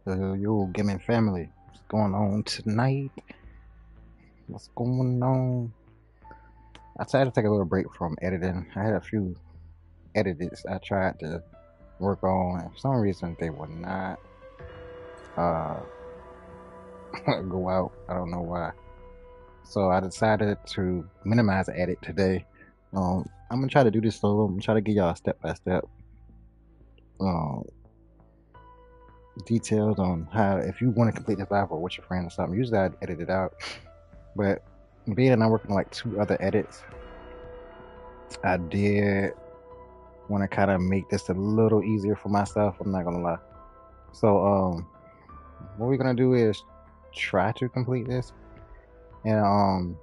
Yo, gaming family, what's going on tonight? What's going on? I decided to take a little break from editing. I had a few edits I tried to work on, and for some reason they would not uh, go out. I don't know why. So I decided to minimize the edit today. I'm gonna try to do this solo. I'm gonna try to give y'all step by step details on how, if you want to complete this live or with your friend or something. Usually I'd edit it out, but being that I'm working on like two other edits, I did want to kind of make this a little easier for myself. I'm not gonna lie. So what we're gonna do is try to complete this, and I'm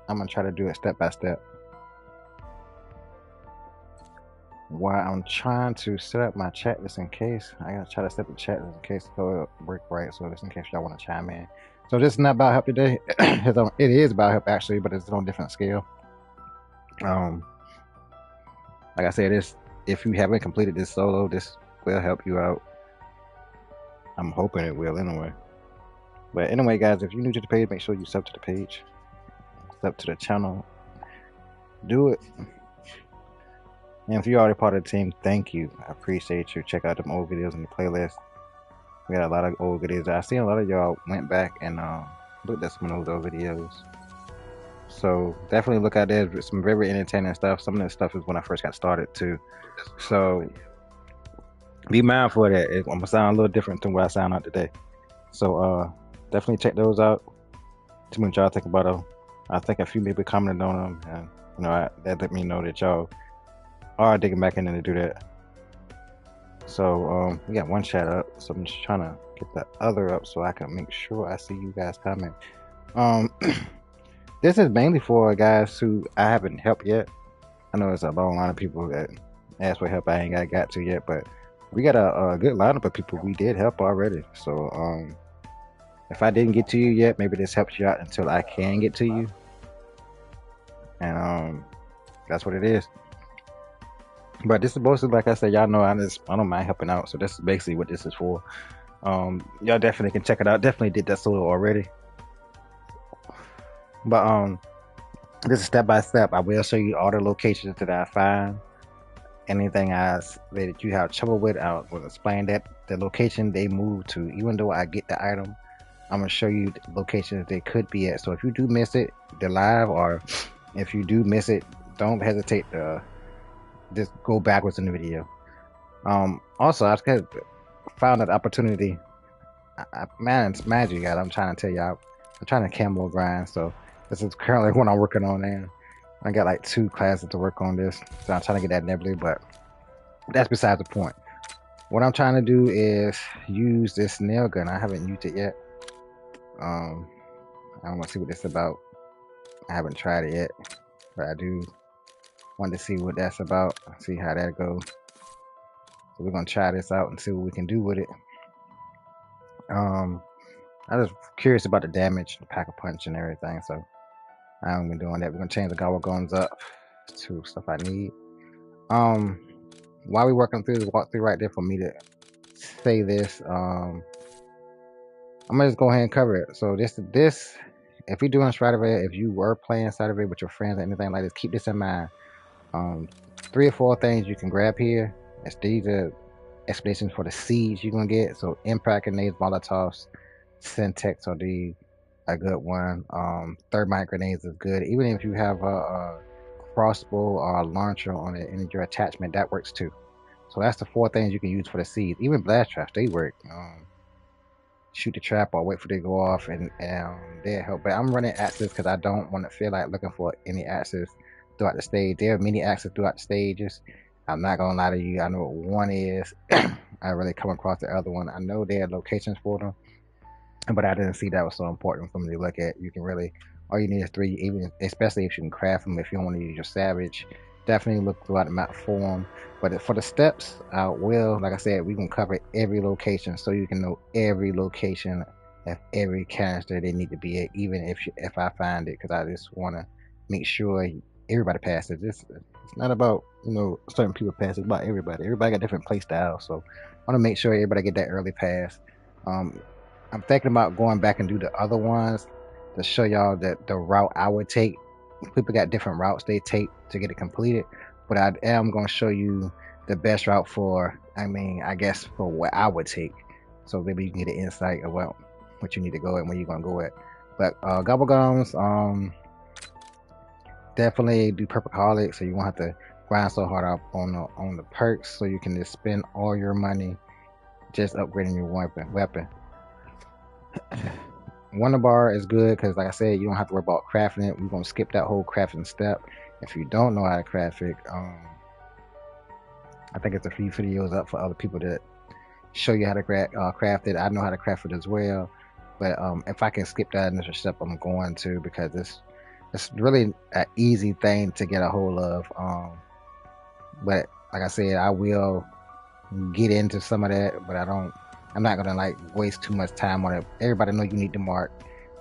gonna try to do it step by step. While I'm trying to set up my chat, just in case, I gotta try to set the chat just in case so it'll work right. So just in case y'all want to chime in. So this is not about help today. It is about help actually, but it's on a different scale. Like I said, this, if you haven't completed this solo, this will help you out. I'm hoping it will anyway. But anyway, guys, if you're new to the page, make sure you sub to the page, sub to the channel. Do it. And if you're already part of the team, thank you. I appreciate you. Check out them old videos in the playlist. We got a lot of old videos. I seen a lot of y'all went back and looked at some of those old videos. So definitely look out there. Some very entertaining stuff. Some of that stuff is when I first got started too. So be mindful of that. I'm gonna sound a little different than what I sound out today. So definitely check those out. Too much y'all think about them. I think a few people commented on them, and you know that let me know that y'all are digging back in to do that. So we got one chat up, so I'm just trying to get the other up so I can make sure I see you guys comment. This is mainly for guys who I haven't helped yet. I know it's a long line of people that asked for help I ain't got to yet, but we got a good lineup of people we did help already. So if I didn't get to you yet, maybe this helps you out until I can get to you. And that's what it is. But this is mostly, like I said, y'all know I don't mind helping out. So this is basically what this is for. Y'all definitely can check it out. Definitely did that solo already. But this is step by step. I will show you all the locations that I find. Anything else that you have trouble with, I will explain that the location they move to. Even though I get the item, I'm gonna show you the locations they could be at. So if you do miss it, the live, or if you do miss it, don't hesitate to just go backwards in the video. Also, I just found an opportunity. Man, it's magic, guys. I'm trying to tell y'all. I'm trying to camo grind, so this is currently what I'm working on now. I got like 2 classes to work on this, so I'm trying to get that nebulae, but that's besides the point. What I'm trying to do is use this nail gun. I haven't used it yet. I want to see what this is about. I haven't tried it yet, but I do want to see what that's about, see how that goes. So we're gonna try this out and see what we can do with it. I'm just curious about the damage, the pack a punch and everything, so I haven't been doing that. We're gonna change the gobble guns up to stuff I need. While we're working through this walkthrough right there for me to say this, I'm gonna just go ahead and cover it. So this, if you're doing Stradivari, if you were playing Stradivari with your friends or anything like this, keep this in mind. 3 or 4 things you can grab here. These are explanations for the seeds you're gonna get. So impact grenades, molotovs, syntax are a good one. Thermite grenades is good. Even if you have a crossbow or a launcher on it in your attachment, that works too. So that's the 4 things you can use for the seeds. Even blast traps, they work. Shoot the trap or wait for it to go off, and they help. But I'm running axes because I don't want to feel like looking for any axes throughout the stage. There are many axes throughout the stages. I'm not gonna lie to you. I know what one is. I really come across the other one. I know there are locations for them, but I didn't see that was so important for me to look at. You can really, all you need is 3, even especially if you can craft them. If you don't want to use your savage, definitely look throughout the map for them. But for the steps, I will, like I said, we can cover every location so you can know every location of every character they need to be at, even if I find it, because I just want to make sure everybody passes. This It's not about, you know, certain people pass. It's about everybody. Everybody got different play styles, so I want to make sure everybody get that early pass. Um, I'm thinking about going back and do the other ones to show y'all that the route I would take. People got different routes they take to get it completed, but I am going to show you the best route for, I mean, I guess for what I would take. So maybe you can get an insight of what you need to go at, and where you're going to go at. But gobble gums, definitely do Purpleaholic, so you won't have to grind so hard up on the perks, so you can just spend all your money just upgrading your weapon. Wonder bar is good because, like I said, you don't have to worry about crafting it. We're gonna skip that whole crafting step. If you don't know how to craft it, I think it's a few videos up for other people that show you how to craft it. I know how to craft it as well, but if I can skip that initial step, I'm going to, because it's really an easy thing to get a hold of. But like I said, I will get into some of that, but I'm not gonna like waste too much time on it. Everybody know you need to mark,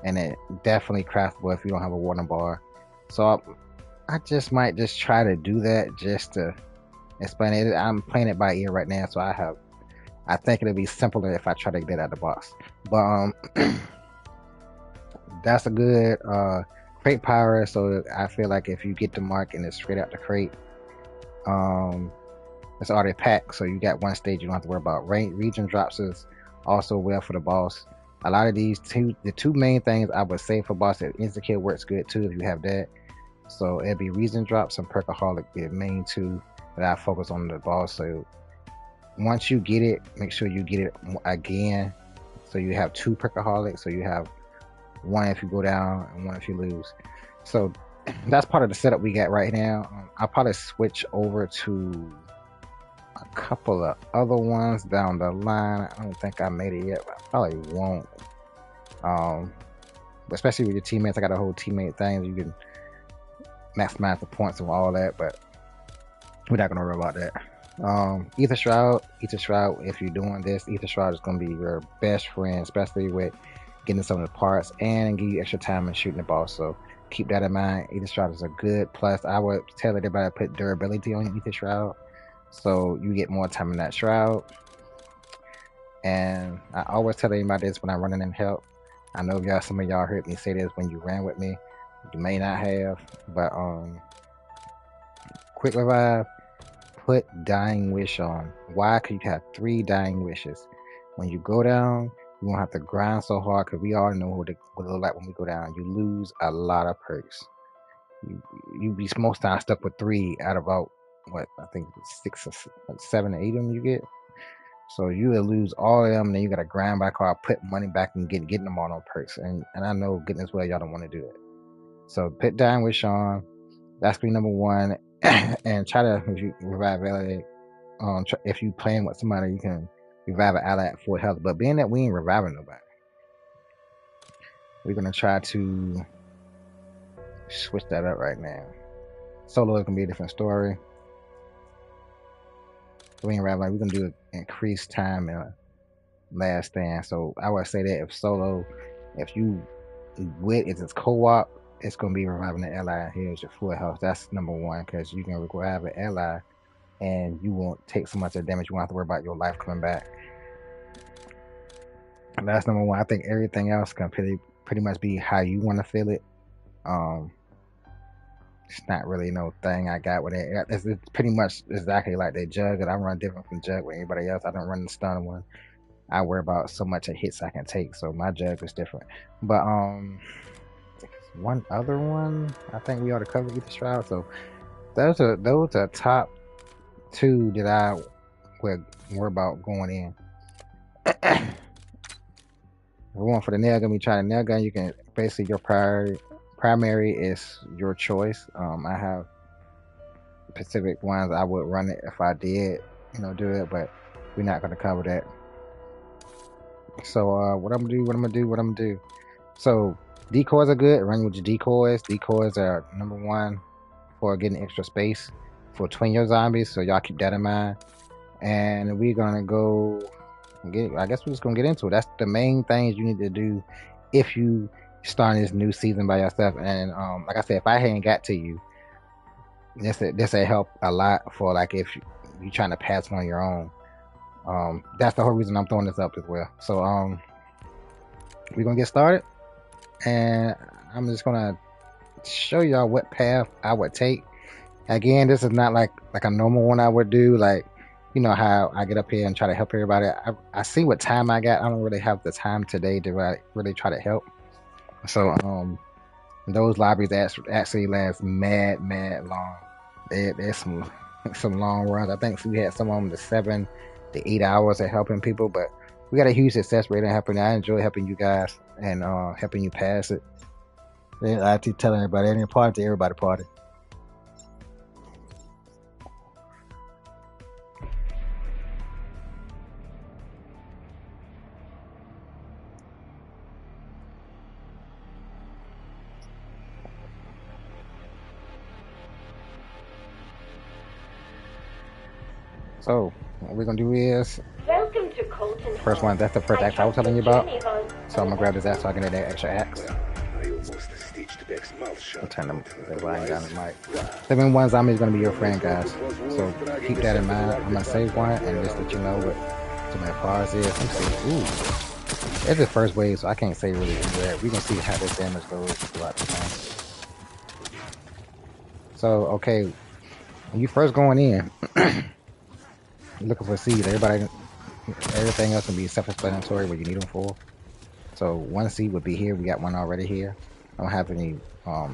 and it definitely craftable if you don't have a water bar. So I just might just try to do that just to explain it. I'm playing it by ear right now, so I think it'll be simpler if I try to get out of the box. But that's a good crate power. So I feel like if you get the mark and it's straight out the crate, it's already packed, so you got one stage you don't have to worry about. Region drops is also well for the boss. A lot of the two main things I would say for boss, instant kill works good too if you have that. So it'd be region drops and Perkaholic be the main two that I focus on the boss. So once you get it, make sure you get it again. So you have two Perkaholics. So you have one if you go down and one if you lose. So that's part of the setup we got right now. I'll probably switch over to a couple of other ones down the line. I don't think I made it yet, but I probably won't. Especially with your teammates, I got a whole teammate thing. You can maximize the points of all that, but we're not gonna worry about that. Ether Shroud, if you're doing this, Ether Shroud is gonna be your best friend, especially with getting some of the parts and give you extra time in shooting the boss. So keep that in mind. Ether Shroud is a good plus. I would tell everybody to put durability on your Ether Shroud, so you get more time in that shroud. And I always tell anybody this when I'm running in help. I know some of y'all heard me say this when you ran with me. You may not have, but quick revive, put Dying Wish on. Why? Because you have 3 Dying Wishes. When you go down, you won't have to grind so hard, because we all know what it look like when we go down. You lose a lot of perks. You be most times stuck with 3 out of about, what, I think 6 or 7 or 8 of them you get. So you will lose all of them, and then you gotta grind back hard, put money back, and getting them all on perks. And I know getting as well, y'all don't want to do it. So put Dying Wish on. That's screen number 1. And try to, if you revive ally, if you playing with somebody, you can revive an ally at full health. But being that we ain't reviving nobody, we're gonna try to switch that up right now. Solo is gonna be a different story. We ain't reviving. We're gonna do increased time in last stand. So I would say that if solo, if it's co-op, it's gonna be reviving the ally. Here's your full health. That's number 1, because you can revive an ally and you won't take so much of damage. You won't have to worry about your life coming back. And that's number 1. I think everything else can pretty much be how you want to feel it. It's not really no thing I got with it. It's pretty much exactly like the jug, and I run different from jug with anybody else. I don't run the stun one. I worry about so much of hits I can take, so my jug is different. But one other one, I think we ought to cover Ether Shroud. So those are top 2 that I would worry about going in. Going for the nail gun, we try the nail gun. You can basically, your primary is your choice. I have specific ones I would run it if I did, do it, but we're not gonna cover that. So what I'm gonna do. So decoys are good. Run with your decoys. Decoys are number 1 for getting extra space for twin your zombies. So y'all keep that in mind. And we're gonna go. I guess we're just gonna get into it. That's the main things you need to do if you starting this new season by yourself. And like I said, if I hadn't got to you, this will help a lot for like if you're trying to pass it on your own. That's the whole reason I'm throwing this up as well. So we're gonna get started, and I'm just gonna show y'all what path I would take. Again, this is not like a normal one I would do. Like, you know how I get up here and try to help everybody. I see what time I got. I don't really have the time today to really try to help. So those lobbies actually last mad long. There's some long runs. I think we had some of them to 7 to 8 hours of helping people, but we got a huge success rate in helping. I enjoy helping you guys and helping you pass it. I keep telling everybody, any party, everybody party. So what we're gonna do is first one. That's the first axe I was telling you about. So I'm gonna grab this axe so I can get that extra axe. I'll turn them line down the mic. 7-1 zombie is gonna be your friend, guys. So keep that in mind. I'm gonna save one and just let you know what some of the bars is. Let me see. Ooh, it's the first wave, so I can't say really where. We can see how this damage goes throughout the time. So okay, when you first going in. Looking for seeds. Everything else can be self-explanatory what you need them for. So one seed would be here. We got one already here. I don't have any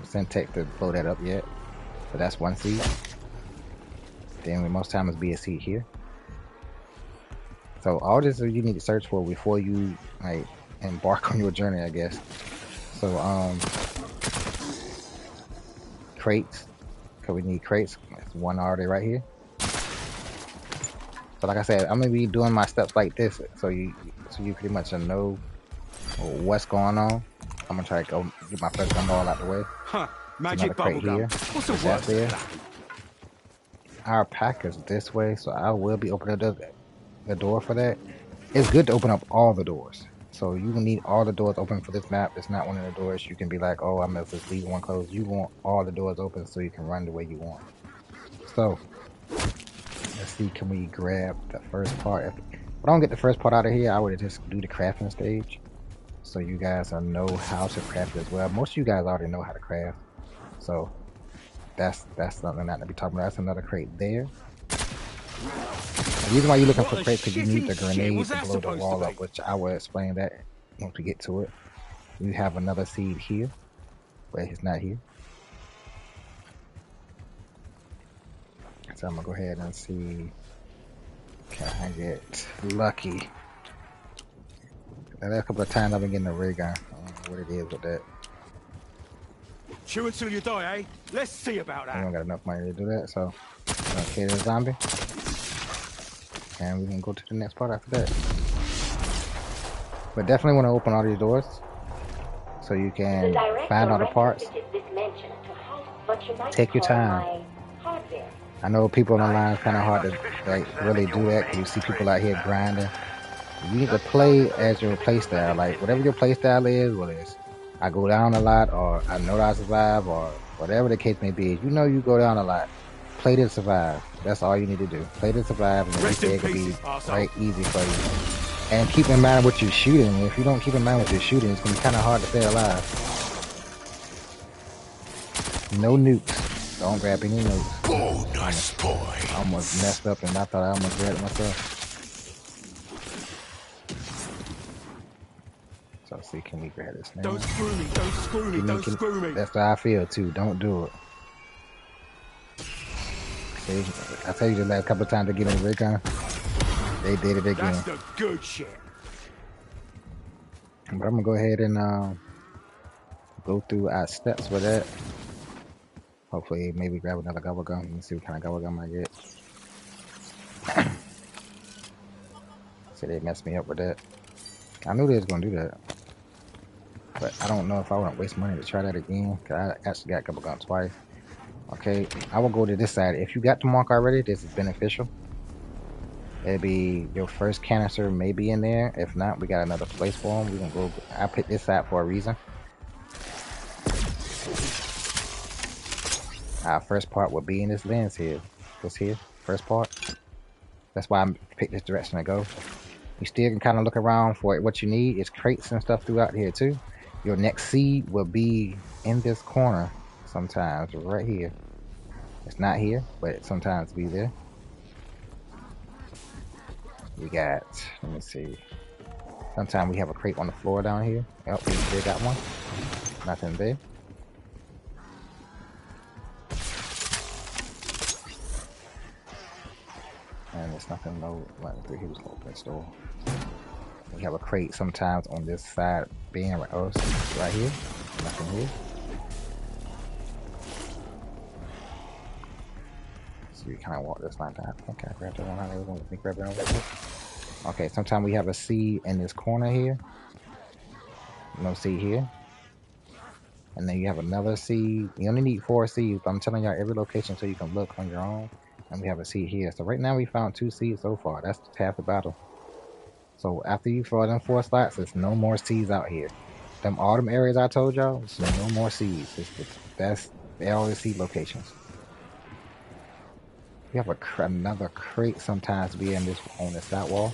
syntax to blow that up yet, but that's one seed. Then most times be a seed here. So all this is you need to search for before you like embark on your journey, I guess. So crates, because we need crates. There's one already right here. So like I said, I'm gonna be doing my steps like this, so you pretty much know what's going on. I'm gonna try to go get my first gun ball out the way. Huh? Magic bubble gum. What's the word? There. Our pack is this way, so I will be opening the door for that. It's good to open up all the doors. So you need all the doors open for this map. It's not one of the doors you can be like, oh, I'm gonna just leave one closed. You want all the doors open so you can run the way you want. So let's see, can we grab the first part? If I don't get the first part out of here, I would just do the crafting stage. So you guys know how to craft as well. Most of you guys already know how to craft. So that's something not to be talking about. That's another crate there. The reason why you're looking for crates because you need the grenade to blow the wall up, which I will explain that once we get to it. You have another seed here, but it's not here. So I'm gonna go ahead and see, can I get lucky? Now, there's a couple of times I've been getting a ray gun. I don't know what it is with that. Chew until you die, eh? Let's see about that. I don't got enough money to do that, so I'm gonna kill the zombie. And we can go to the next part after that. But definitely want to open all these doors so you can find all the parts. Take your time. I know people online is kind of hard to like really do that because you see people out here grinding. You need to play as your playstyle. Like whatever your playstyle is, whether it's I go down a lot or I know that I survive or whatever the case may be. You know you go down a lot. Play to survive. That's all you need to do. Play to survive, and everything it can be right easy for you. And keep in mind what you're shooting. If you don't keep in mind what you're shooting, it's gonna be kind of hard to stay alive. No nukes. Don't grab any nukes. Oh, nice boy. I almost messed up, and I thought I almost grabbed it myself. So see, can we grab this now? Don't screw me! Don't screw me! Don't screw me! That's how I feel too. Don't do it. See, I tell you the last couple of times to get in the recon, they did it again. That's the good shit. But I'm gonna go ahead and go through our steps with that. Hopefully, maybe grab another gobble gum. Let me see what kind of gobble gum I get. See, they messed me up with that. I knew they was gonna do that, but I don't know if I want to waste money to try that again. Cause I actually got gobble gum twice. Okay, I will go to this side. If you got the mark already, this is beneficial. It'll be your first canister may be in there. If not, we got another place for them. We're gonna go. I picked this side for a reason. Our first part will be in this lens here. This here, first part. That's why I picked this direction to go. You still can kind of look around for what you need. It's crates and stuff throughout here too. Your next seed will be in this corner sometimes, right here. It's not here, but it sometimes be there. We got, let me see. Sometimes we have a crate on the floor down here. Yep, we still got one. Nothing there. And there's nothing low. Here was open store. We have a crate sometimes on this side being right here. Nothing here. So we kind of walk this line down. Okay, grab that one. Let me grab that one. Okay, sometimes we have a seed in this corner here. No seed here. And then you have another seed. You only need 4 seeds, but I'm telling y'all every location so you can look on your own. And we have a seed here. So right now we found 2 seeds so far. That's half the battle. So after you fill them 4 slots, there's no more seeds out here. All them areas I told y'all, there's no more seeds. They're all the seed locations. We have another crate sometimes be on this side wall.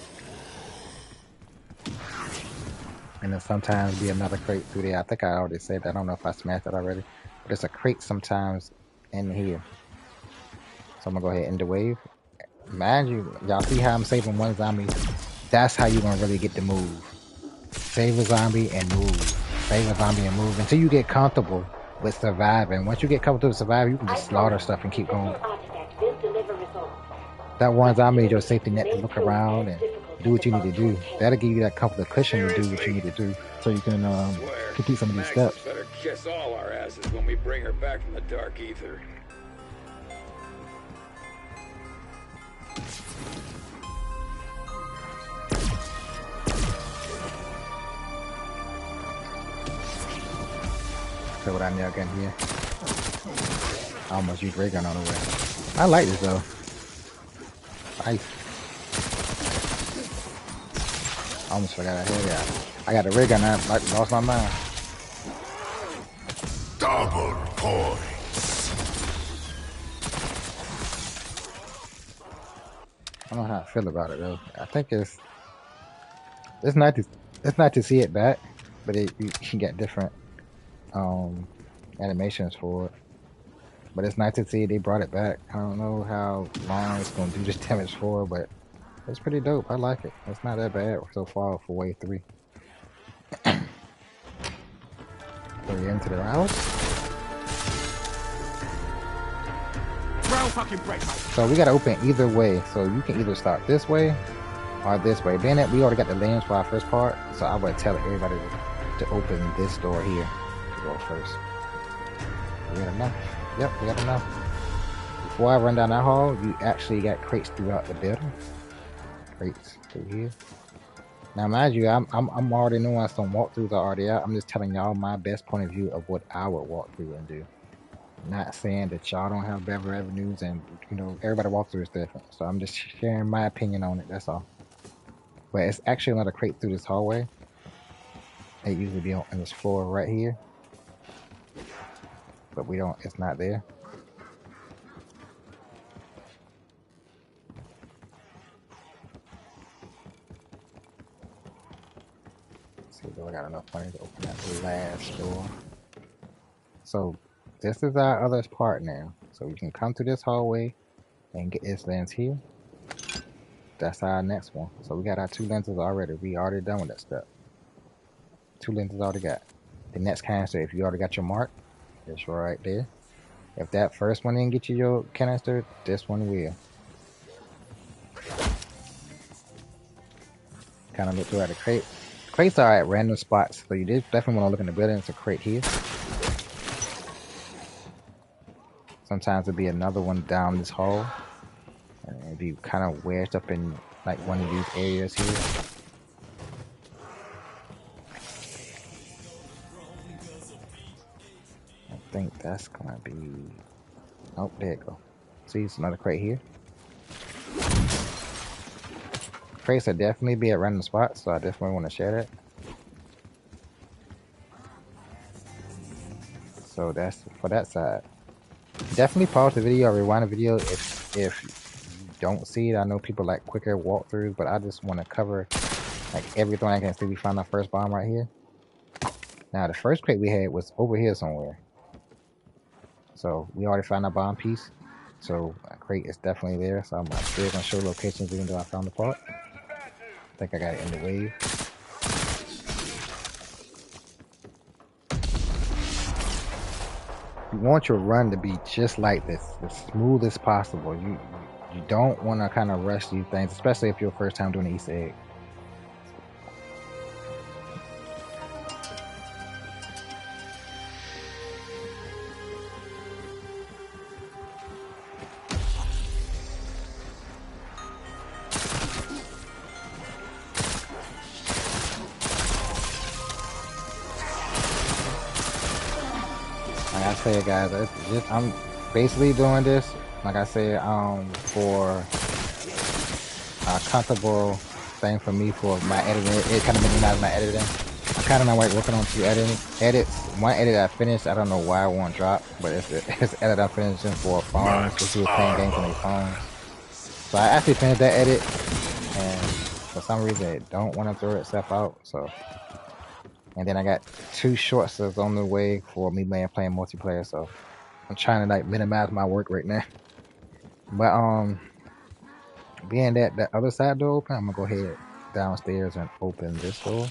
And then sometimes be another crate through there. I think I already said that. I don't know if I smashed that already. But there's a crate sometimes in here. So I'm gonna go ahead and end the wave. Mind you, y'all see how I'm saving 1 zombie? That's how you're gonna really get the move. Save a zombie and move. Save a zombie and move until you get comfortable with surviving. Once you get comfortable with surviving, you can just slaughter stuff and keep going. That 1 zombie is your safety net to look around and do what you need to do. That'll give you that comfortable cushion to do what you need to do, so you can complete some of these steps. Better kiss all our asses when we bring her back from the dark ether. So what I now got here. I almost used ray gun on the way. I like this though. Nice. I almost forgot I had that. I got a ray gun. I lost my mind. Double points. I don't know how I feel about it though. I think it's not to see it back, but you can get different animations for it. But it's nice to see they brought it back. I don't know how long it's gonna do this damage for, but it's pretty dope. I like it. It's not that bad so far for wave 3. So we're into the house. So we gotta open either way. So you can either start this way or this way. Being that we already got the lens for our first part, so I would tell everybody to open this door here to go first. We got enough. Yep, we got enough. Before I run down that hall, you actually got crates throughout the building. Crates through here. Now, mind you, I'm already knowing some walkthroughs are already out. I'm just telling y'all my best point of view of what I would walk through and do. Not saying that y'all don't have better avenues, and you know everybody walkthrough is different. So I'm just sharing my opinion on it. That's all. But it's actually another crate through this hallway. It usually be on this floor right here. But we don't, it's not there. Let's see, do I got enough money to open that last door? So this is our other part now. So we can come to this hallway and get this lens here. That's our next one. So we got our 2 lenses already. We already done with that step. 2 lenses already got. The next canister, if you already got your mark, it's right there. If that first one didn't get you your canister, this one will. Kind of look throughout the crate. Crates are at random spots, so you definitely want to look in the building. It's a crate here. Sometimes there'll be another one down this hall. And it'll be kind of wedged up in like one of these areas here. I think that's gonna be... Oh, there you go. See, it's another crate here. Crates will definitely be at random spots, so I definitely want to share that. So that's for that side. Definitely pause the video or rewind the video if you don't see it. I know people like quicker walkthroughs, but I just want to cover like everything I can see. We found our first bomb right here. Now the first crate we had was over here somewhere. So we already found our bomb piece. So a crate is definitely there. So I'm still gonna show locations even though I found the part. I think I got it in the wave. You want your run to be just like this, as smooth as possible. You don't want to kind of rush these things, especially if you're first time doing the Easter egg. Like I said, guys, I'm basically doing this, like I said, for a comfortable thing for me for my editing. It kind of minimizes my editing. I'm kind of not like working on 2 edits. One edit I finished, I don't know why it won't drop, but it's an edit I'm finishing for phones, because he was playing games on their phones. So I actually finished that edit, and for some reason it don't want to throw itself out. So, and then I got 2 shorts that's on the way for me playing multiplayer. So I'm trying to like minimize my work right now. But being that the other side door open, I'm gonna go ahead downstairs and open this door.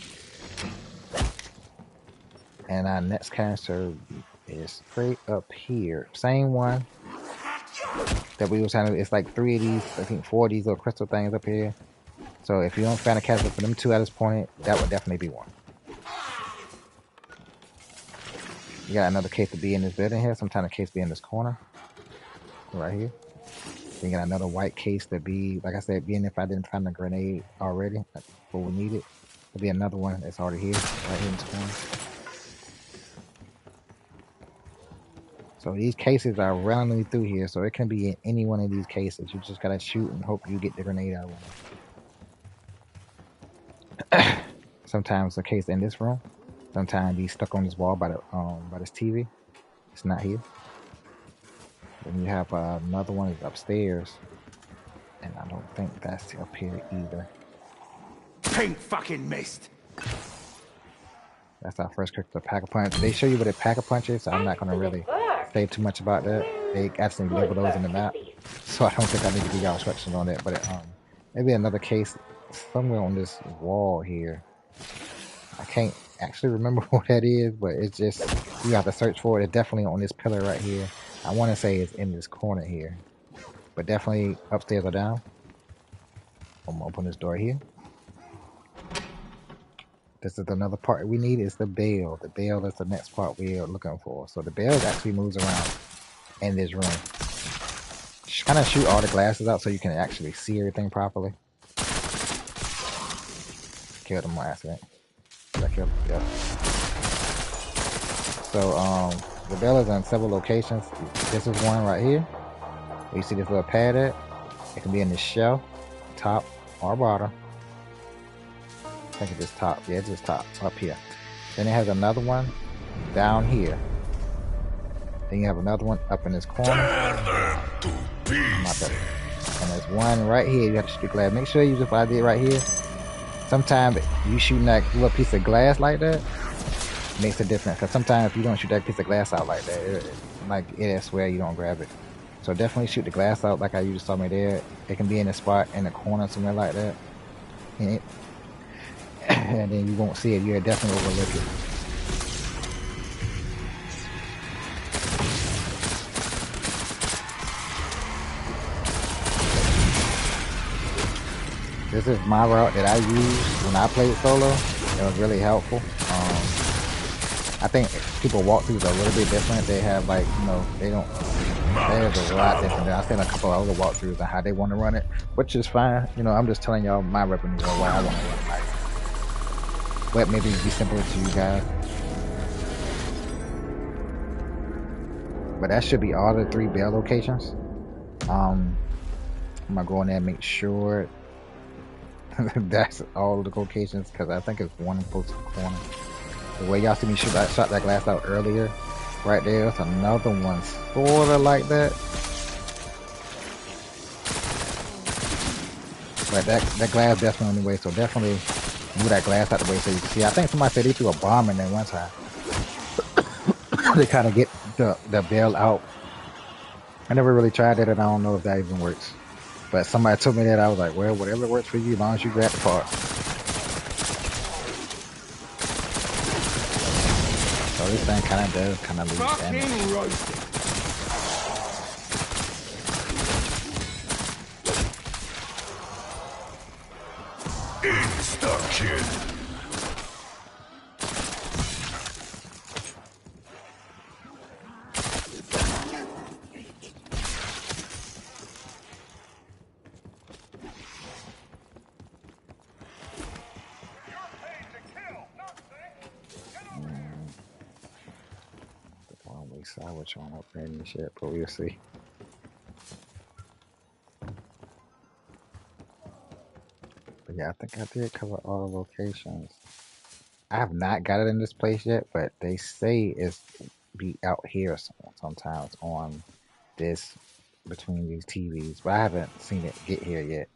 And our next canister is straight up here. Same one that we were trying to. It's like 3 of these, I think 4 of these little crystal things up here. So if you don't find a canister for them 2 at this point, that would definitely be one. You got another case to be in this building here. Sometimes the case be in this corner, right here. Then you got another white case to be, like I said, being if I didn't find a grenade already, what we needed. There'll be another one that's already here, right here in this corner. So these cases are randomly through here, so it can be in any one of these cases. You just gotta shoot and hope you get the grenade out of one. Sometimes a case in this room. Sometimes he's stuck on this wall by this TV. It's not here. Then you have another one is upstairs, and I don't think that's up here either. Pink fucking mist. That's our first character, Pack-a-Punch. They show you what a Pack-a-Punch is, so I'm not gonna really say too much about that. They actually label those in the map, so I don't think I need to give y'all instructions on that. But maybe another case somewhere on this wall here. I can't actually remember what that is, but it's just, you have to search for it. It's definitely on this pillar right here. I want to say it's in this corner here, but definitely upstairs or down. I'm gonna open this door here. This is another part we need, is the bell. The bell is the next part we are looking for. So the bell actually moves around in this room. Just kind of shoot all the glasses out so you can actually see everything properly. Killed him by accident. Did I kill him? Yeah. So the bell is in several locations. This is one right here. Where you see this little pad at. It can be in the shelf, top or bottom. I think it's just top. Yeah, it's just top up here. Then it has another one down here. Then you have another one up in this corner. And there's one right here. You have to shoot the glass. Make sure you just what I did right here. Sometimes you shooting that little piece of glass like that makes a difference. Because sometimes if you don't shoot that piece of glass out like that, I swear you don't grab it. So definitely shoot the glass out like you just saw me there. It can be in a spot in the corner somewhere like that. And then you won't see it. You'll definitely overlook it. This is my route that I used when I played solo. It was really helpful. I think people walkthroughs are a little bit different. They have like, there's a lot different. I've seen a couple of other walkthroughs and how they want to run it, which is fine. I'm just telling y'all my reference on why I want to run it. But maybe it'd be simpler to you guys. But that should be all the 3 bell locations. I'm gonna go in there and make sure that's all the locations, because I think it's one close to the corner. The way y'all see me shot that glass out earlier, Right there's another one sorta like that. But that glass definitely on the way, so definitely move that glass out the way so you can see. I think somebody said they threw a bomb in there one time. They kind of get the bell out. I never really tried that, and I don't know if that even works. But somebody told me that, I was like, well, whatever works for you, as long as you grab the part. So this thing kind of does kind of lose damage. Fucking roasted. Insta-kill. I was trying to upgrade this shit, but we'll see. But yeah, I think I did cover all the locations. I have not got it in this place yet, but they say it's be out here sometimes on this between these TVs, but I haven't seen it get here yet.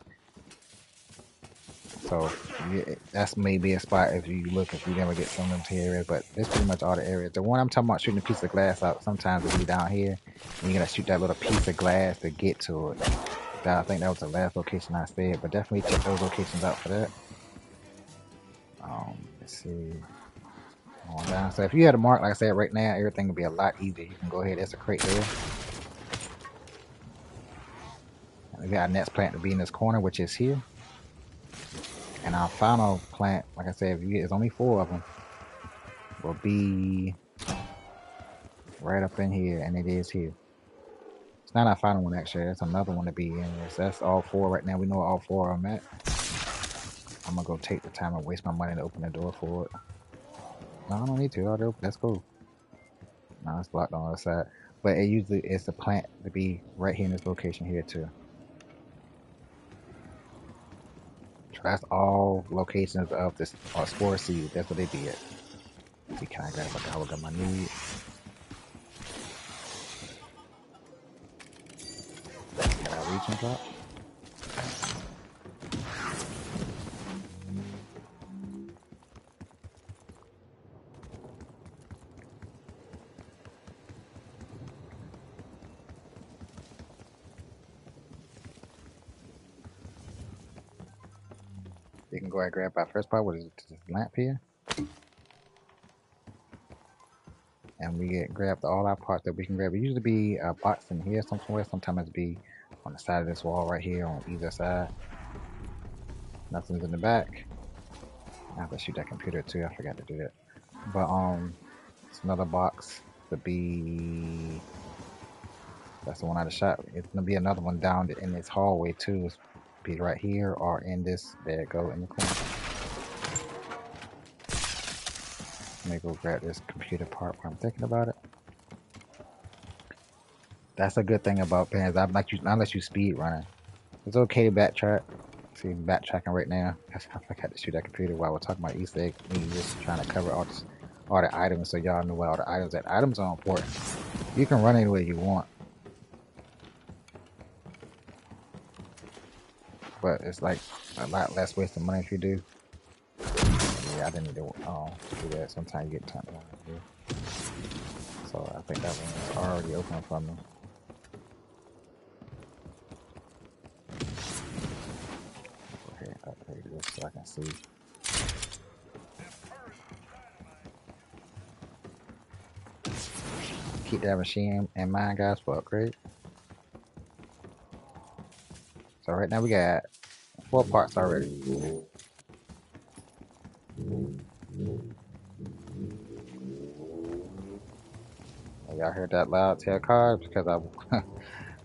So yeah, that's maybe a spot if you look if you never get some of them areas, but that's pretty much all the areas. The one I'm talking about shooting a piece of glass out, sometimes it'll be down here, and you gotta shoot that little piece of glass to get to it. I think that was the last location I said, but definitely check those locations out for that. Let's see. On down. So if you had a mark, like I said, right now, everything will be a lot easier. You can go ahead, there's a crate there. And we got our next plant to be in this corner, which is here. And our final plant, like I said, if you get, there's only 4 of them, will be right up in here, and it is here. It's not our final one, actually. That's another one to be in here. So that's all 4 right now. We know all 4 of them at. I'm gonna go take the time and waste my money to open the door for it. No, I don't need to. I'll open. That's cool. No, it's blocked on the other side. But it usually is a plant to be right here in this location here too. So that's all locations of this spore seed. That's what they be at. See, can I grab a color gun I need? Can I reach and drop? You can go ahead and grab our first part, which is this lamp here. And we get grabbed all our parts that we can grab. It usually be a box in here somewhere. Sometimes it's be on the side of this wall right here on either side. Nothing's in the back. I have to shoot that computer too. I forgot to do that. But it's another box to be. That's the one I just shot. It's gonna be another one down in this hallway too. It's be right here or in this. There it go in the corner. Let me go grab this computer part while I'm thinking about it. That's a good thing about pens. Unless you speed running, it's okay to backtrack. See, I'm backtracking right now. I forgot to shoot that computer while we're talking about Easter egg. Me just trying to cover all the items so y'all know where all the items at. Items are important. You can run anywhere you want, but it's like a lot less waste of money if you do. Yeah, I didn't need to do that. Sometimes you get turned around here. So I think that one is already open for me. Go ahead and upgrade this so I can see. Keep that machine in mind, guys, for upgrade. So right now we got 4 parts already. Y'all heard that loud tail cars because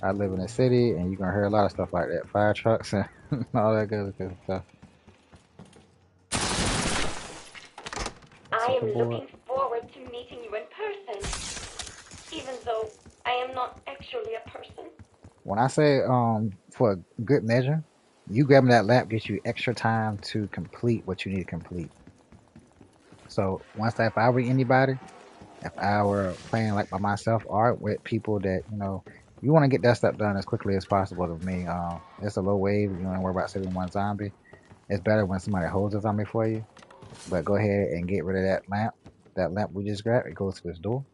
I live in a city and you're gonna hear a lot of stuff like that. Fire trucks and all that good stuff. I am looking forward to meeting you in person, even though I am not actually a person. When I say for good measure, you grabbing that lamp gets you extra time to complete what you need to complete. So once if I were anybody, if I were playing like by myself or with people that, you know, you want to get that stuff done as quickly as possible to me. It's a low wave. You don't worry about saving one zombie. It's better when somebody holds a zombie for you. But go ahead and get rid of that lamp. That lamp we just grabbed, it goes to this door.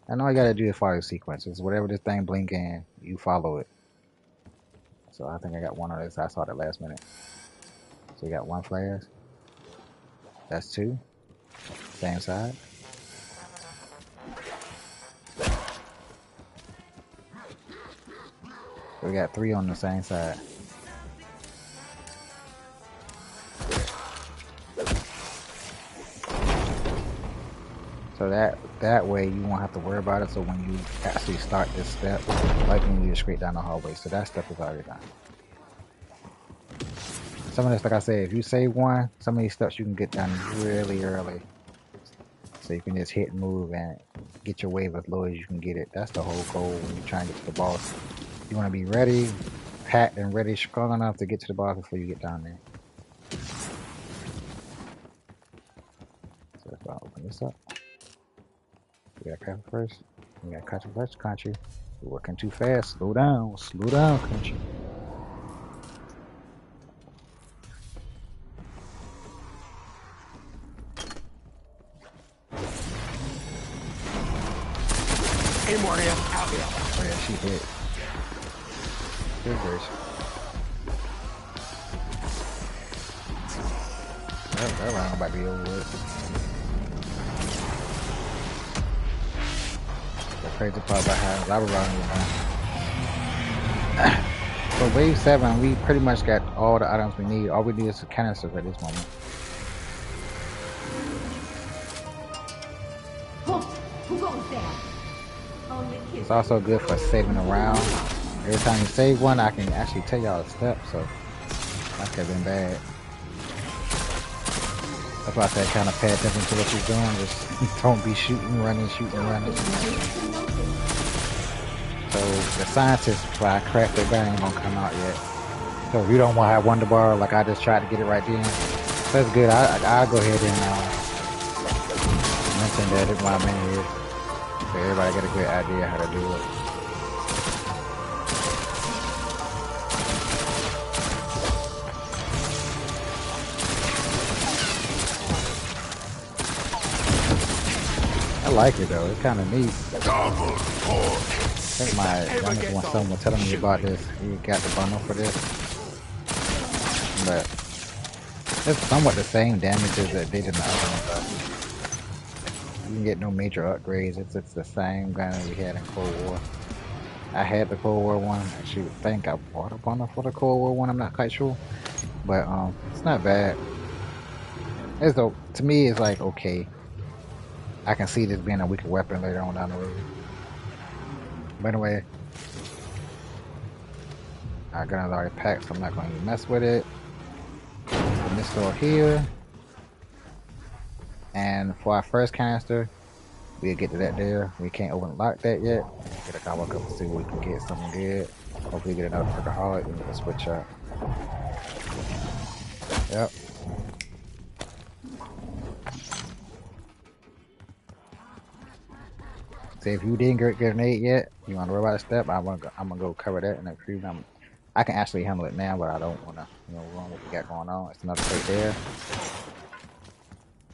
And all you gotta do is follow the sequences. Whatever this thing blink in, you follow it. So I think I got one of this. I saw that last minute. So you got one flares. That's two. Same side. So we got three on the same side. So that way you won't have to worry about it. So when you actually start this step, like when you just straight down the hallway. So that step is already done. Some of this, like I said, if you save one, some of these steps you can get done really early. So you can just hit and move and get your wave as low as you can get it. That's the whole goal when you're trying to get to the boss. You want to be ready, packed and ready, strong enough to get to the boss before you get down there. So let's open this up. We got craft first. We got country first. Country. We're working too fast. Slow down. Slow down, country. In warrior, out here. Oh yeah, she hit. Good grace. That round about to be over with. The crazy part about how I was running now. So wave 7, we pretty much got all the items we need. All we need is the canisters at this moment. Who goes there? It's also good for saving around. Every time you save one, I can actually tell y'all the steps, so that could have been bad. That's why I said kind of pay attention to what you're doing. Just don't be shooting, running. So the scientist fly crafted gun ain't gonna come out yet. So if you don't want to have Wonder Bar, like I just tried to get it right then, that's good. I'll go ahead and mention that in my menu. So everybody get a good idea how to do it. I like it though, it's kind of neat. I think my youngest one son was telling me about this. He got the bundle for this. But it's somewhat the same damages that they did in the other one, but you can get no major upgrades. It's the same gun that we had in Cold War. I had the Cold War one. I should think I bought a bundle for the Cold War one, I'm not quite sure. But it's not bad. It's though to me it's like okay. I can see this being a weaker weapon later on down the road. But anyway, our gun is already packed, so I'm not going to mess with it. Open this door here. And for our first canister, we'll get to that there. We can't unlock that yet. Get a walk up and see if we can get something good. Hopefully get another alcoholic and we'll switch up. Yep. So if you didn't get a grenade yet, you want to worry about a step, I'm gonna go cover that in the crew. I can actually handle it now, but I don't want to, ruin what we got going on. It's another plate there.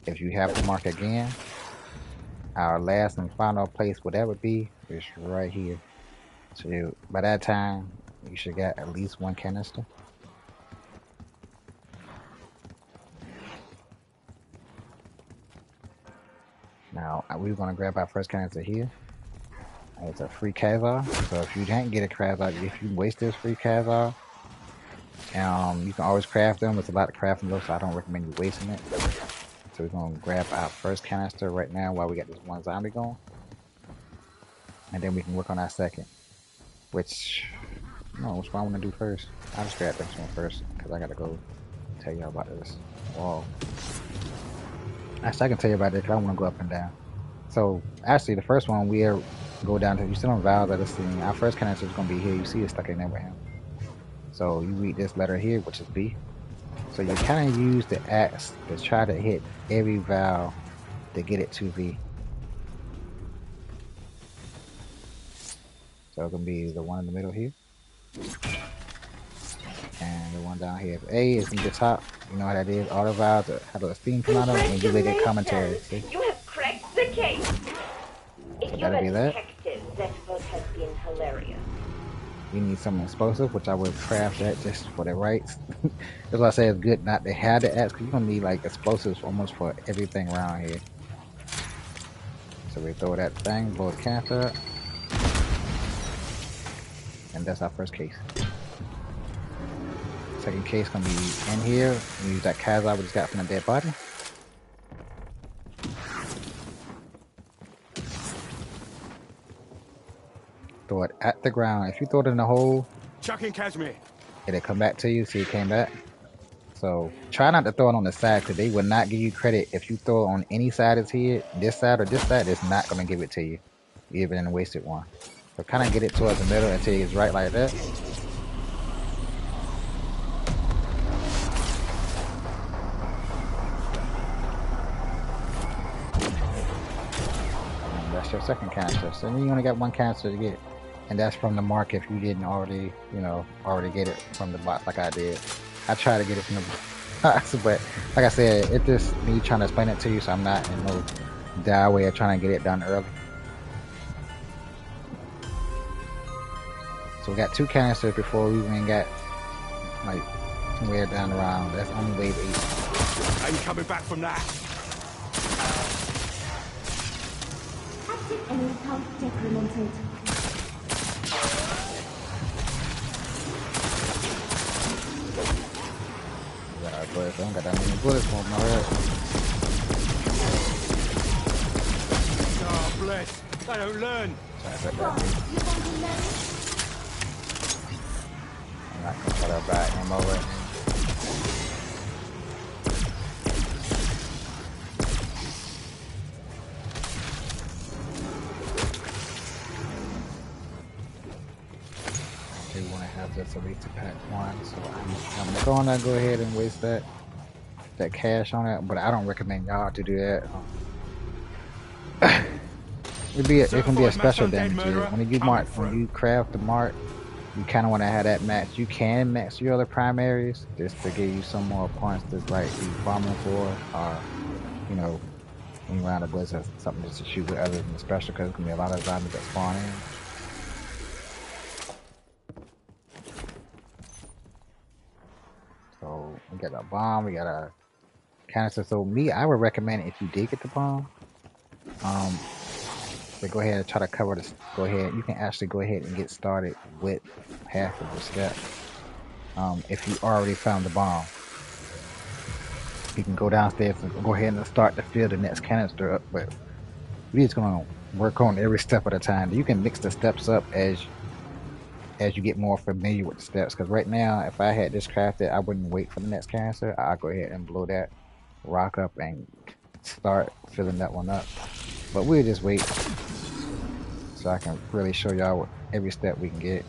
If you have to mark again, our last and final place, what that would be, is right here. So by that time, you should get at least one canister. Now, we're going to grab our first canister here. It's a free Kazar. So if you didn't get a Kazar, if you waste this free Kazar, you can always craft them. It's a lot of crafting though, so I don't recommend you wasting it. So we're going to grab our first canister right now while we got this one zombie going. And then we can work on our second. Which one I want to do first. I'll just grab this one first, because I got to go tell y'all about this wall. Actually, I can tell you about it because I want to go up and down. So, actually, the first one we'll go down to, you still on valves at the scene. Our first canister is going to be here. You see it stuck in there with him. So, you read this letter here, which is B. So, you kind of use the axe to try to hit every valve to get it to V. So it's gonna be the one in the middle here, and the one down here. If A is gonna be the top. You know how that is. Auto vibes, how the steam come out of when you get commentary. See? Congratulations! You have cracked the case! So If you're that'll a be that. detective, that vote has been hilarious. You need something explosive, which I would craft that just for the rights. That's why I say it's good not to have the axe, because you're gonna need like explosives almost for everything around here. So we throw that thing, blow the canister up, and that's our first case. Second case gonna be in here. We use that Kazai we just got from the dead body. Throw it at the ground. If you throw it in the hole, Chucking Casimir. it'll come back to you. See, it came back. So try not to throw it on the side, because they will not give you credit if you throw it on any side that's here. This side or this side, it's not gonna give it to you, even in a wasted one. So kind of get it towards the middle until it's right like that. And that's your second canister. So you only got one canister to get, and that's from the mark if you didn't already, already get it from the box like I did. I try to get it from the box, but like I said, it just me trying to explain it to you, so I'm not in no die way of trying to get it done early. So we got two canisters before we even got like somewhere down the round. That's only wave 8. I'm coming back from that. Active enemy count decremented. We got our bullets. I don't got that many bullets for my head. Oh, bless. They don't learn. I'm not gonna try to buy ammo right now. I do want to have this at least to pack one, so I'm gonna go ahead and waste that cash on it, but I don't recommend y'all to do that. It can be a special damage here. When you craft the mark, you kind of want to have that max. You can max your other primaries just to give you some more points to like be bombing for, or any round of bullets or something just to shoot with other than the special, because there's gonna be a lot of zombies that spawn in. So we got a bomb, we got a canister. So I would recommend if you did get the bomb, but go ahead and try to cover this. Go ahead, you can actually go ahead and get started with half of the step. If you already found the bomb, you can go downstairs and go ahead and start to fill the next canister up. But we're just gonna work on every step at a time. You can mix the steps up as you get more familiar with the steps. Because right now, if I had this crafted, I wouldn't wait for the next canister. I'll go ahead and blow that rock up and start filling that one up. But we'll just wait so I can really show y'all every step we can get.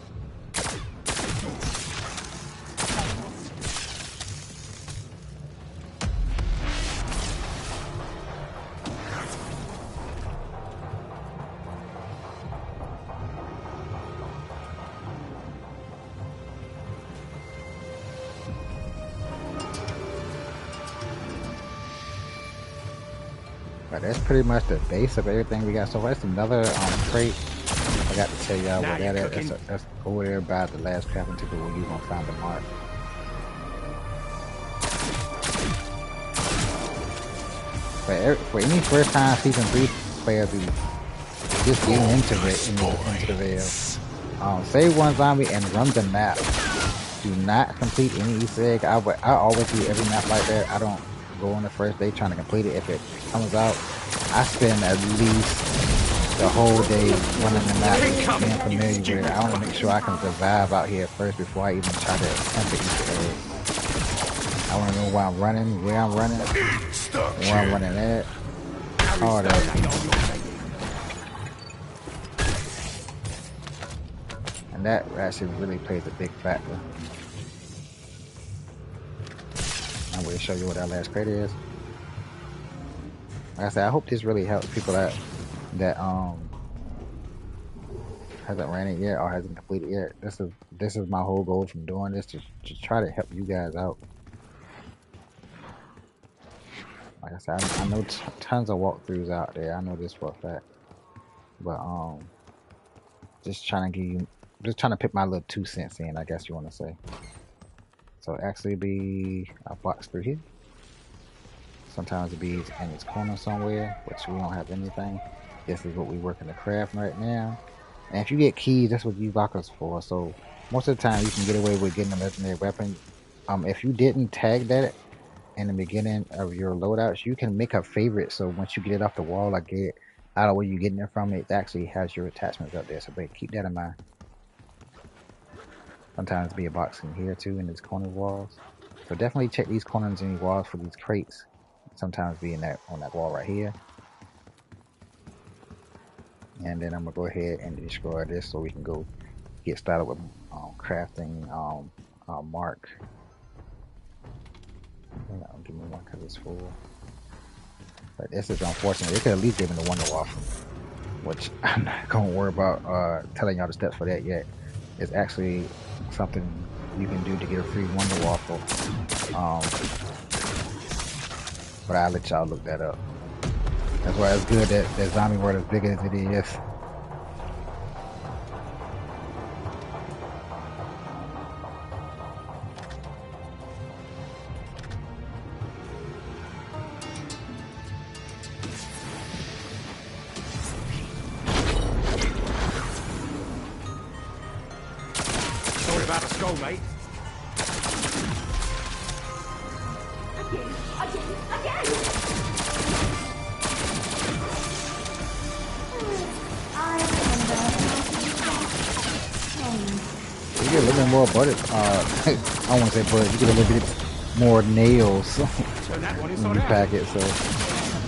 But that's pretty much the base of everything we got so far. That's another crate. I got to tell y'all what that is. That's over there by the last crafting ticket where you gonna find the mark. For any first time season 3 players who just getting into the veil, save one zombie and run the map. Do not complete any Easter egg. I always do every map like that. I don't go on the first day trying to complete it. If it comes out, I spend at least the whole day running the map, being familiar with it. I want to make sure I can survive out here first before I even try to attempt the Easter egg. I want to know where I'm running, where I'm running at, all that. And that actually really plays a big factor. I'm going to show you what that last crate is. Like I said, I hope this really helps people out that hasn't ran it yet or hasn't completed yet, this is my whole goal from doing this to try to help you guys out. Like I said, I know tons of walkthroughs out there. I know this for a fact, but just trying to give you, just trying to put my little 2 cents in, I guess you want to say. So actually, be a box through here. Sometimes it be in this corner somewhere, which we don't have anything. This is what we working the craft right now. And if you get keys, that's what you lockers for. So most of the time, you can get away with getting a legendary weapon. If you didn't tag that in the beginning of your loadouts, you can make a favorite. So once you get it off the wall, like get out of where you're getting it from, it actually has your attachments up there. So keep that in mind. Sometimes be a box in here too in these corner walls. So definitely check these corners in these walls for these crates. Sometimes be in that on that wall right here. And then I'm gonna go ahead and destroy this so we can go get started with crafting mark. Give me one because it's full. But this is unfortunate. They could at least give me the Wonder Waffle, which I'm not gonna worry about telling y'all the steps for that yet. It's actually something you can do to get a free Wonder Waffle. But I'll let y'all look that up. That's why it's good that zombie world is big as it is. Sorry about the skull, mate. You get a little bit more butter. I don't want to say butter. You get a little bit more nails when you pack it, so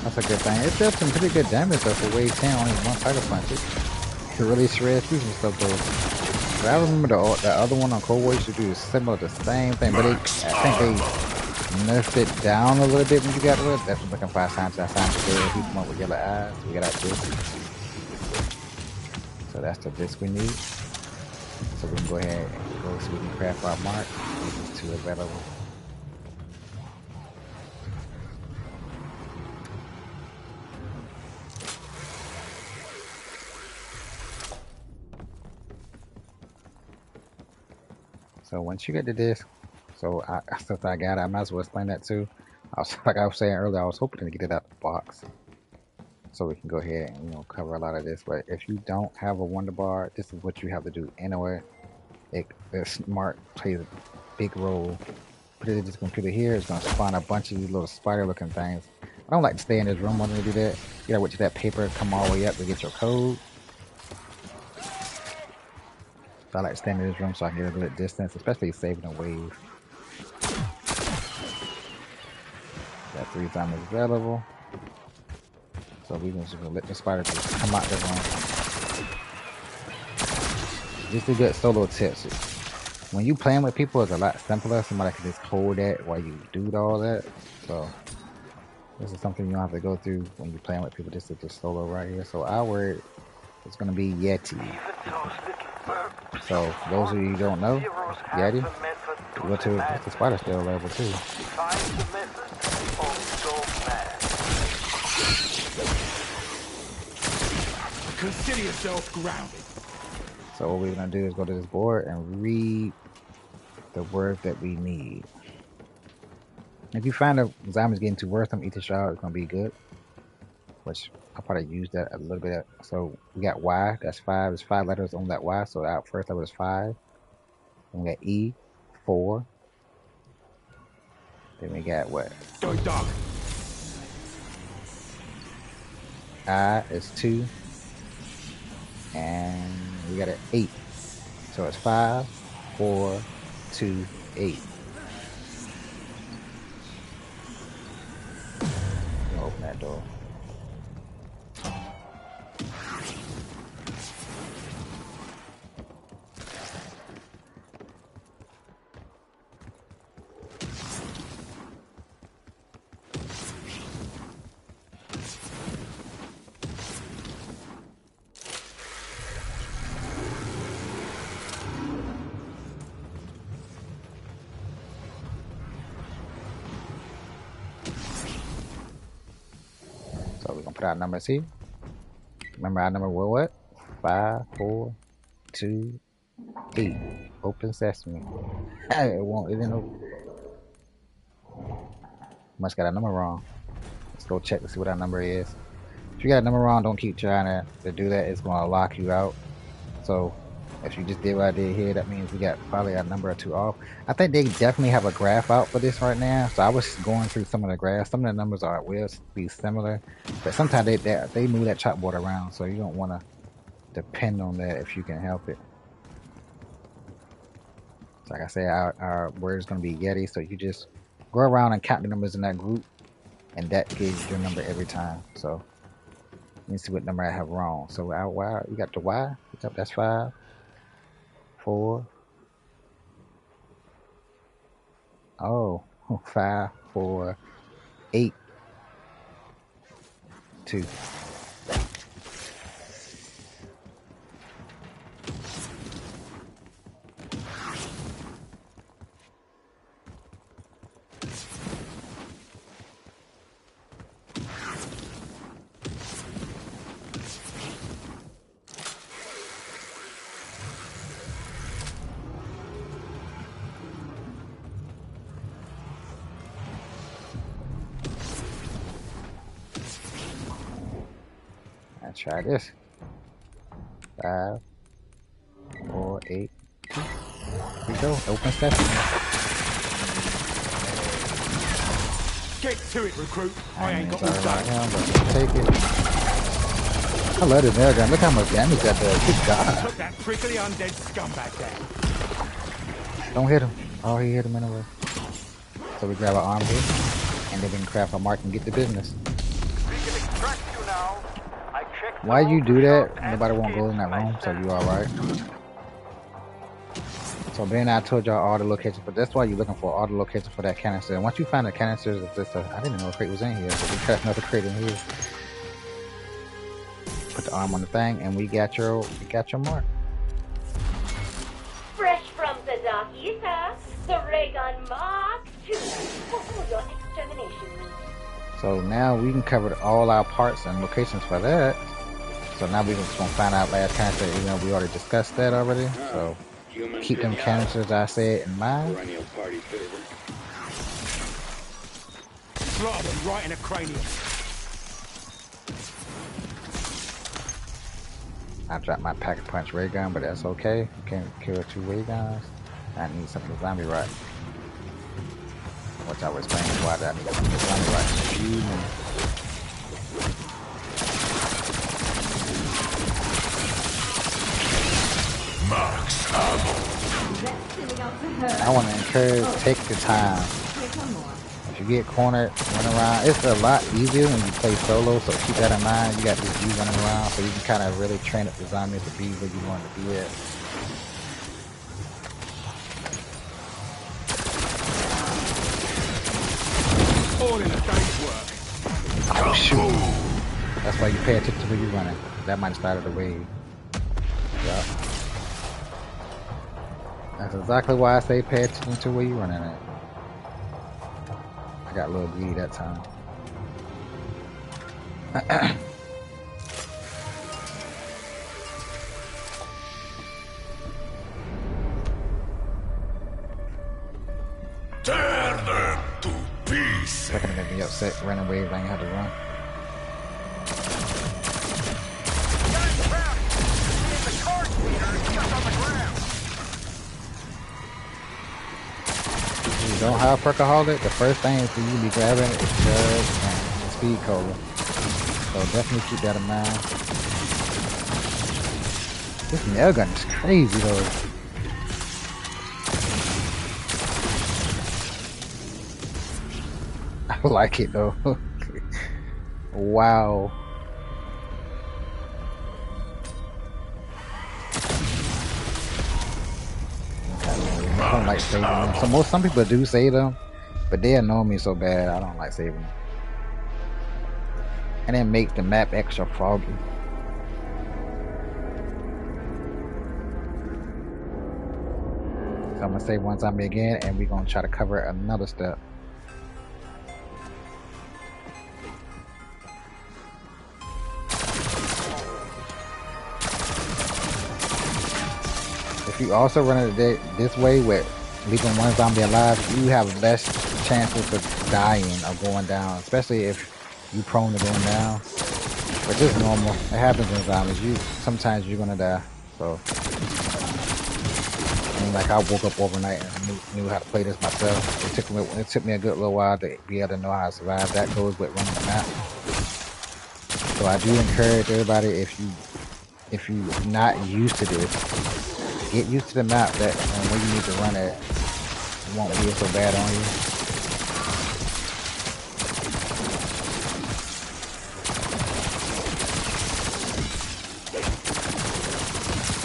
that's a good thing. It does some pretty good damage though for wave 10 on one tiger punch. It really shreds through some stuff though. But I remember the other one on Cold War used to do similar, the same thing, but I think they nerfed it down a little bit when you got rid of it. That's what looking for signs. That sign to there. People want with yellow eyes. We got our disc. So that's the disc we need. So we can go ahead and go so we can craft our mark. These two available. So once you get the disc, so since I got it, I might as well explain that too. Like I was saying earlier, I was hoping to get it out of the box, so we can go ahead and cover a lot of this. But if you don't have a wonder bar, this is what you have to do anyway. The smart plays a big role. Put it in this computer here. It's gonna spawn a bunch of these little spider-looking things. I don't like to stay in this room when they do that. You gotta wait till that paper come all the way up to get your code. So I like to stand in this room so I can get a good distance, especially saving a wave. Got 3 zombies available. So we're just gonna let the spider just come out the room. Just a good solo tips. When you playing with people, it's a lot simpler. Somebody can just hold that while you do all that. So this is something you don't have to go through when you're playing with people. This is just solo right here. So our word is gonna be Yeti. So those of you who don't know, Yeti, go to the spider still available too. Consider yourself grounded. So what we're gonna do is go to this board and read the word that we need. If you find a zombies getting too worrisome, eat the shroud, it's gonna be good. Which I'll probably use that a little bit. So we got Y, that's 5. There's 5 letters on that Y, so our first letter is 5. Then we got E, 4. Then we got what? Go dog. I is 2. And we got an 8. So it's 5, 4, 2, 8. Open that door. Put our numbers here. Remember our number what? 5, 4, 2, 8. Open sesame. It won't. It didn't open. Must got our number wrong. Let's go check to see what our number is. If you got a number wrong, don't keep trying to do that. It's going to lock you out. So if you just did what I did here, that means we got probably a number or 2 off. I think they definitely have a graph out for this right now. So I was going through some of the graphs. Some of the numbers will be similar, but sometimes they move that chalkboard around. So you don't want to depend on that if you can help it. So like I said, our word is going to be Yeti. So you just go around and count the numbers in that group, and that gives your number every time. So let me see what number I have wrong. So our Y, you got the Y. Yep, that's 5, 4. Oh, 5, 4, 8, 2. Let's try this. 5, 4, 8, 2. Here we go. Open sesame. Get to it, recruit. I ain't got all Right day. now, but take it. I love this nail gun. Look how much damage that does. Good God. Took that prickly undead scumbag down. Don't hit him. Oh, he hit him anyway. So we grab our arm here, and then we can craft a mark and get the business. Why you do that? Nobody won't go in that room, so you alright. So Ben and I told y'all all the locations, but that's why you're looking for all the locations for that canister. And once you find the canisters, it's just I didn't know a crate was in here, so we got another crate in here. Put the arm on the thing, and we got your mark. Fresh from the dockies, huh? The ray gun Mark II for your extermination. So now we can cover all our parts and locations for that. So now we're just gonna find out last canister. You know, we already discussed that already. So keep them canisters I said in mind. Perennial party favor. Slaughter them right in a cranium. I dropped my pack punch ray gun, but that's okay. You can't kill 2 ray guns. I need some of the zombie rot. Which I was explaining why I need some of the zombie rot. Few minutes. I want to encourage, take the time. If you get cornered, run around. It's a lot easier when you play solo, so keep that in mind. You got this you running around, so you can kind of really train up the zombies to be where you want to be at. All in a day's work. Oh, shoot. That's why you pay attention to where you're running. That might have started a wave. Yep. That's exactly why I say pay attention to where you're running at. I got a little greedy that time. Tear them to pieces. It's gonna make me upset running waves. I ain't have to run. You don't have Perkaholic, the first thing for you to be grabbing is drugs and speed cola. So definitely keep that in mind. This nail gun is crazy though. I like it though. Wow. I don't like saving them. Some people do save them, but they annoy me so bad. I don't like saving them, and it makes the map extra foggy. So I'm gonna save one zombie again, and we're gonna try to cover another step. if you also run it this way with leaving one zombie alive, you have less chances of dying or going down, especially if you prone to going down. But this is normal. It happens in zombies. Sometimes you're gonna die. So, and like I woke up overnight and knew how to play this myself. It took me a good little while to be able to know how to survive. That goes with running the map. So I do encourage everybody, if you're not used to this, get used to the map. That when you need to run it, it won't be so bad on you.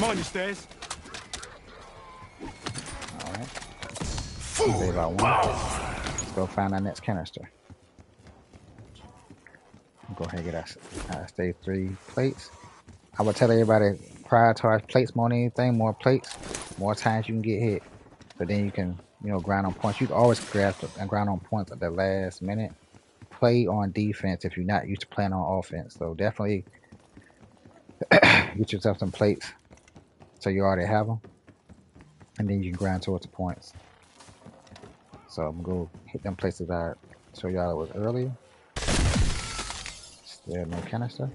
Mind your stairs. Alright. Save out one. Let's go find our next canister. Go ahead and get our stage 3 plates. I would tell everybody, prioritize plates more than anything. More plates, more times you can get hit. So then you can, grind on points. You can always grind on points at the last minute. Play on defense if you're not used to playing on offense. So definitely get yourself some plates so you already have them. And then you can grind towards the points. So I'm going to go hit them places I showed y'all it was earlier. Still no canister.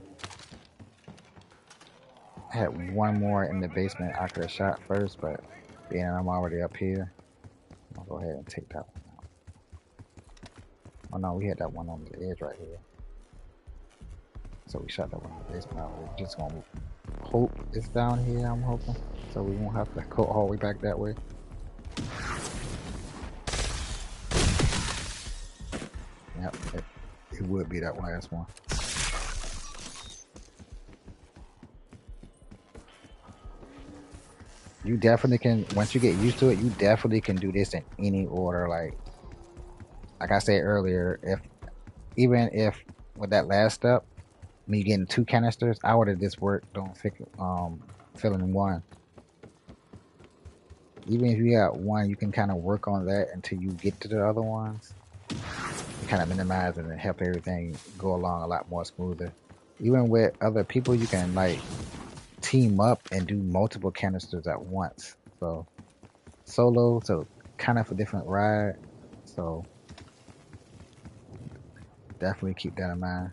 I had one more in the basement I could have shot first, but being I'm already up here, I'll go ahead and take that one out. Oh no, we had that one on the edge right here. So we shot that one in the basement out. We're just gonna hope it's down here, I'm hoping. So we won't have to go all the way back that way. Yep, it would be that last one. You definitely can, once you get used to it, you definitely can do this in any order. Like I said earlier, even if with that last step, me getting 2 canisters, I would have just worked on filling one. Even if you got one, you can kind of work on that until you get to the other ones. You kind of minimize it and help everything go along a lot more smoother. Even with other people, you can team up and do multiple canisters at once. So solo, so kind of a different ride. So definitely keep that in mind.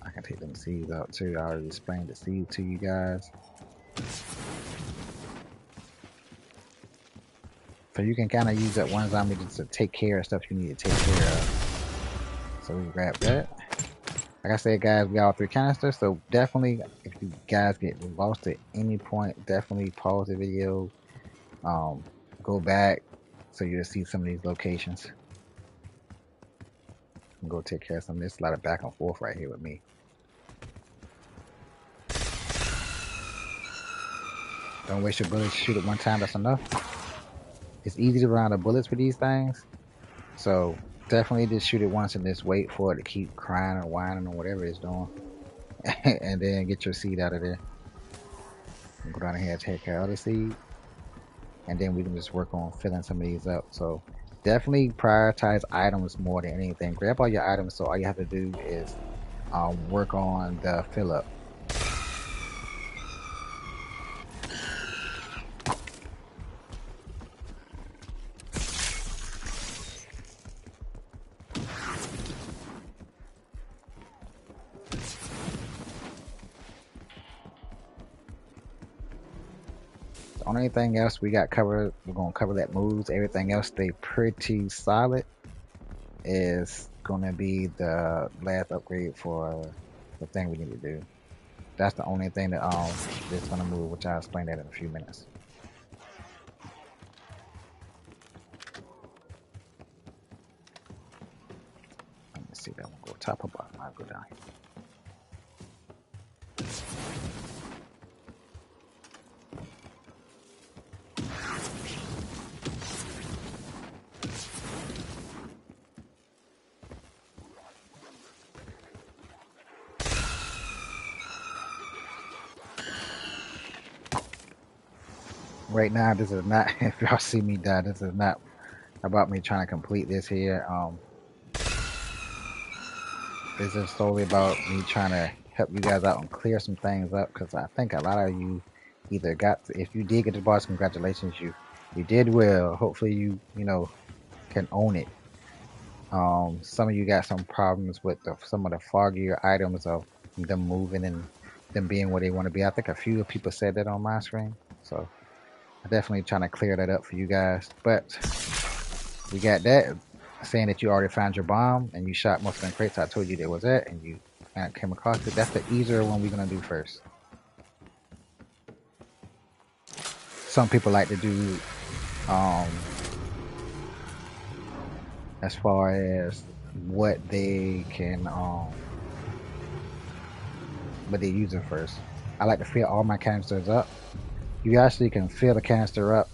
I can take them seeds out too. I already explained the seed to you guys. So you can kind of use that one zombie to take care of stuff you need to take care of. So we grab that. Like I said, guys, we got all 3 canisters, so definitely, if you guys get lost at any point, definitely pause the video, go back, so you'll see some of these locations. And go take care of some of this. A lot of back and forth right here with me. Don't waste your bullets, shoot it one time, that's enough. It's easy to run out of bullets with these things, so definitely just shoot it once and just wait for it to keep crying or whining or whatever it's doing. And then get your seed out of there. Go down here and take care of the seed. And then we can just work on filling some of these up. So definitely prioritize items more than anything. Grab all your items, so all you have to do is work on the fill up. On anything else we got covered, we're gonna cover that moves. Everything else stay pretty solid. Is gonna be the last upgrade for the thing we need to do. That's the only thing that that's gonna move, which I'll explain that in a few minutes. Let me see, that one go top or bottom. I'll go down here. Right now, this is not, if y'all see me die, this is not about me trying to complete this here. This is solely about me trying to help you guys out and clear some things up, because I think a lot of you either if you did get the boss, congratulations, you did well. Hopefully you know can own it. Some of you got some problems with some of the foggier items of them moving and them being where they want to be. I think a few people said that on my screen, so I'm definitely trying to clear that up for you guys. But we got that saying that you already found your bomb and you shot most of them crates I told you there was at, and you came across it. That's the easier one we're gonna do first. Some people like to do as far as what they can what they're using first. I like to fill all my canisters up. You actually can fill the canister up,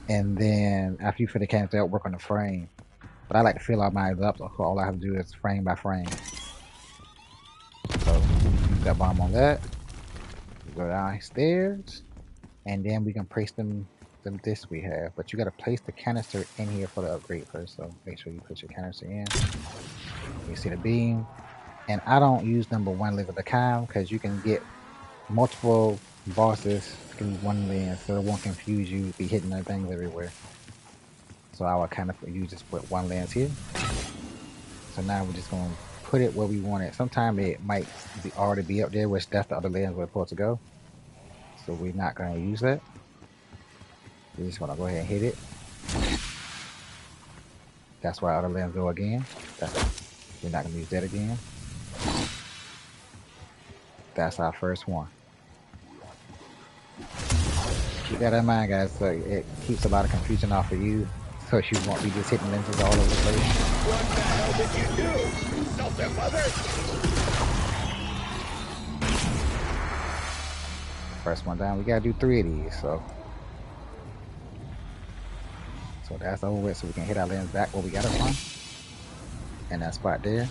and then after you fill the canister up, work on the frame. But I like to fill all mine up, so all I have to do is frame by frame. So use that bomb on that. Go downstairs, and then we can place them this we have. But you got to place the canister in here for the upgrade first. So make sure you put your canister in. You see the beam, and I don't use number 1 lens at a time because you can get multiple bosses through 1 lens, so it won't confuse you. Be hitting other things everywhere. So I will kind of use this with 1 lens here. So now we're just going to put it where we want it. Sometimes it might already be up there, which that's the other lens where it's supposed to go. So we're not going to use that. We're just going to go ahead and hit it. That's why other lens go again. We're not going to use that again. That's our first one. Keep that in mind, guys, so it keeps a lot of confusion off of you. So you won't be just hitting lenses all over the place. What the hell did you do? Insult their mother? First one down. We gotta do 3 of these, so that's over with. So we can hit our lens back where we got it from, and that spot there.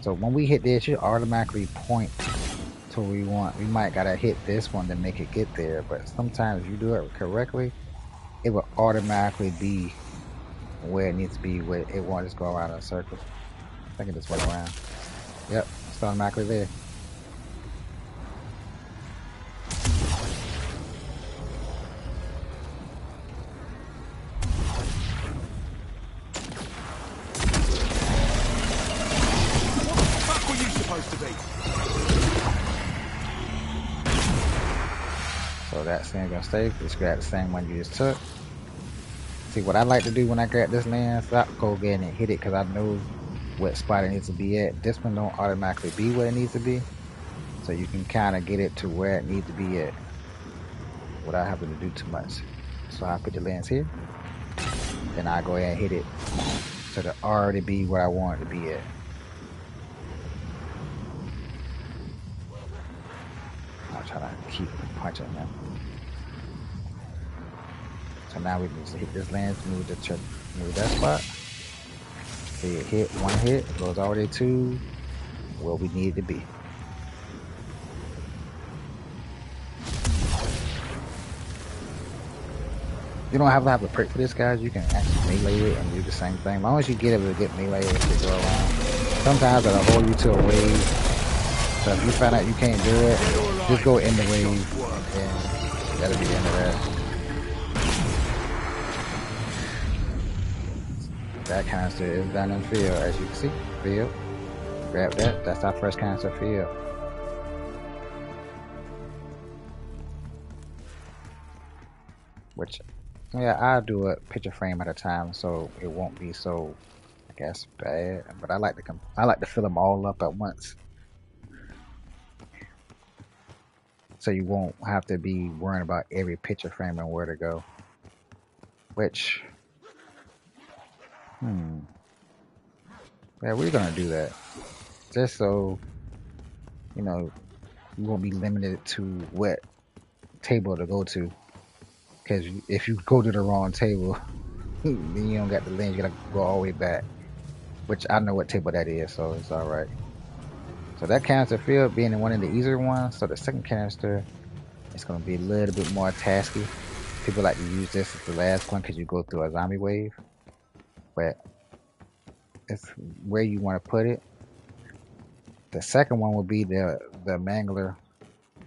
So when we hit this, you automatically point to where we want. We might gotta hit this one to make it get there, but sometimes if you do it correctly, it will automatically be where it needs to be. Where it won't just go around in a circle. I think it just went around. Yep, it's automatically there. What were you supposed to be? So that same gonna stay. Just grab the same one you just took. See, what I like to do when I grab this lens, I go again and hit it because I know what spot it needs to be at. This one don't automatically be where it needs to be, so you can kind of get it to where it needs to be at without having to do too much. So I put the lens here, then I go ahead and hit it so to already be where I want it to be at. I'll try to keep punching them. So now we need to hit this lens, move that spot. See it hit 1 hit, goes already to where we need it to be. You don't have to have a prick for this, guys. You can actually melee it and do the same thing. As long as you get able to get melee it to go around. Sometimes it'll hold you to a wave. So if you find out you can't do it, just go in the wave and that'll be the end of that. That canister is done in field, as you can see. Field. Grab that. That's our first canister field. Which, yeah, I'll do a picture frame at a time, so it won't be so, I guess, bad. But I like to fill them all up at once, so you won't have to be worrying about every picture frame and where to go. Which, yeah, we're gonna do that just so you know you won't be limited to what table to go to. Because if you go to the wrong table, then you don't got the lens. You gotta go all the way back. Which I know what table that is, so it's all right. So that canister field being one of the easier ones. So the second canister, it's gonna be a little bit more tasky. People like to use this as the last one because you go through a zombie wave. But it's where you want to put it. The second one will be the the mangler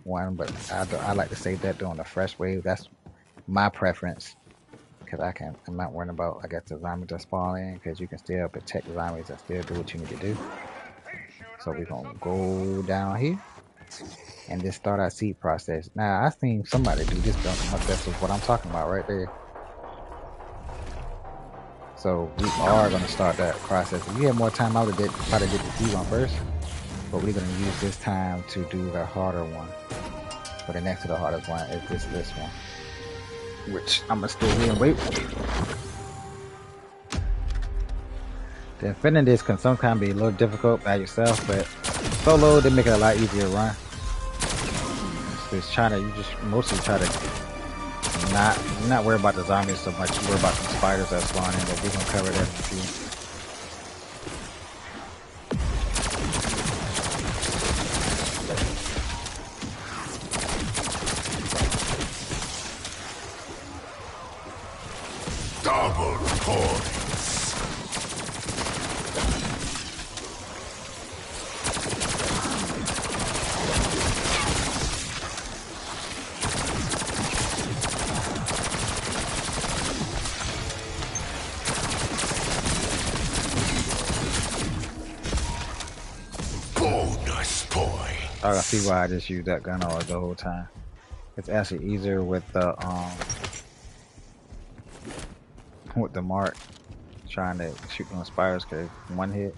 one, but I like to save that during the fresh wave. That's my preference because I'm not worrying about, I guess, the zombies that spawn in, because you can still protect the zombies and still do what you need to do. So we're gonna go down here and just start our seed process. Now I seen somebody do this. This is what I'm talking about right there. So we are gonna start that process. If you have more time, I would have probably did the seed one first, but we're gonna use this time to do the harder one. But the next to the hardest one is this one, which I'm gonna stay here and wait. Defending this can sometimes be a little difficult by yourself, but solo they make it a lot easier to run. Just mostly try to not worry about the zombies so much. You worry about the spiders that spawn in, but we're gonna cover that in a few. Double points. Bonus point. I can see why I just used that gun all the whole time. It's actually easier with the mark, trying to shoot them spiders, because one hit.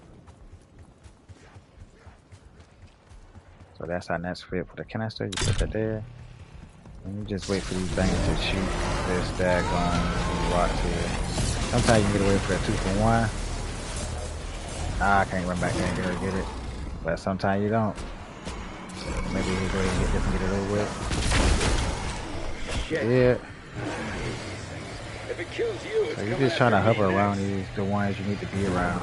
So that's our next fit for the canister. You put that there, and you just wait for these things to shoot this daggone rocks here. Sometimes you can get away for that 2-for-1. I can't run back there and get it. But sometimes you don't. Maybe we go ahead and get this and get it over with. Yeah. If it kills you, it's So you're just trying to hover around the ones you need to be around.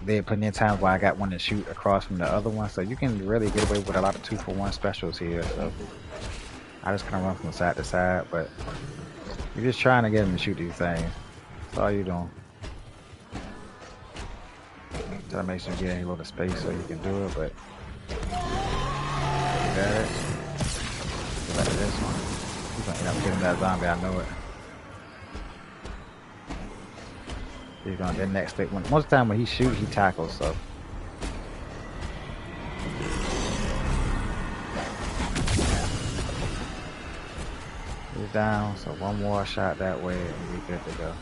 They put in times where I got one to shoot across from the other one, so you can really get away with a lot of 2-for-1 specials here. So I just kind of run from side to side, but you're just trying to get them to shoot these things. That's all you're doing. Try to make sure you get any little space so you can do it, but you got it. Go back to this one. He's gonna end up getting that zombie, I know it. He's gonna get next stick. Most of the time when he shoots, he tackles, so. He's down, so one more shot that way and we're good to go.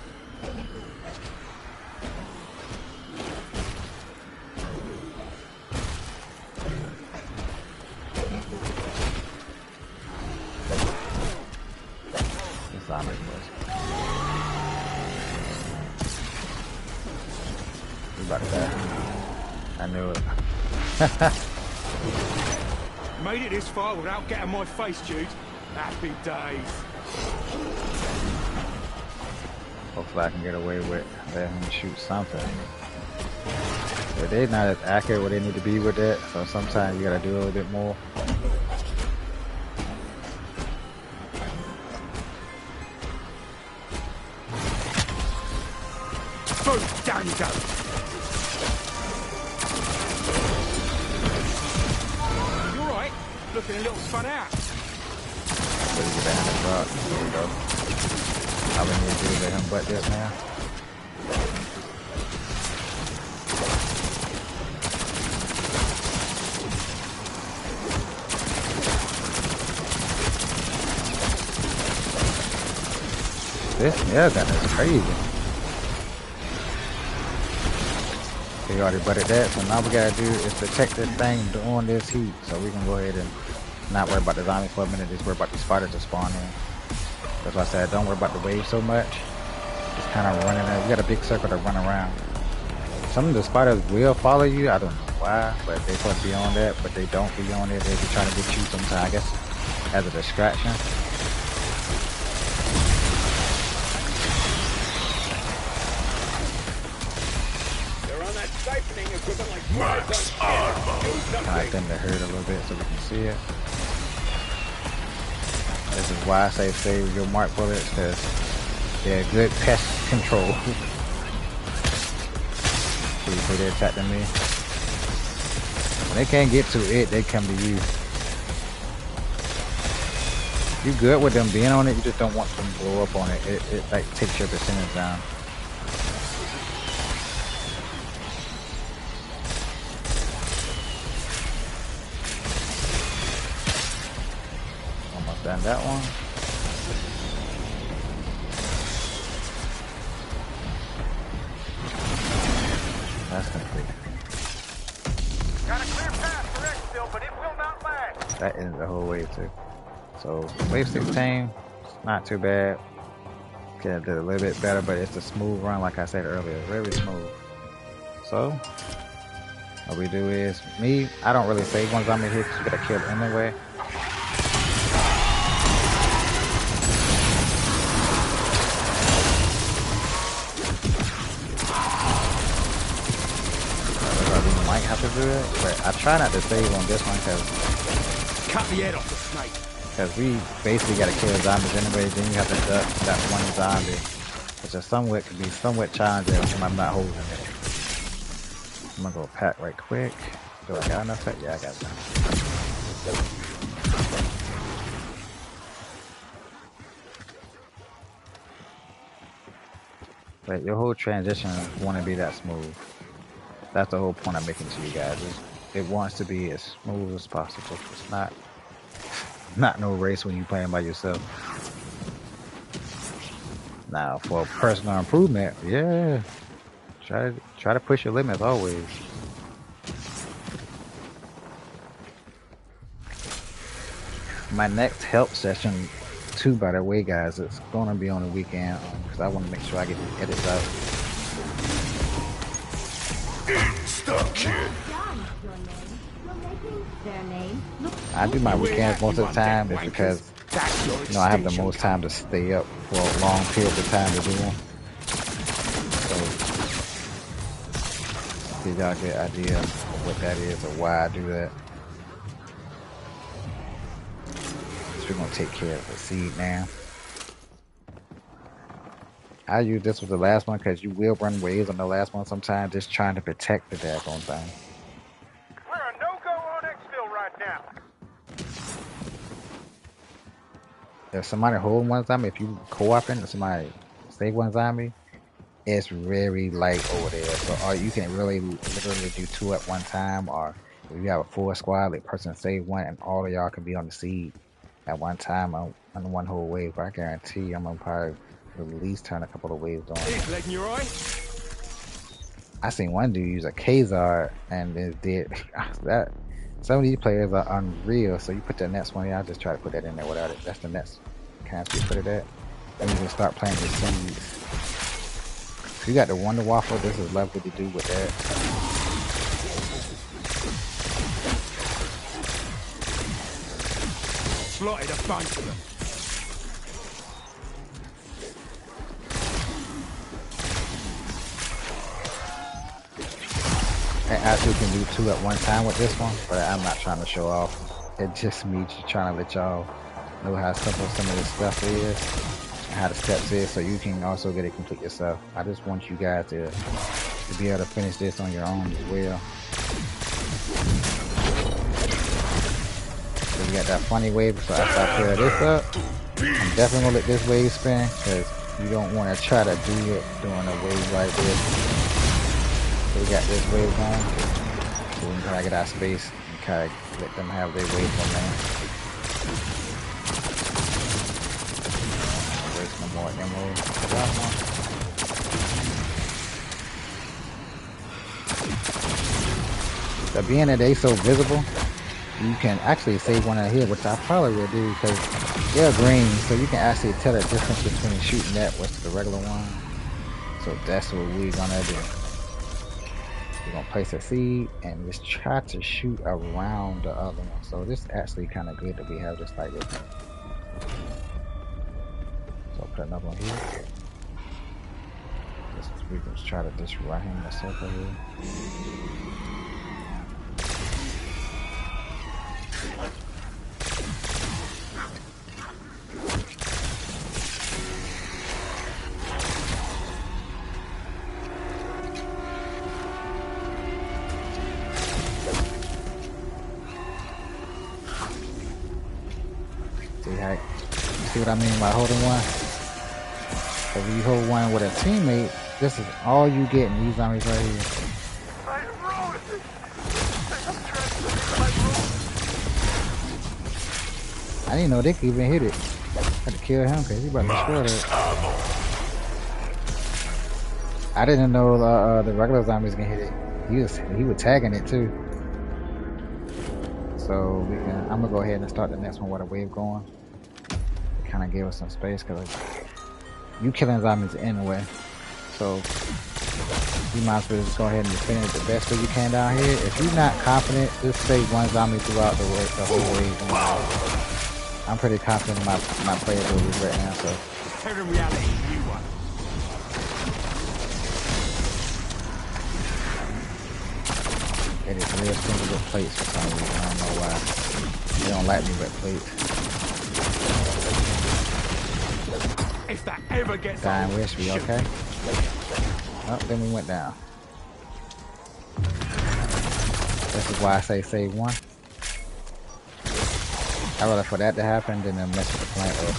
About that. I knew it. Made it this far without getting my face chewed. Happy days. Hopefully I can get away with letting him shoot something. But they're not as accurate where they need to be with that, so sometimes you gotta do a little bit more. Boom! Down you go! Looking a little spun out. Better get behind the rock. There we go. All we need to do is let him butt this now. This nail gun is crazy. We already butted that, so now we gotta do is protect this thing during this heat. So we can go ahead and not worry about the zombies for a minute, just worry about the spiders that spawn in. That's why I said don't worry about the wave so much. Just kind of running there. You got a big circle to run around. Some of the spiders will follow you, I don't know why, but they're supposed to be on that, but they don't be on it. They be trying to get you sometimes, I guess, as a distraction. Max armor. Kind of thin to hurt a little bit so we can see it. This is why I say save your mark bullets, because they're good pest control. See, they're attacking me. When they can't get to it, they come to you. You good with them being on it, you just don't want them to blow up on it. It like takes your percentage down. Almost done that one. That's complete. Got a clear path for exfil, but it will not lag. That ends the whole wave too. So wave 16, not too bad. Could have did a little bit better, but it's a smooth run, like I said earlier, very smooth. So what we do is, I don't really save one zombie here because you gotta kill anyway. We might have to do it, but I try not to save on this one because Cut the head off the snake. Because we basically got to kill zombies anyway, then you have to duck that one zombie, which is can be somewhat challenging if I'm not holding it. I'm gonna go pack right quick. Do I got enough? Yeah, I got enough. But your whole transition want to be that smooth. That's the whole point I'm making to you guys. It wants to be as smooth as possible. It's not no race when you're playing by yourself. Now, for personal improvement, yeah, try to push your limits always. My next help session, too, by the way, guys, it's gonna be on the weekend because I want to make sure I get the edits out. Insta-kill. I do my weekends most of the time just because, you know, I have the most time to stay up for a long period of time to do them. So, give y'all a good idea of what that is or why I do that. So we're gonna take care of the seed now. I use this with the last one because you will run waves on the last one sometimes, just trying to protect the daggone thing. We're a no-go on exfil right now. If somebody hold one zombie, if you co-oping and somebody save one zombie, it's very light over there. So or you can really literally do two at one time, or if you have a full squad, the person save one and all of y'all can be on the seed at one time on one whole wave. I guarantee I'm gonna probably at least turn a couple of waves on. Here's lead in your eye. I seen one dude use a Kazar and it did that. Some of these players are unreal, so you put the next one. I'll just try to put that in there without it. That's the next cast you put it at. And you can start playing with seeds. So you got the Wonder Waffle. This is lovely to do with that. Slotted a bunch of them. I actually can do two at one time with this one, but I'm not trying to show off. It's just me just trying to let y'all know how simple some of this stuff is and how the steps is, so you can also get it complete yourself. I just want you guys to be able to finish this on your own as well. So we got that funny wave, so after I clear this up, I'm definitely gonna let this wave spin because you don't want to try to do it during a wave like this. So we got this wave going, so we can try to get our space and kind of let them have their wave from there. Waste no more emeralds for that one. So being that they so visible, you can actually save one out here, which I probably will do because they're green, so you can actually tell the difference between shooting that versus the regular one. So that's what we're gonna do. We're gonna place a seed and just try to shoot around the other one. So this is actually kind of good that we have this like this. So I'll put another one here. We can just try to just right in the circle here. See what I mean by holding one? So when you hold one with a teammate, this is all you get in these zombies right here. I didn't know they could even hit it. Had to kill him because he about to destroy that. I didn't know the regular zombies can hit it. He was tagging it too. So I'm gonna go ahead and start the next one with a wave going. It kind of gave us some space because you killing zombies anyway. So you might as well just go ahead and defend it the best way you can down here. If you're not confident, just save one zombie throughout the whole wave. I'm pretty confident in my playability right now. So. Terror reality, you one. It is real simple with plates for some reason. I don't know why. They don't like me with plates. If that ever gets Dying wish, we okay? Oh, then we went down. This is why I say save one. I'd rather for that to happen than to mess with the plant up.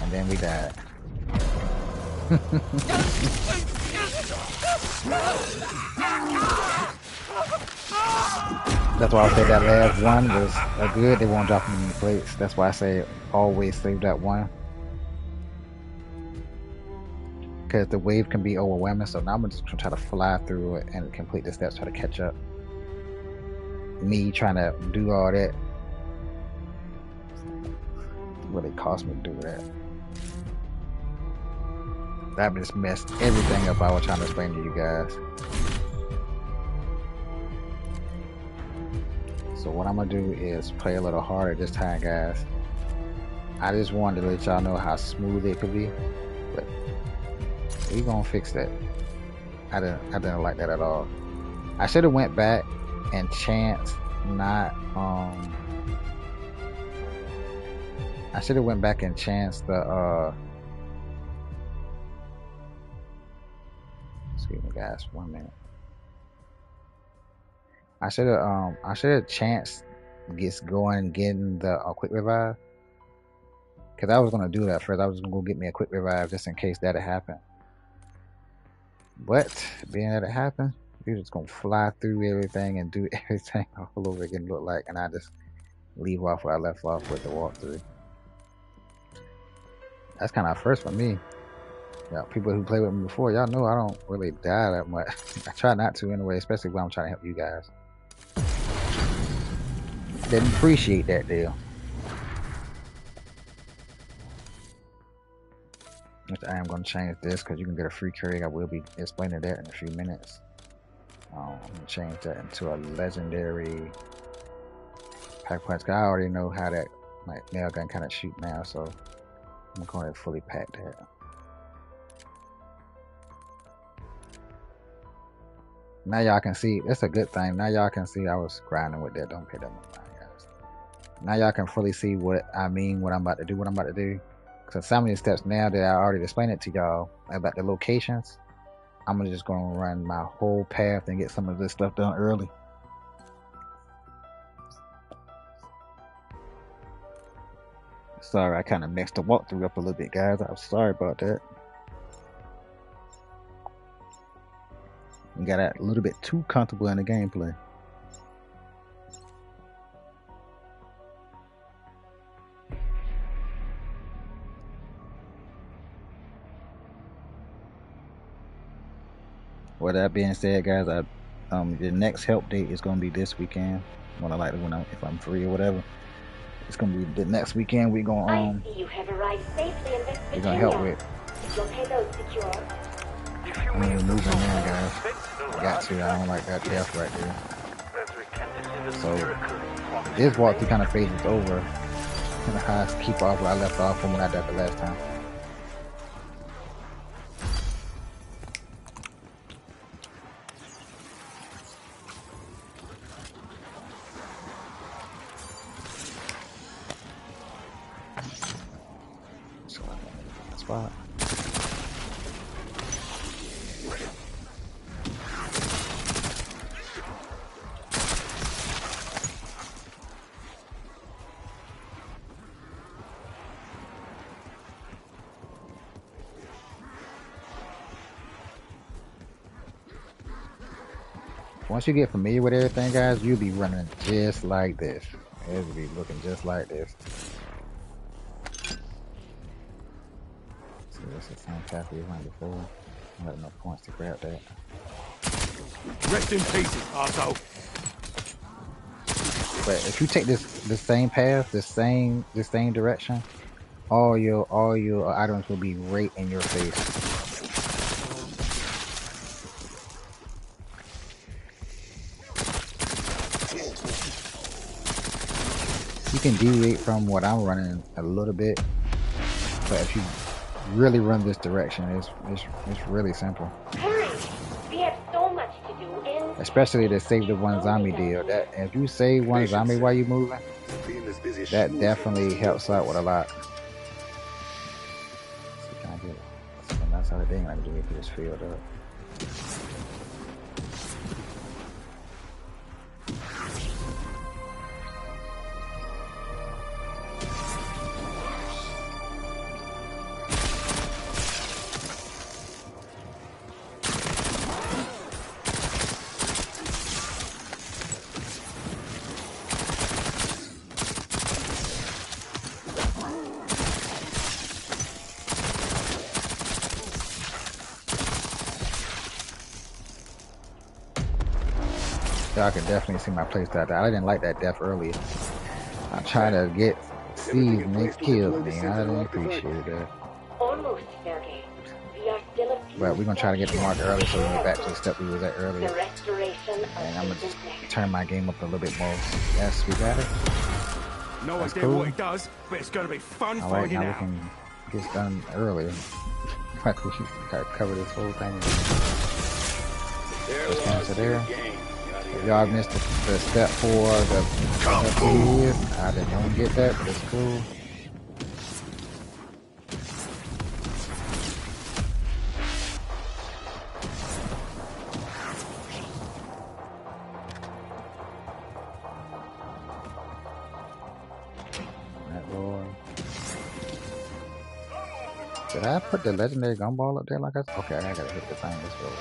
And then we died. That's why I say that last one was good. They won't drop them in the plates. That's why I say always save that one. Because the wave can be overwhelming. So now I'm just going to try to fly through it and complete the steps, try to catch up. Me trying to do all that. What it cost me to do that. That just messed everything up I was trying to explain to you guys. So what I'm gonna do is play a little harder this time, guys. I just wanted to let y'all know how smooth it could be, but we gonna fix that. I didn't like that at all. I should have went back and chanced not I should have went back and chanced the excuse me guys, 1 minute. I should have chanced gets going getting the quick revive, because I was gonna do that first. I was gonna go get me a quick revive just in case that had happened. But being that it happened, you're just gonna fly through everything and do everything all over again. Look like, and I just leave off where I left off with the walkthrough. That's kind of first for me. Yeah, people who play with me before, y'all know I don't really die that much. I try not to anyway, especially when I'm trying to help you guys. Didn't appreciate that deal. Which I am going to change this because you can get a free carry. I will be explaining that in a few minutes. I'm going to change that into a legendary pack punch. I already know how that nail gun kind of shoot now, so I'm going to fully pack that. Now y'all can see, that's a good thing. Now y'all can see I was grinding with that. Don't pay that much mind, guys. Now y'all can fully see what I mean, what I'm about to do, So some of these steps now that I already explained it to y'all about the locations, I'm just going to run my whole path and get some of this stuff done early. Sorry, I kind of messed the walkthrough up a little bit, guys. I'm sorry about that. We got a little bit too comfortable in the gameplay. With that being said, guys, the next help date is going to be this weekend. If I'm free or whatever, it's going to be the next weekend. We're going I see you have arrived safely in West we're going to help with. Is your payload secure? I'm going to move in there, guys. I got to. I don't like that death right there. So this walkthrough kind of phases over. I'm going to keep off where I left off from when I died the last time. So I'm in that spot. Once you get familiar with everything, guys, you'll be running just like this. It'll be looking just like this. So this is the same path we ran before. I have no points to grab that. Rest in pieces, arsehole. But if you take this same path, the same direction, all your items will be right in your face. You can deviate from what I'm running a little bit, but if you really run this direction, it's really simple. Hurry! We have so much to do in... Especially to save the one zombie deal. That if you save one zombie while you're moving, that definitely helps out with a lot. So can I get it? So that's how the thing like to get this filled up. I can definitely see my playstyle. I didn't like that death earlier. I tried to get seeds and they killed me. I didn't appreciate that. Almost fair game. We are still a few... But we're gonna try to get the mark early so we get back to the step we was at earlier. The restoration of And I'm gonna business. turn my game up a little bit more. Yes, we got it. No That's idea cool. what it does, but it's gonna be fun Alright, finding now we out. can get this done earlier. Like we gotta cover this whole thing. Let's get into there. If y'all missed the step 4, the is, I didn't get that, but it's cool. That Lord. Did I put the legendary gumball up there like I said? Okay, I gotta hit the thing this way.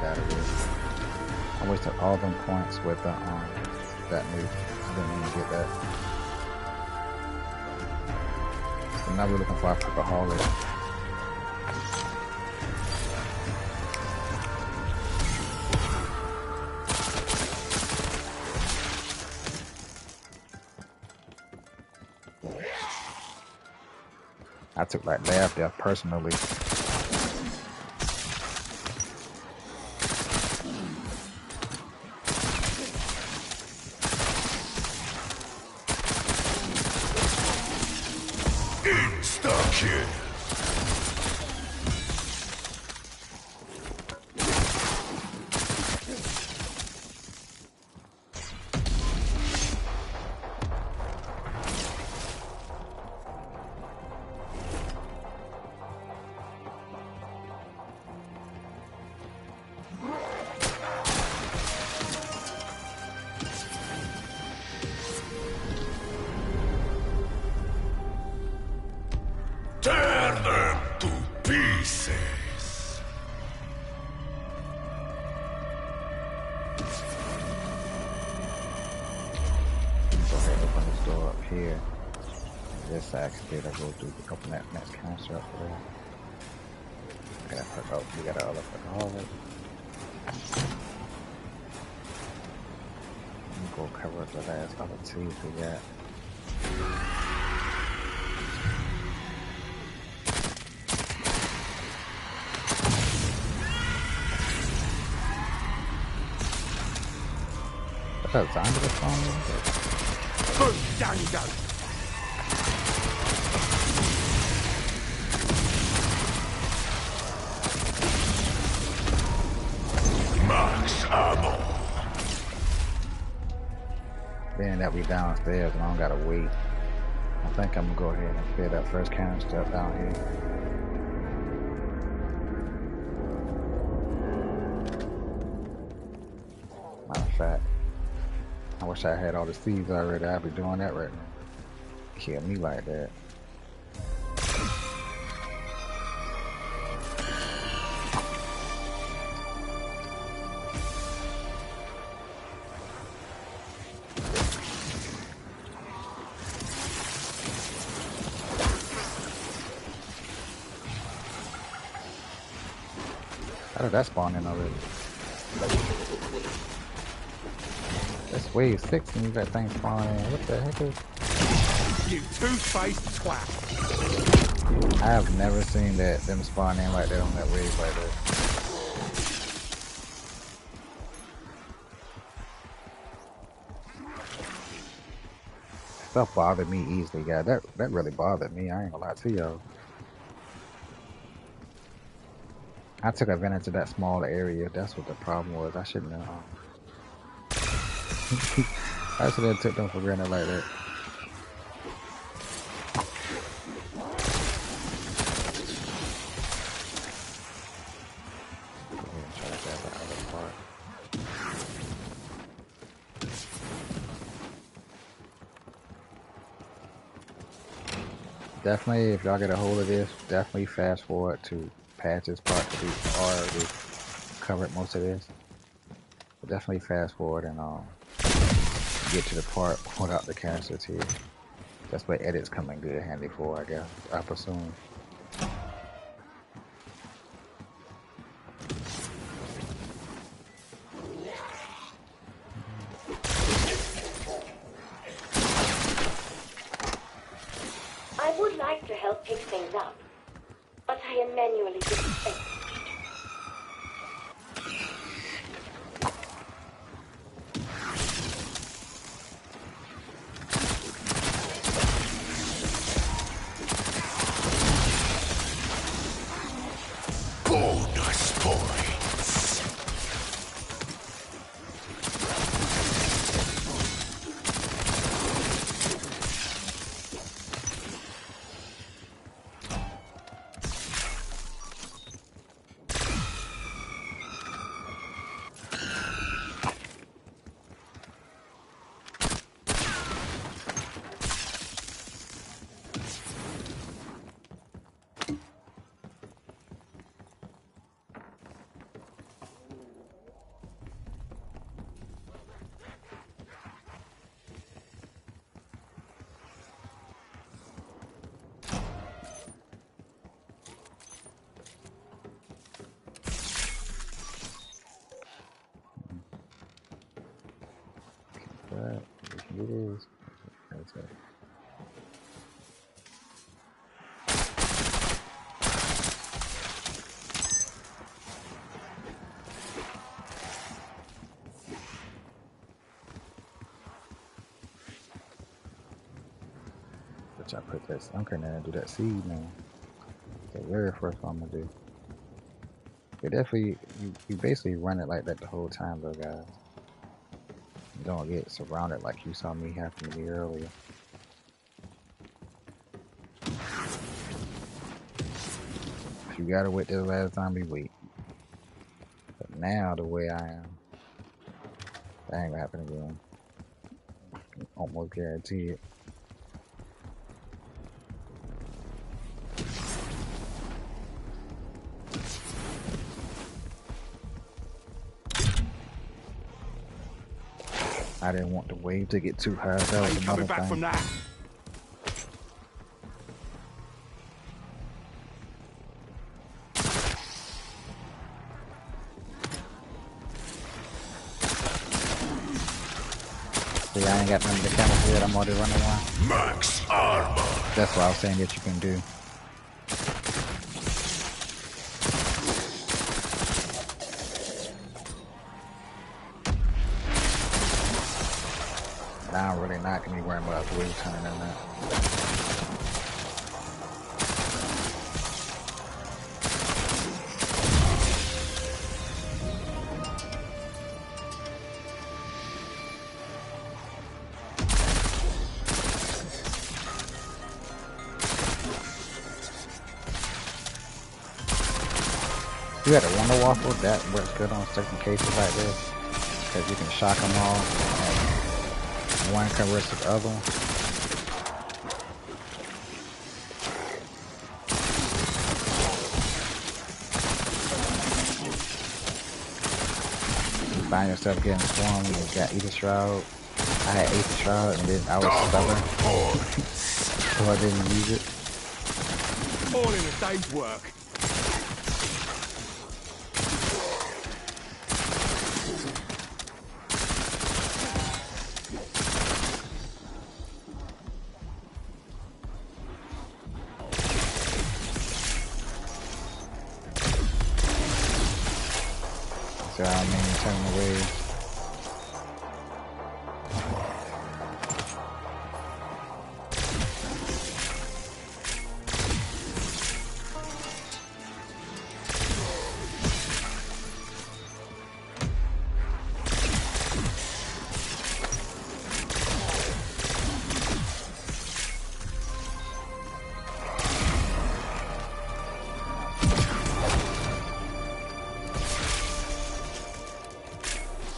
Out of this. I wasted all them points with the that move. I didn't even get that. So now we're looking for our alcoholic. I took like laugh there personally. Insta-kill. Tear them to pieces. Go ahead and open this door up here. This side can get go through open that next counter up there. I gotta put out, we got all of alcoholic. Go cover up the last other 2 we got. That zombie that's on me? Boom! Down you go. Max ammo. Being that we downstairs and I don't gotta wait, I think I'm gonna go ahead and fill that first cannon stuff down here. Matter of fact, I wish I had all the seeds already. I'd be doing that right now. Kill me like that. How did that spawn in already? That's wave 6 and you got things spawning in. What the heck is... You two-faced twat. I have never seen them spawn in like that on that wave like that. Stuff bothered me easily, guys. That really bothered me. I ain't gonna lie to y'all. I took advantage of that small area. That's what the problem was. I shouldn't have. I should have took them for granted like that. Go ahead and try to grab the other part. Definitely, if y'all get a hold of this, definitely fast forward to past this part to be already covered most of this. But definitely fast forward and get to the part without the canisters here. That's what edits come in good handy for, I guess. I presume. I would like to help pick things up, but I am manually displaced. Bonus points. But it is. That's it. Which I put that sunken in and do that seed now. The very first one I'm gonna do. But definitely, you basically run it like that the whole time though, guys. You don't get surrounded like you saw me happen to me earlier. If you gotta wait till the last time, we wait. But now, the way I am, that ain't gonna happen again. Almost guarantee it. I didn't want the wave to get too high. That was another Back thing. from that. See, I ain't got none of the chemicals yet. I'm already running one. Max armor. That's what I was saying that you can do. Now I'm really not gonna be worrying about the wave turning in that. You got a Wonder Waffle, that works good on certain cases like this. Because you can shock them all. And one converts to the other one. You find yourself getting swarmed, you got Ether Shroud. I had Ether Shroud and then I was stubborn. So I didn't use it. All in a day's work. So I mean, turning away.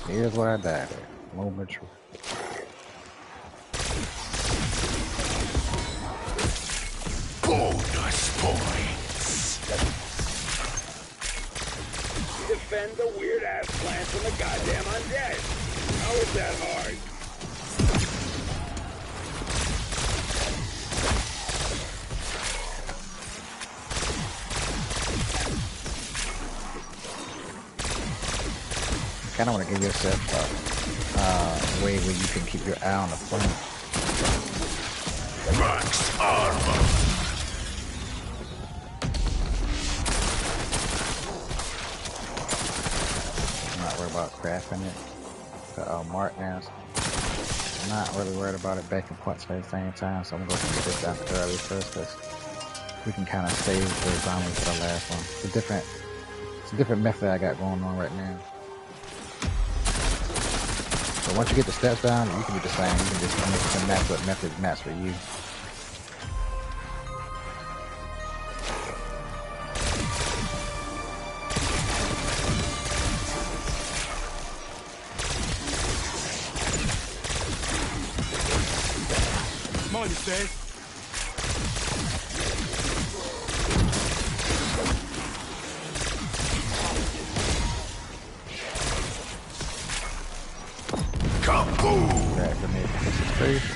Here's what I died at. Moment truth. Bonus points. Defend the weird ass plants from the goddamn undead. How is that hard? Kind of want to give yourself a way where you can keep your eye on the front. Max armor. I'm not worried about crafting it. The mark now. I'm not really worried about it back and points at the same time, so I'm going to get this down early first because we can kind of save the zombies for the last one. It's a different method I got going on right now. So once you get the steps down, you can do the same. You can just match what method match for you. Mind the stairs. Kaboom! Grab grenade to push his face.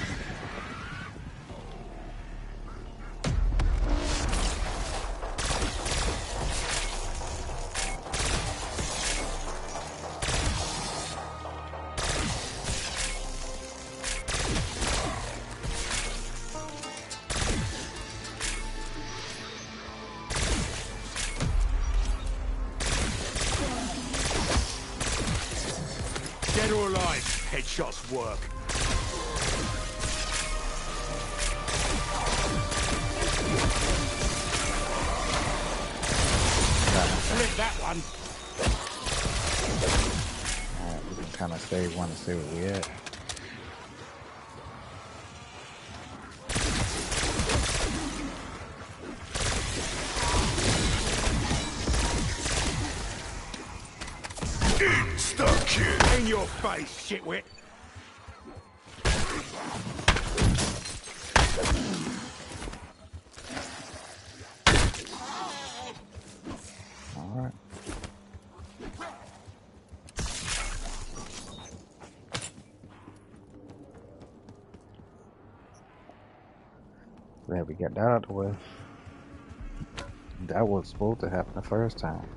Dead or alive, headshots work. Flip that one. Alright, we can kind of save one to see where we at. Insta-kill! In your face, shitwit. Alright. Glad we got that out of the way. That was supposed to happen the first time.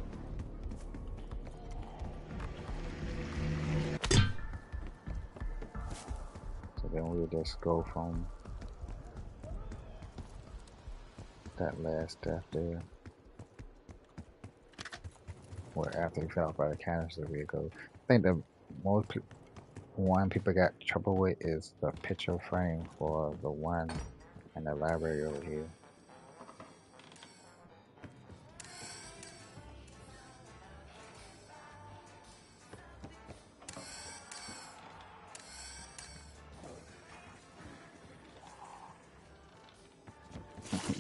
So then we'll just go from that last step there. Where after we fell off by the canister, we go. I think the most one people got trouble with is the picture frame for the one in the library over here.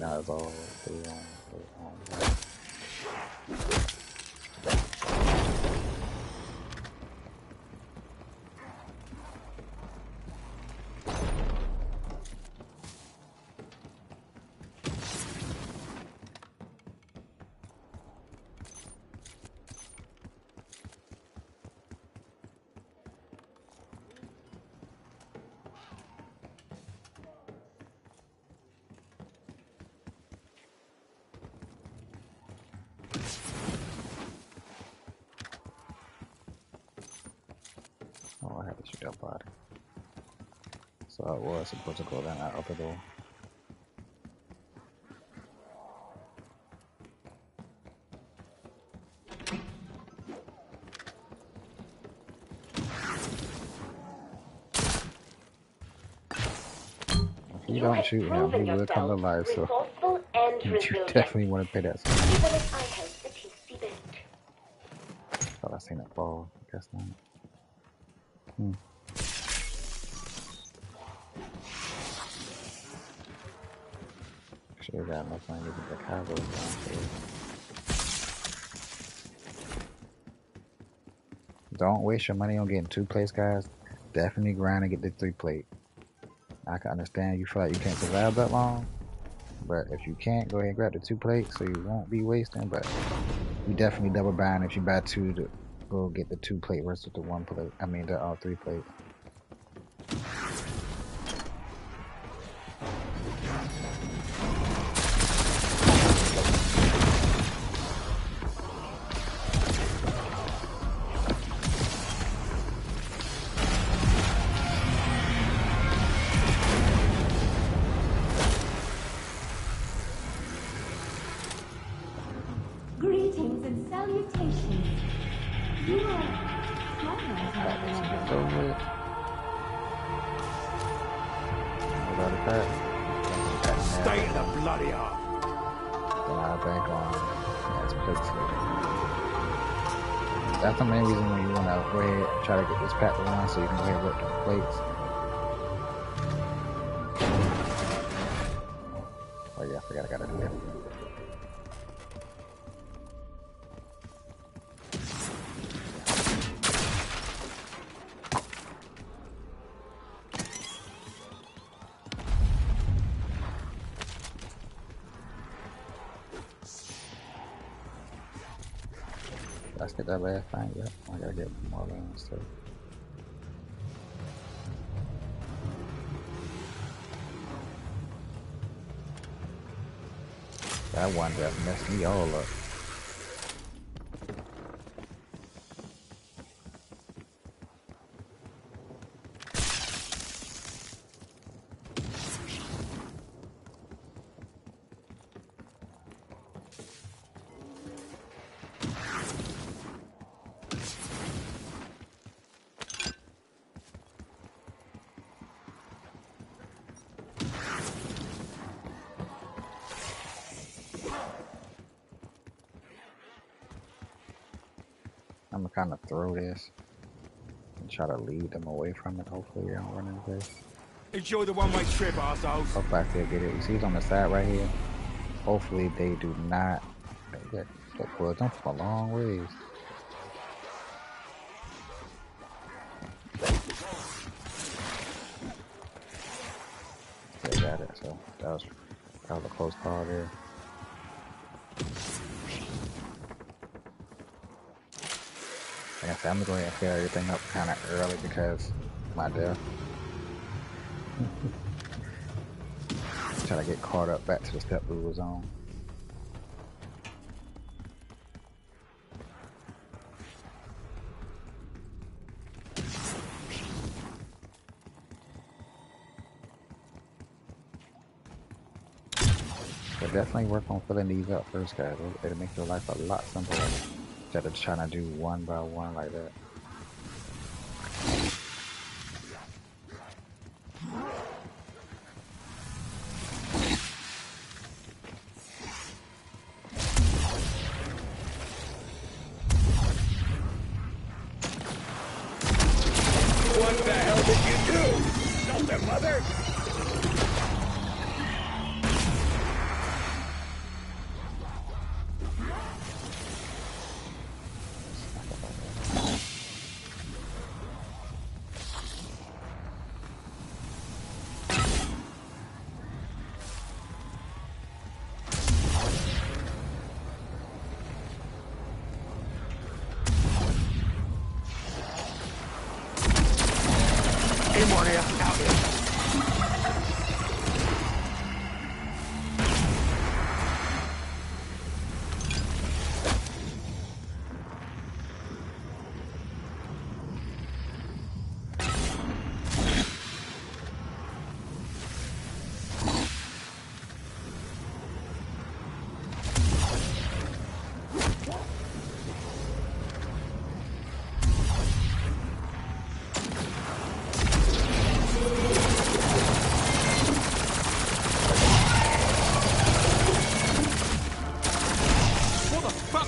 Now it's all three on. Oh, I had to shoot that body. So I was supposed to go down that upper door. you You don't have shoot him, he proven will come to yourself life. So resourceful and you resilient. definitely want to pay that. Even if I help the team see best. Thought I seen it fall. I guess not. Sure got enough money to get the Cowboys downstairs. Don't waste your money on getting 2 plates, guys. Definitely grind and get the 3 plate. I can understand you feel like you can't survive that long, but if you can't, go ahead and grab the 2 plates so you won't be wasting. But you definitely double buying if you buy 2 to go get the 2 plate versus the 1 plate. I mean the 3 plate. Greetings and salutations. You are So with nobody pack. State of the bloody art. Then I'll bank on that's plates here. That's the main reason when you want to go ahead and try to get this pack to 1 so you can go ahead and work the plates. Oh yeah, I forgot I gotta do that. Let's get that last thing. Yep, I gotta get more lands too. That one just messed me all up. I'm gonna kind of throw this and try to lead them away from it. Hopefully they don't run into this. Enjoy the one-way trip, arseholes. Hopefully I still get it. You see he's on the side right here. Hopefully they do not. That pulled them from a long ways. They got it. So that was a close call there. Like I said, I'm gonna go ahead and fill everything up kind of early because my death. Try to get caught up back to the step we was on. But definitely work on filling these up first, guys. It'll make your life a lot simpler instead of trying to do one by one like that. What the hell did you do? Something, mother?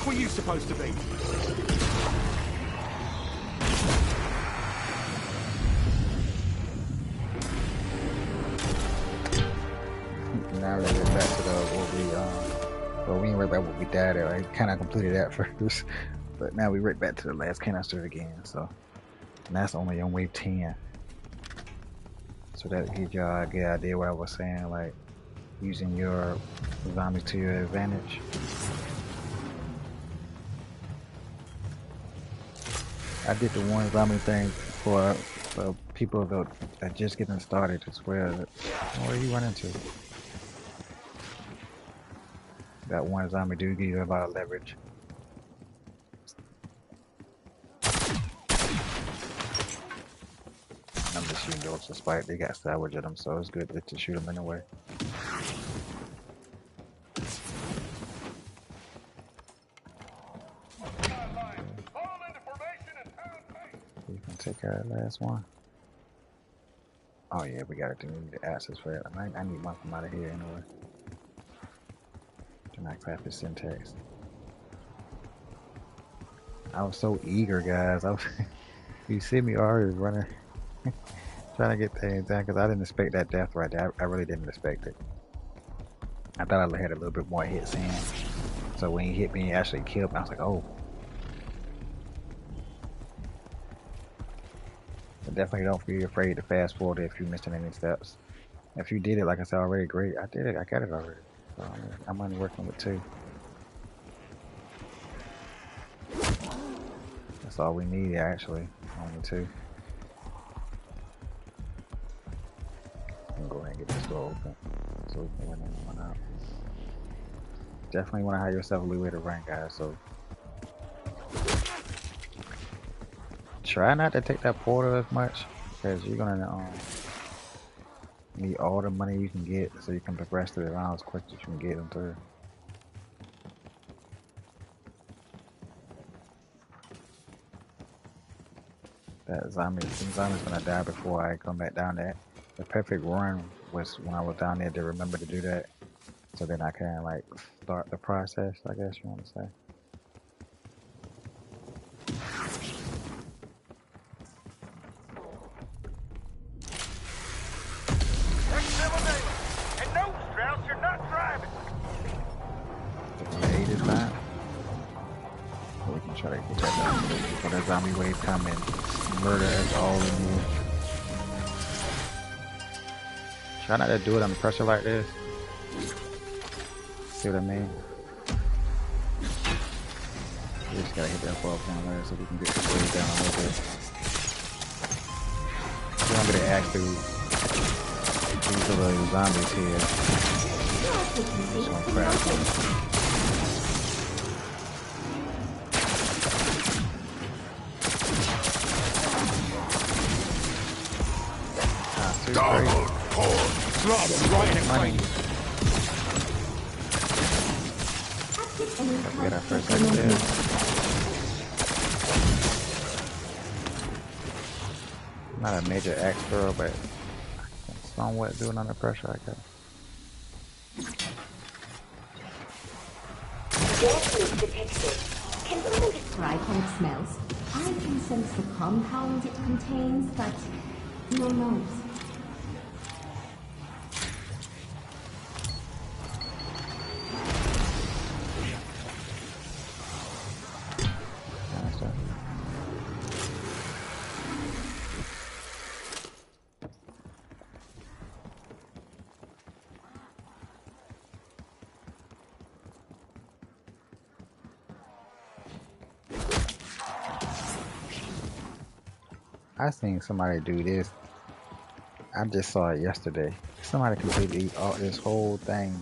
were you supposed to be? Now let's get back to the what we well, we ain't right back what we died at. I kind of completed that first, but now we right back to the last canister again. So, and that's only on wave 10. So that gives y'all a good idea what I was saying, like using your zombies to your advantage. I did the one zombie thing for people that are just getting started as well. What are you running to? That one zombie do give you a lot of leverage. I'm just shooting those despite they got salvage at them, so it's good to shoot them anyway. You can take care of that last one. Oh yeah, we got to need the access for it. I need one from out of here anyway. Do not clap the syntax. I was so eager, guys. You see me already running, trying to get things done because I didn't expect that death right there. I really didn't expect it. I thought I had a little bit more hits in. So when he hit me, he actually killed me. I was like, oh. But definitely don't be afraid to fast forward if you're missing any steps. If you did it, like I said already, great. I did it. I got it already. So I'm only working with 2. That's all we need, actually. Only 2. I'm gonna go ahead and get this door open so we can win and one out. Definitely want to have yourself a little way to run, guys. So try not to take that portal as much because you're gonna need all the money you can get so you can progress through the rounds as quick as you can get them through. That zombie's gonna die before I come back down there. The perfect run was when I was down there to remember to do that, so then I can like start the process, I guess you want to say. And no, Strauss, you're not driving. The 8 is fine. So we can try to get that down before that zombie wave come and murder us all in here. Try not to do it under pressure like this. See what I mean? We just gotta hit that ball down there so we can get the wave down a little bit. We don't get to act through these little zombies here. Just gonna crash them. Double porn. Drop right in the Money. crane. Get our first exit. Not a major axe throw, but I can somewhat do it under pressure, I guess. Gas detected. Can someone Describe how it smells. I can sense the compound it contains, but no nose. I seen somebody do this. I just saw it yesterday. Somebody completely all this whole thing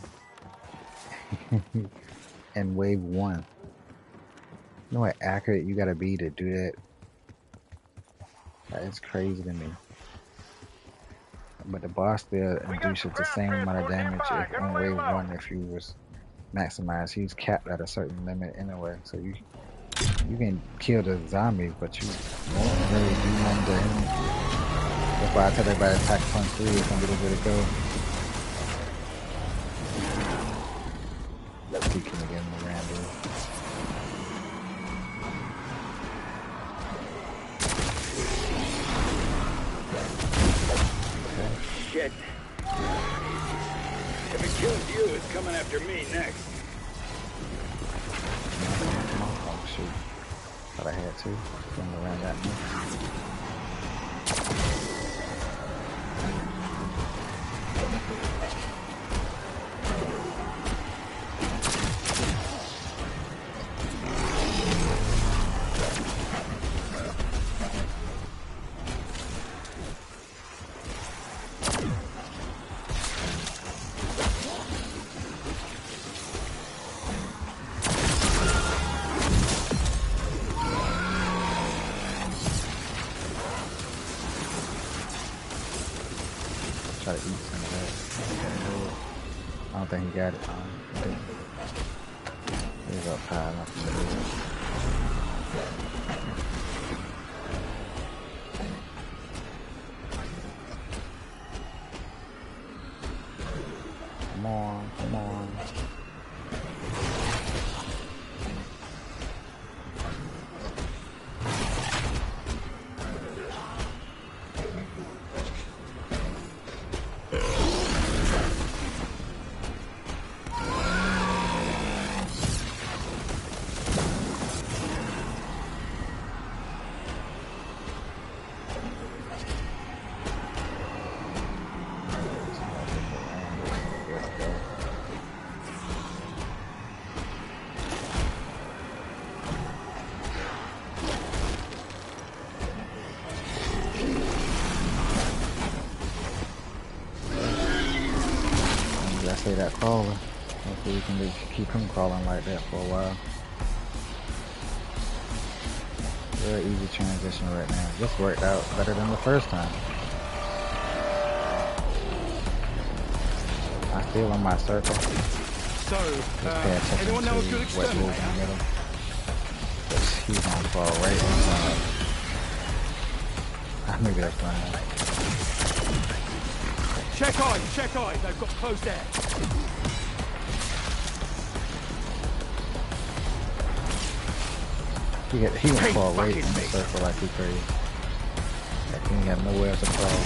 in wave 1. You know how accurate you gotta be to do that? That is crazy to me. But the boss still induces the same amount of damage if on wave 1 if you was maximized. He's capped at a certain limit anyway, so you can kill the zombies, but you won't really do nothing to him. That's why I tell everybody attack punch 3 is gonna be the way to go. Let's keep him again, Miranda. coming after me next. Oh shoot. Thought I had to. Swing around that one. Try to eat some of that. I don't think he got it. He's up high enough to do it. Come on, come on. Say that crawler. Hopefully we can just keep him crawling like that for a while. Very easy transition right now. This worked out better than the first time. I'm still on my circle. So, anyone know a good What moves in the exterminator? middle. He's gonna fall right inside. Maybe that's fine. Check eye, they've got closed air. He gonna fall right in the circle like he crazy. Like he ain't got nowhere else to fall.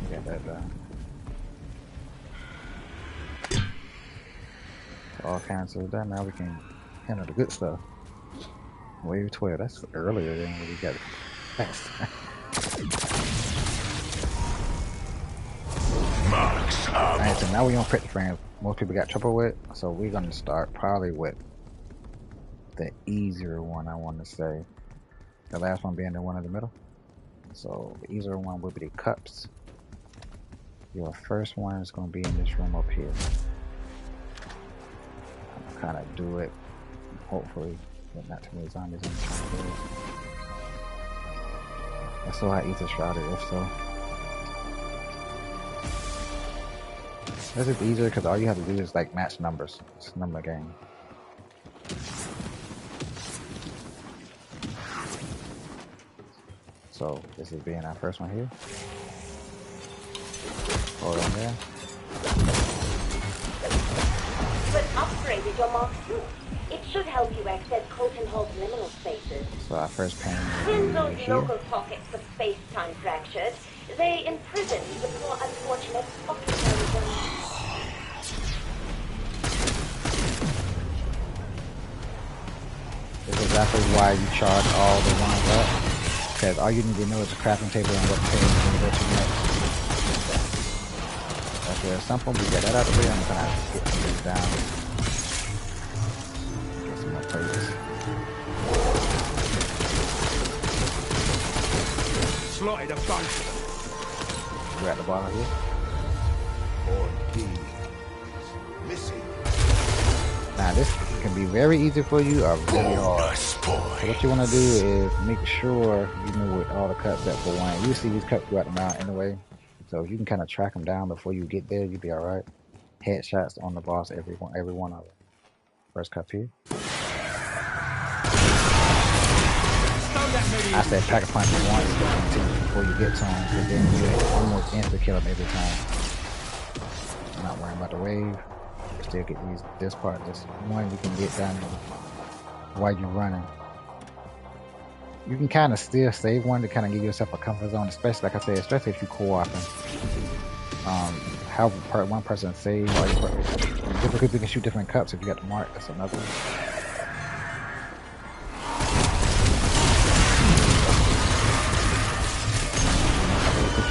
Get that done. All cancels done. Now we can handle the good stuff. Wave 12. That's earlier than we got it. Thanks. Alright, so now we gonna pick the frames most people got trouble with. So we're gonna start probably with the easier one, I want to say. The last one being the one in the middle. So the easier one will be the cups. Your first one is going to be in this room up here. I'm going to kind of do it, hopefully, with not too many zombies in the front. That's so how easy shrouded if so. This is easier because all you have to do is like match numbers. It's a number game. So this is being our first one here. Hold on there. But upgraded your Mark II. It should help you access Colton Hall's liminal spaces. So our first painting When is those here. local pockets of space-time fractured, they imprisoned the poor unfortunate occupants. This is exactly why you charge all the ones up. Because all you need to know is the crafting table and what page you go to next. That's very simple. We get that out of the way. I'm gonna get some of these down. Get some more places. Slotted a bunch. We're at the bottom here. Missing. Now this can be very easy for you or really hard. So what you want to do is make sure you know what all the cups at for one. You see these cups throughout the mount anyway. So if you can kind of track them down before you get there, you'll be alright. Headshots on the boss, every one of them. First cup here. Stow that I said pack a punch once before you get to him, because then you almost insta kill him every time. I'm not worrying about the wave. You still get this part. This one you can get done while you're running. You can kind of still save one to kind of give yourself a comfort zone, especially like I said, especially if you co-oping. How one person save, or different people can shoot different cups if you got the mark. That's another one.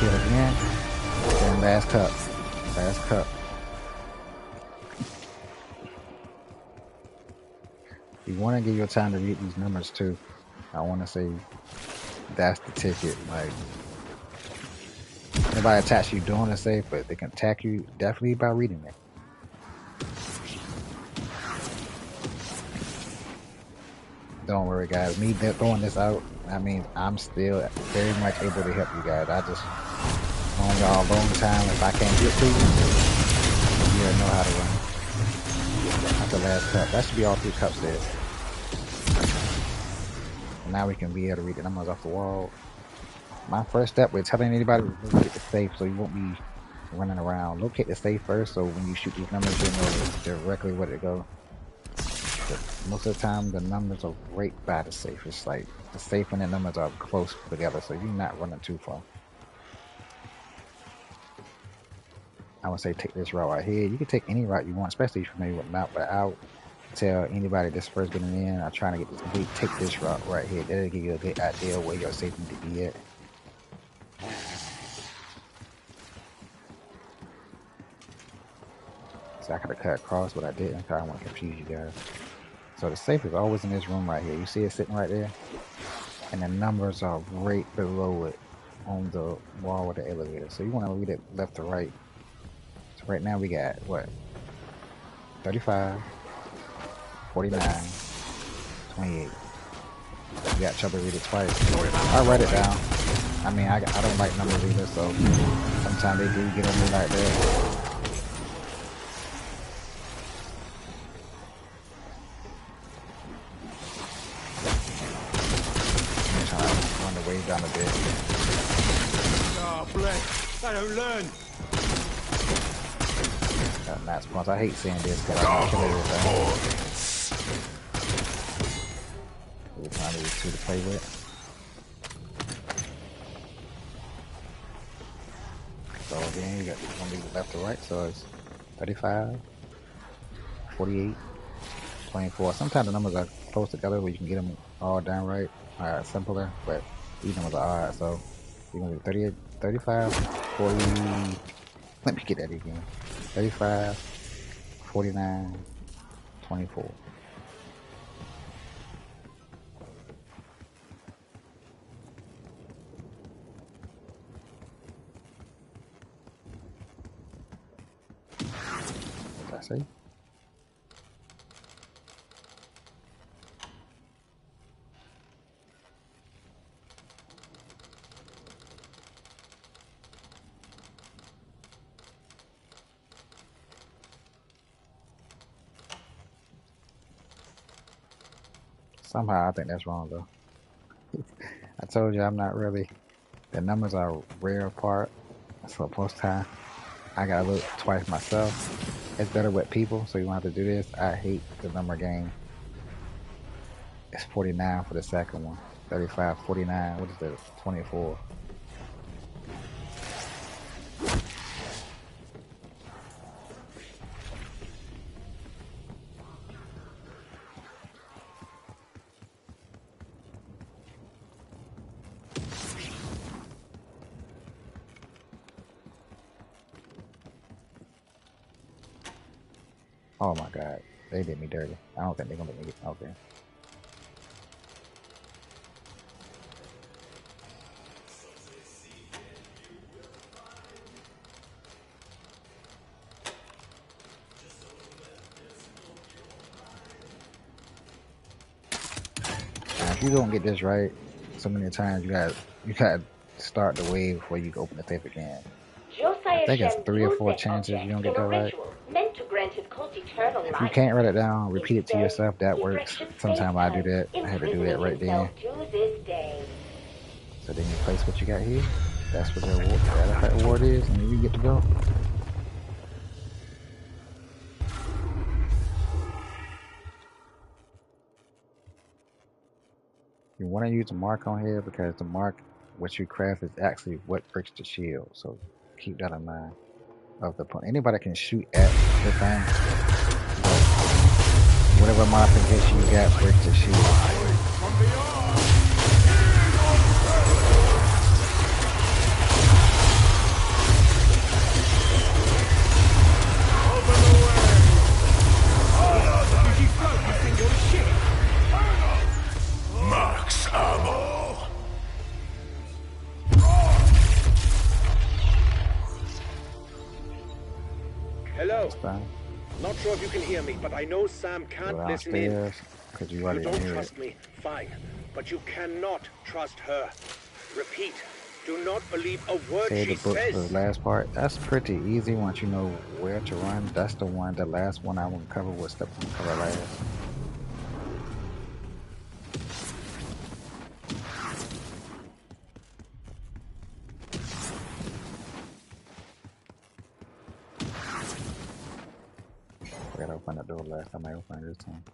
Kill again. Then last cup. Last cup. You want to give your time to read these numbers too. I want to say that's the ticket. Like, nobody attacks you doing the safe, but they can attack you definitely by reading it. Don't worry, guys. Me throwing this out, I mean, I'm still very much able to help you guys. I just on y'all a long time. If I can't get to you, you'll know how to run. That's the last cup. That should be all 3 cups there. And now we can be able to read the numbers off the wall. My first step with telling anybody to locate the safe, so you won't be running around. Locate the safe first, so when you shoot these numbers, you know directly where to go. Most of the time, the numbers are right by the safe. It's like the safe and the numbers are close together, so you're not running too far. I would say take this route right here. You can take any route you want, especially if you're familiar with the map, but I'll tell anybody that's first getting in, I'm trying to get this complete, take this route right here. That'll give you a good idea of where your safe need to be at. So I could have cut across, but I didn't because I don't want to confuse you guys. So the safe is always in this room right here. You see it sitting right there? And the numbers are right below it on the wall with the elevator. So you want to read it left to right. So right now we got, what? 35, 49, 28. You got trouble read it twice. I'll write it down. I mean, I don't like numbers either, so sometimes they do get on me like that. Down a bit. Oh, bless. They don't learn. Got nice points. I hate saying this because I'm not killing everything. We're trying to use 2 to play with. So again, you got one leave left to right. So it's 35, 48, 24. Sometimes the numbers are close together where you can get them all down right. Simpler, but these numbers are odd, so you're going to do 30, 35, 40, let me get that again, 35, 49, 24. What did I say? Somehow I think that's wrong though. I told you I'm not really. The numbers are rare apart, so most time I gotta look twice myself. It's better with people, so you don't have to do this. I hate the number game. It's 49 for the second one. 35, 49. What is that? 24. Oh my god, they did me dirty. I don't think they're gonna let me get okay. Now, if you don't get this right, so many times you gotta start the wave before you can open the tape again. I think it's 3 or 4 chances you don't get that right. If you can't write it down, repeat it to yourself. That works. Sometimes I do that. I had to do that right then. So then you place what you got here. That's what the artifact award is, and then you get to go. You want to use the mark on here because the mark, what you craft, is actually what breaks the shield. So keep that in mind. Of the point, anybody can shoot at the thing, but whatever modification you got breaks the shield. Max ammo. Hello. Fine. Not sure if you can hear me, but I know Sam can't Go listen in. downstairs because you You already don't knew it. trust me, fine. But you cannot trust her. Repeat, do not believe a word Save she the book for says. the last part. That's pretty easy once you know where to run. That's the one, the last one I want to cover. What step I'm gonna cover last? I gotta open the door last time I opened it this time.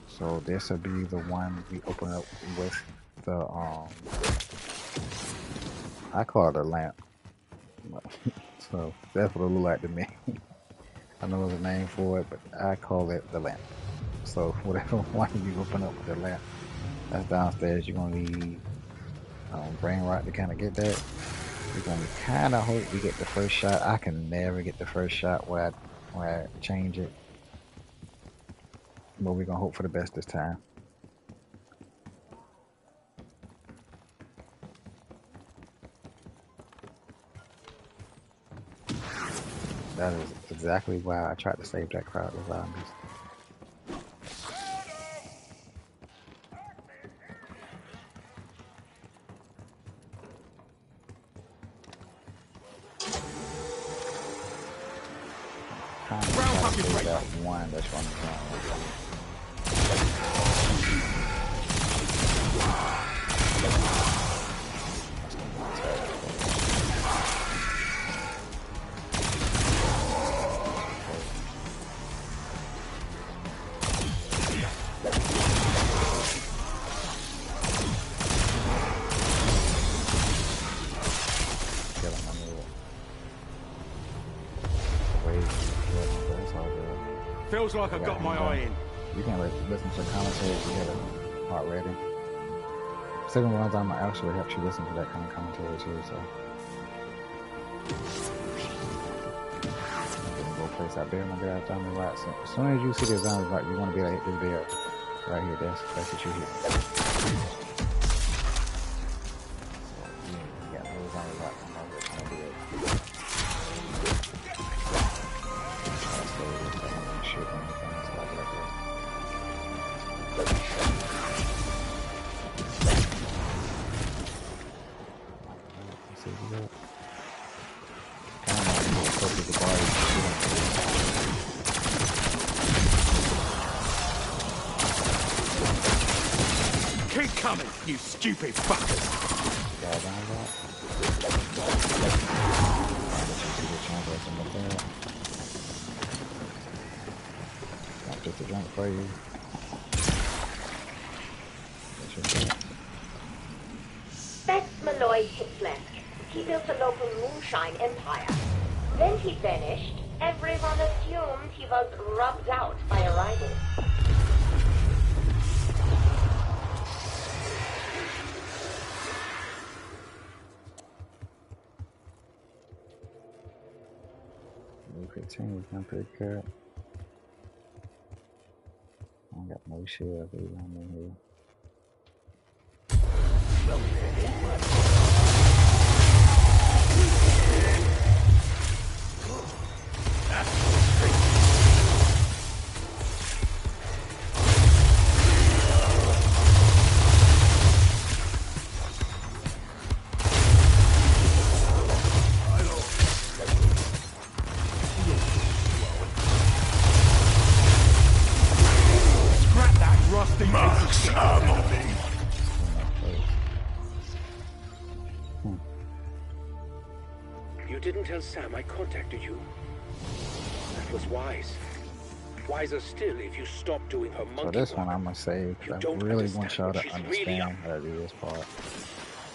So this will be the one we open up with the I call it a lamp. So that's what it look like to me. I know there's a name for it, but I call it the lamp. So whatever one you open up with the lamp, that's downstairs. You're gonna need brain rot to kind of get that. You're gonna kind of hope we get the first shot. I can never get the first shot when I change it, but we're gonna hope for the best this time. That is exactly why I tried to save that crowd of zombies. Kind of try to save that one that's running around. Feels like I got my eye in. You can listen to the commentary if you have it heart ready. Second ones on my actually helps you listen to that kind of commentary too, so. Go place out there, my guy, zombie right. So as soon as you see the zombie right, you want to be able to hit this bear right here. That's what you hit. So you got no zombie right on my way trying to do it. Shoot anything else like that. Let's see what we got. The body. Keep coming, you stupid fuckers! Just a jump for you. That's Malloy Hitzland. He built a local moonshine empire. Then he vanished. Everyone assumed he was rubbed out by a rival. Move 15, we can pick up. I don't got no shield either in here. Marks are on me. You didn't tell Sam I contacted you. That was wise. Wiser still if you stop doing her monkey So this work. one I'm gonna save You because I don't really want y'all understand what to she's really understand how to do this part.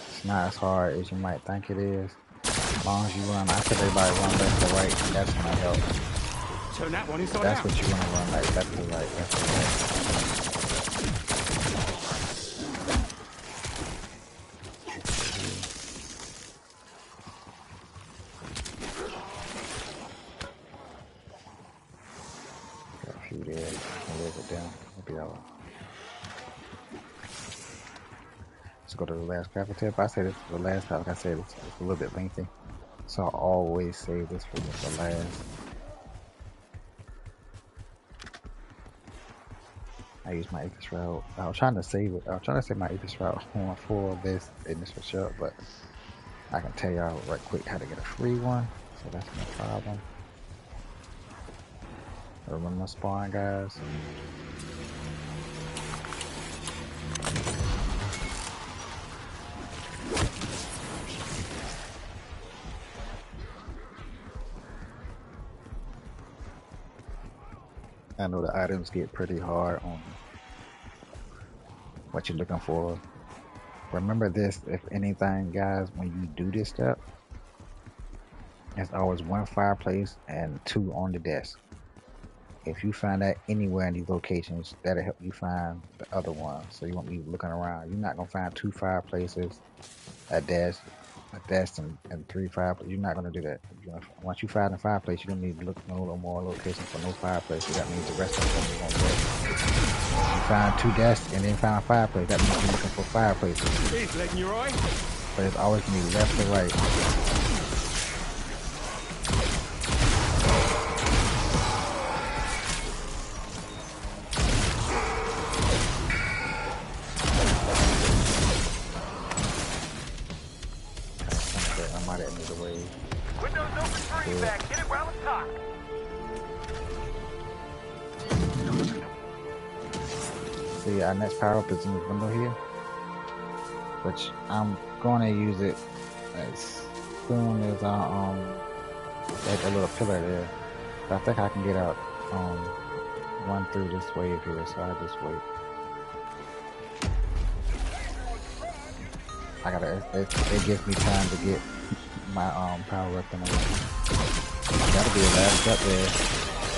It's not as hard as you might think it is. As long as you run, I said everybody run left to right, that's gonna help. Turn that one inside That's out. what you wanna run, like left to right, left to right. Got a few there, I'll leave it down, it'll be alright. Let's go to the last crafting tip. I say this for the last time, like I said, it's a little bit lengthy. So I always save this for the last. I use my Aegis route. I was trying to save it. I was trying to save my Aegis route for this initial shot, but I can tell y'all right quick how to get a free one. So that's no problem. Remember spawn, guys. I know the items get pretty hard on what you're looking for. Remember this, if anything, guys, when you do this step, there's always 1 fireplace and 2 on the desk. If you find that anywhere in these locations, that'll help you find the other one. So you won't be looking around. You're not gonna find 2 fireplaces, a desk, and 3 fireplaces. You're not gonna do that. Once you find a fireplace, you don't need to look no more locations for no fireplaces. That means the rest of them you're gonna get. You find 2 desks and then find a fireplace. That means you're looking for fireplaces. Here's lead in your eye. But it's always gonna be left to right. Windows open for evac. Get it while it's hot. See, our next power up is in this window here, which I'm going to use it as soon as I at the little pillar there. But I think I can get out run through this wave here, so I just wait. I gotta it gives me time to get my power up in the way. That'll be the last step there.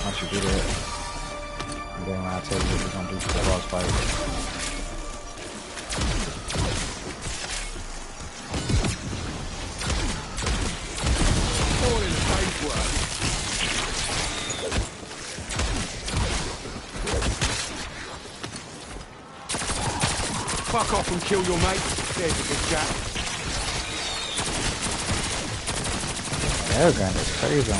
Once you do that, and then I'll tell you what we're gonna do for the boss fight. All in the day's work. Fuck off and kill your mate. There's a good chap. Air gun is crazy on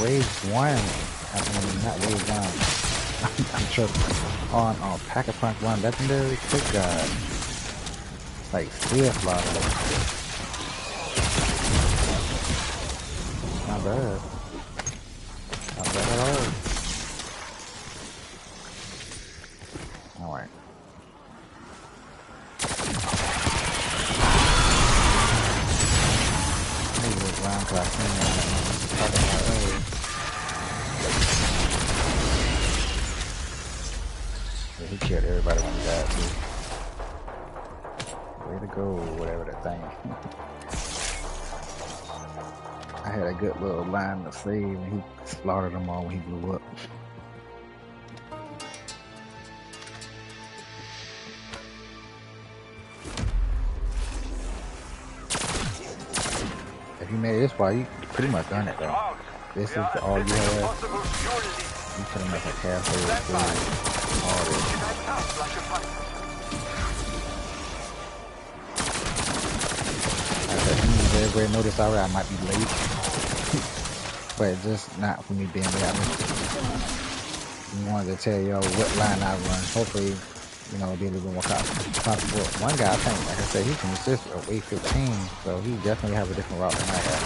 wave 1. I mean, not wave 1. I'm tripping. On Pack-a-Punch 1 legendary quick guard. Like Swift level. Not bad. Not bad at all. Alright. Cause I seen that talking about earlier. Yeah, he killed everybody when he died too. Way to go, whatever that thing. I had a good little line to save and he slaughtered them all when he blew up. If you made it this far, you pretty much done it though. This is all you have. You pretty much like halfway through all this. Like I said, everybody noticed already I might be late. But it's just not for me being there. I wanted to tell y'all what line I run. Hopefully, you know, be a little bit more comfortable. One guy, I think, like I said, he can assist at weight 15, so he definitely has a different route than I have.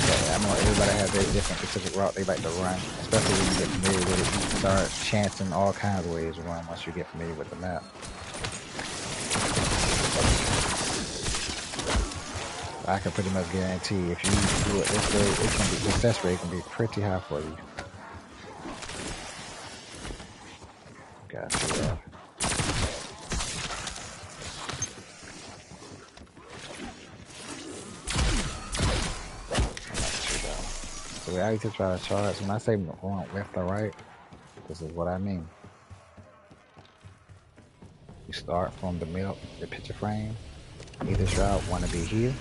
But I know everybody has their different specific route they like to run, especially when you get familiar with it. You can start chancing all kinds of ways to run once you get familiar with the map. I can pretty much guarantee if you do it this way, it can be, success rate can be pretty high for you. Gotcha. So we like to try to charge. When I say going left or right, this is what I mean. You start from the middle, the picture frame. Either shroud want to be here.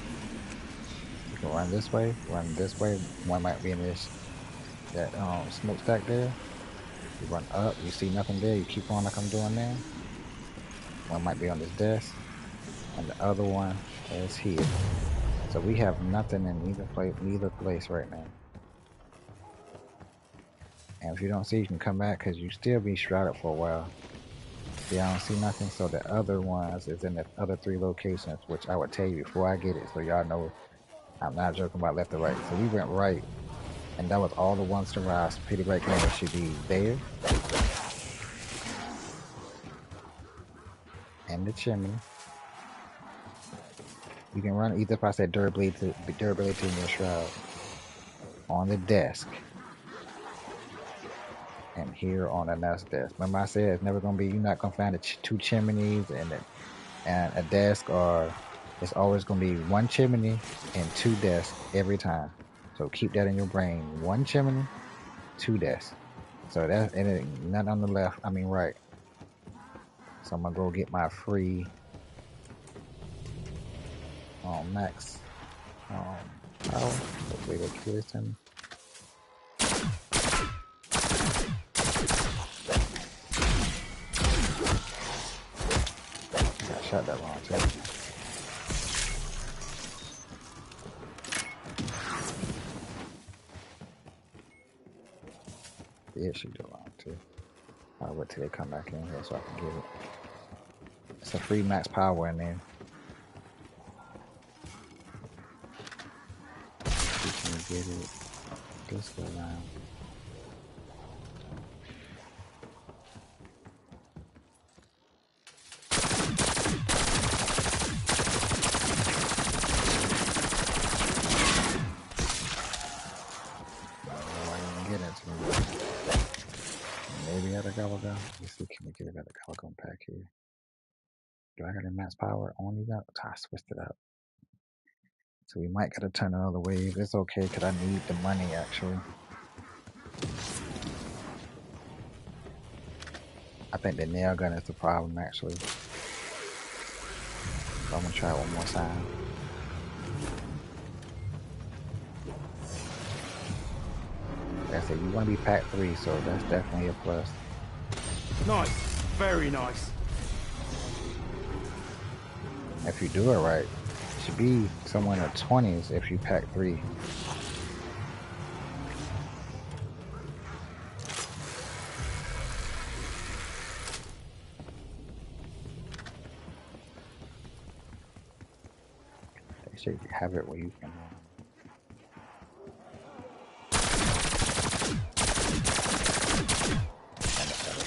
You can run this way, run this way. One might be in this that smokestack there. You run up, you see nothing there, you keep on like I'm doing there. One might be on this desk, and the other one is here. So we have nothing in neither place right now. And if you don't see, you can come back because you still be shrouded for a while. See, I don't see nothing. So the other ones is in the other 3 locations, which I would tell you before I get it, so y'all know I'm not joking about left or right. So we went right, and that was all the ones to rise. Pretty right camera should be there, and the chimney. You can run either if I said durability in your shroud, on the desk, and here on the next desk. Remember I said it's never gonna be, you're not gonna find 2 chimneys and a desk, or it's always gonna be 1 chimney and 2 desks every time. So keep that in your brain: 1 chimney, 2 desks. So that's, and it, not on the left, I mean right. So I'm gonna go get my free max power. Hopefully they'll give this to me. I shot that wrong too. Yeah, she do wrong too. I'll wait till they come back in here so I can get it. It's a free max power in there. You can get it this go around. Maybe I gotta go. Let's see, can we get another Calico pack here? Do I got a max power on you? I switched it up. So we might gotta turn another wave. It's okay, cause I need the money actually. I think the nail gun is the problem actually. So I'm gonna try it one more time. Like I said, you wanna be pack 3, so that's definitely a plus. Nice, very nice. If you do it right, it should be somewhere in the 20s if you pack 3. They should have it where you can.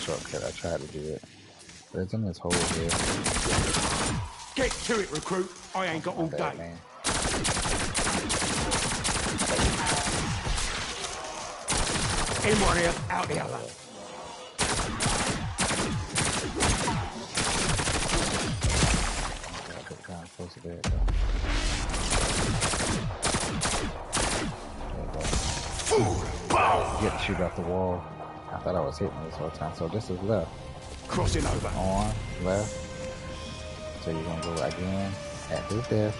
Shortcut. I tried to do it, but it's in this hole here. Get to it, recruit. I ain't got all day. Man. In one ear, out the other. I could kind of close to there, though. Get the shoot off the wall. I thought I was hitting this whole time. So this is left. Crossing over. On, left. So you're gonna go again at this desk.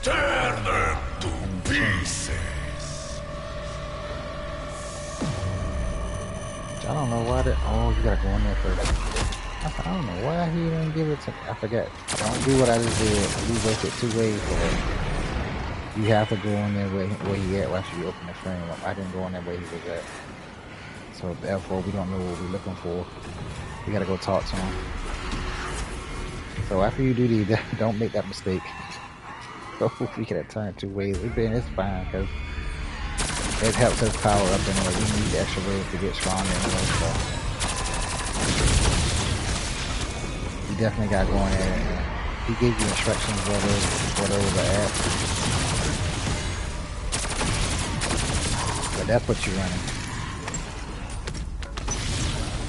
Turn them to pieces. I don't know why that. Oh, you gotta go in there first. I don't know why he didn't give it to me. I forget. Don't do what I just did. We wasted 2 ways for it. You have to go in there where he at after you open the frame up. I didn't go in there where he was at. So therefore, we don't know what we're looking for. We gotta go talk to him. So after you do these, don't make that mistake. So we could have turned 2 waves. It's fine because it helps us power up anyway. We need the extra waves to get stronger anyway. So you definitely got going there. And he gave you instructions where those are at. But that's what you're running.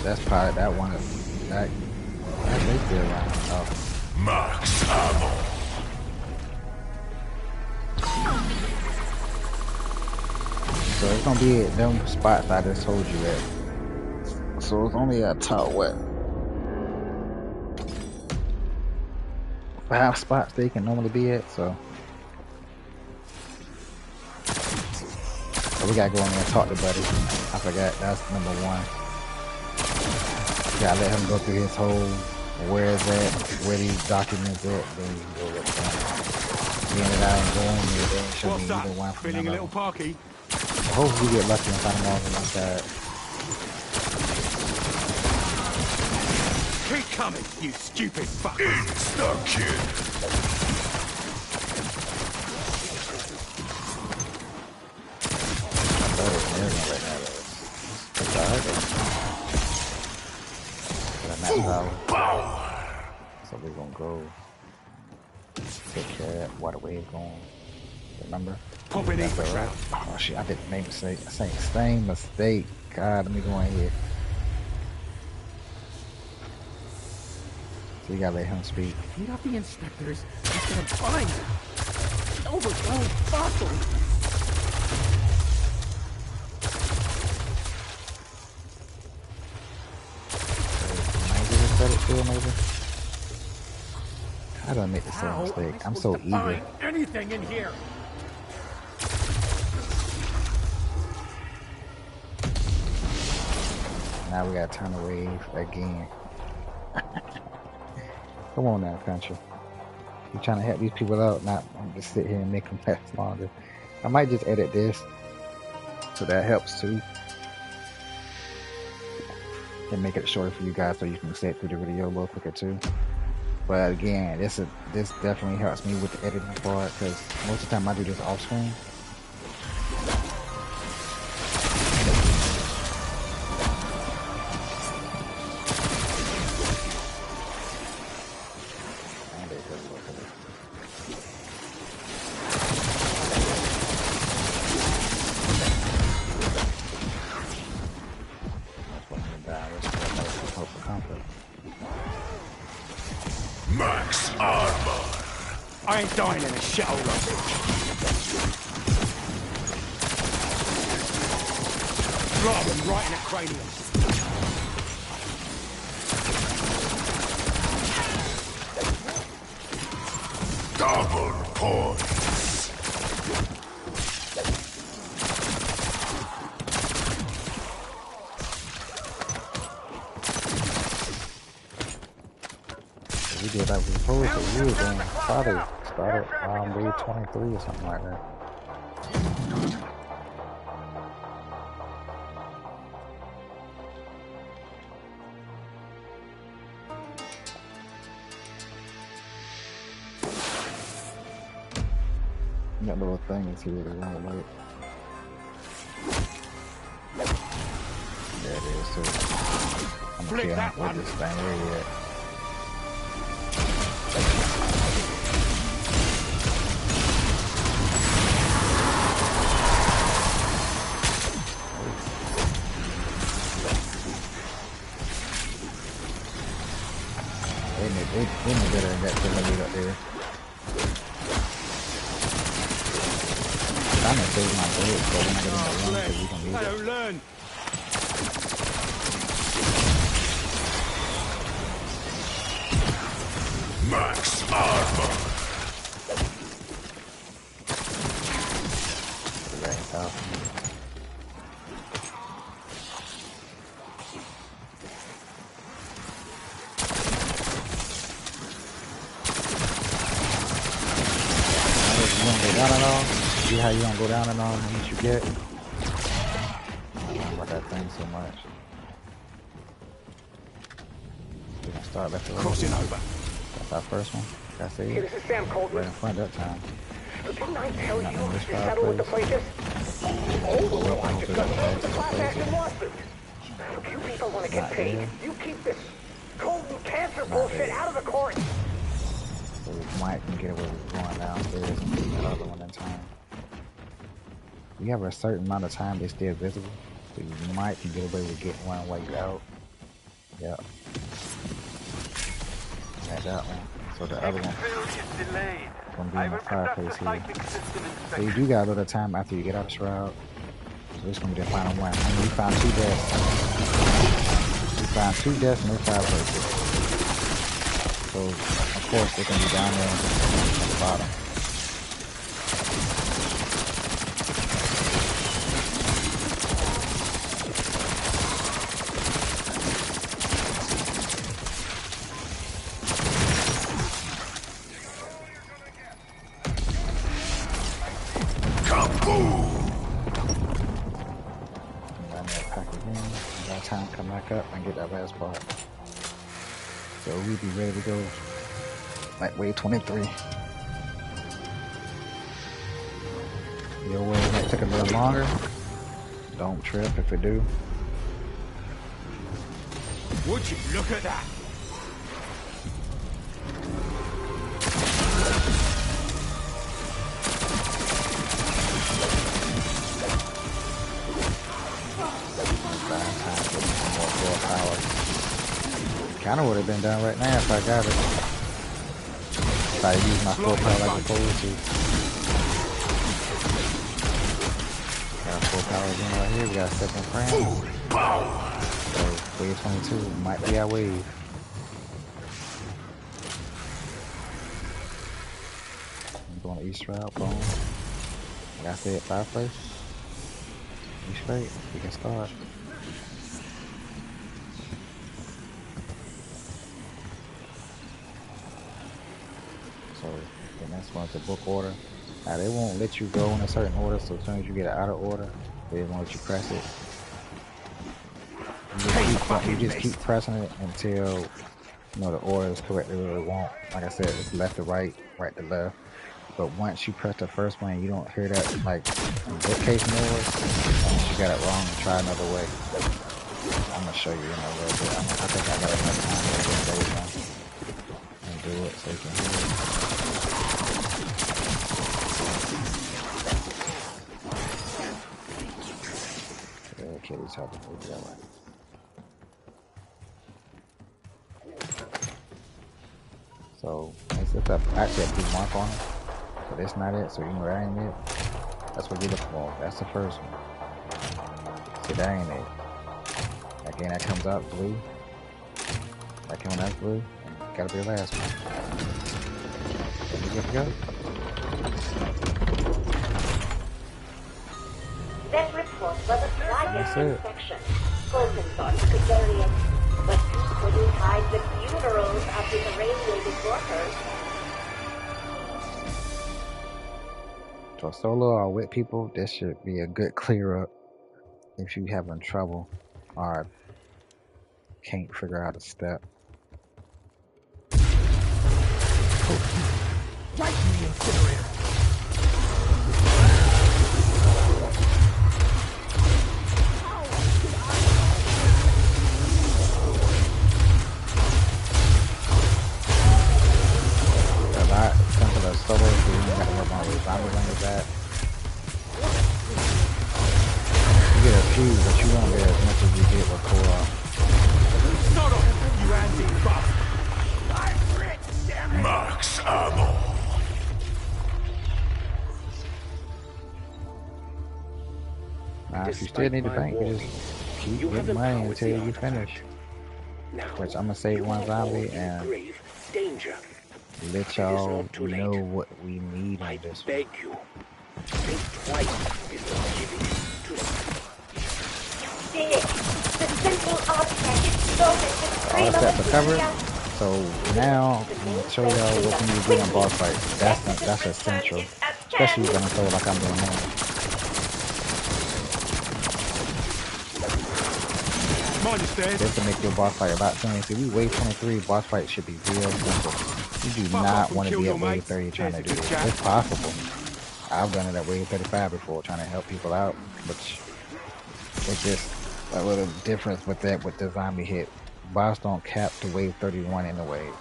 That's part of that one. That they still running. Oh. Max ammo. So it's gonna be at them spots I just told you at. So it's only at top what? 5 spots they can normally be at. So we gotta go in there and talk to Buddy. I forgot that's number 1. Gotta let him go through his whole where is that, where these documents at, then you can go with them. Being that I ain't going there, they ain't showing me either one from Feeling a none little of them. parky? Hopefully we get lucky and find them all on one side. Keep coming, you stupid fucker! Insta-kill. So we're gonna go take care of that water wave going. Remember? Popping in for right. Oh shit, I did the same mistake. Same mistake. God, let me go in here. So you gotta let him speak. Beat up the inspectors instead of find them. Overgrown fossil. Maybe. How do I make the same mistake? I'm so eager. Anything in here? Now we gotta turn the wave again. Come on now, country. You're trying to help these people out, not just sit here and make them last longer. I might just edit this, so that helps too. And make it shorter for you guys so you can sit through the video a little quicker too. But again, this definitely helps me with the editing part because most of the time I do this off screen. Max armor. I ain't dying in a shithole like this. Drive him right in the cranium. Double points. We did like we supposed to. We were doing started wave 23 or something like that. That little thing is here, the wrong light. There it is, so I'm gonna kill him with this thing, where he at? They know better than that lead up there. I'm gonna save my bullets so when I get in the room because we can use I it. don't learn. Max armor. Right out. You wanna go down and all? See how you gonna go down and all and what you get? I don't know about that thing so much. We're gonna start left to right. Crossing over. That's our first one. Like I Hey, said, this is Sam Colton. right in front that time. Didn't I tell Not you in this to settle with the fireplace. plaintiffs? Oh, Wait, well, I I hope just it got don't noticed pass the that class place action in. lawsuit. Look, you people want to get Not paid. there. You keep this Colton cancer Not bullshit there. out of the court. So Mike can get away with going downstairs and getting the other one in time. You have a certain amount of time they stay visible. So you might can get away with getting one while you out. Yep. Got that one. So the other one gonna be in the fireplace here. So you do got a little time after you get out of shroud. So it's gonna be the final one. I mean, we found 2 deaths. We found 2 deaths in those fireplaces. So of course they're gonna be down there at the bottom. Time to come back up and get that last part. So we'll be ready to go. Like wave 23. Your wave might take a little longer. Don't trip if it do. Would you look at that? Kinda would have been done right now if I got it. If I use my full power like I'm supposed to. Got full power again right here. We got 2nd frame. So wave 22 might be our wave. I'm going east route, boom. Like I said, fireplace. We straight. We can start. So the next one's the book order. Now they won't let you go in a certain order, so as soon as you get out of order, they won't let you press it. You just keep pressing it until you know the order is correct the way it won't. Like I said, it's left to right, right to left. But once you press the first one, you don't hear that like bookcase noise. Once you got it wrong, try another way. I'm gonna show you in a little bit. I think I got enough time to get those one and do it so you can hear it. Okay, let's have to move that way. So it's just actually a blue mark on it. So that's not it. So you know that ain't it. That's what you're looking for. That's the first one. See, that ain't it. Again, that comes out blue. That comes out blue. And gotta be the last one. Then you good to go. That report was a private inspection. Colton thought he could bury it, but he couldn't hide the funerals of his irradiated workers. For solo or with people, this should be a good clear up if you having trouble or can't figure out a step. Right in the incinerator. Solo, so you don't got to work on those zombies on your back. You get a few, but you won't get as much as you get with co-op. Stop it, you anti-buff! I'm rich, damn it! Max ammo. Now, if you still need the bank, you just keep getting money until you finish. Which I'm gonna save one zombie and let y'all know what we need on this one. Beg you. Think twice before giving to Did it! The central artifact exploded with All stream the steps of are covered. material. So now I'm gonna show y'all what we need to do in boss fights. That's essential, especially when I'm told like I'm doing now. Mind the stairs. Just to make your boss fight about 20. See, we wave 23. Boss fight should be real simple. You do Fuck not off and want to kill be your at wave mates. 30 trying There's to a do good this. chap. It's possible. I've done it at wave 35 before, trying to help people out, but it's just a little difference with that with the zombie hit. Boss don't cap to wave 31 in the wave.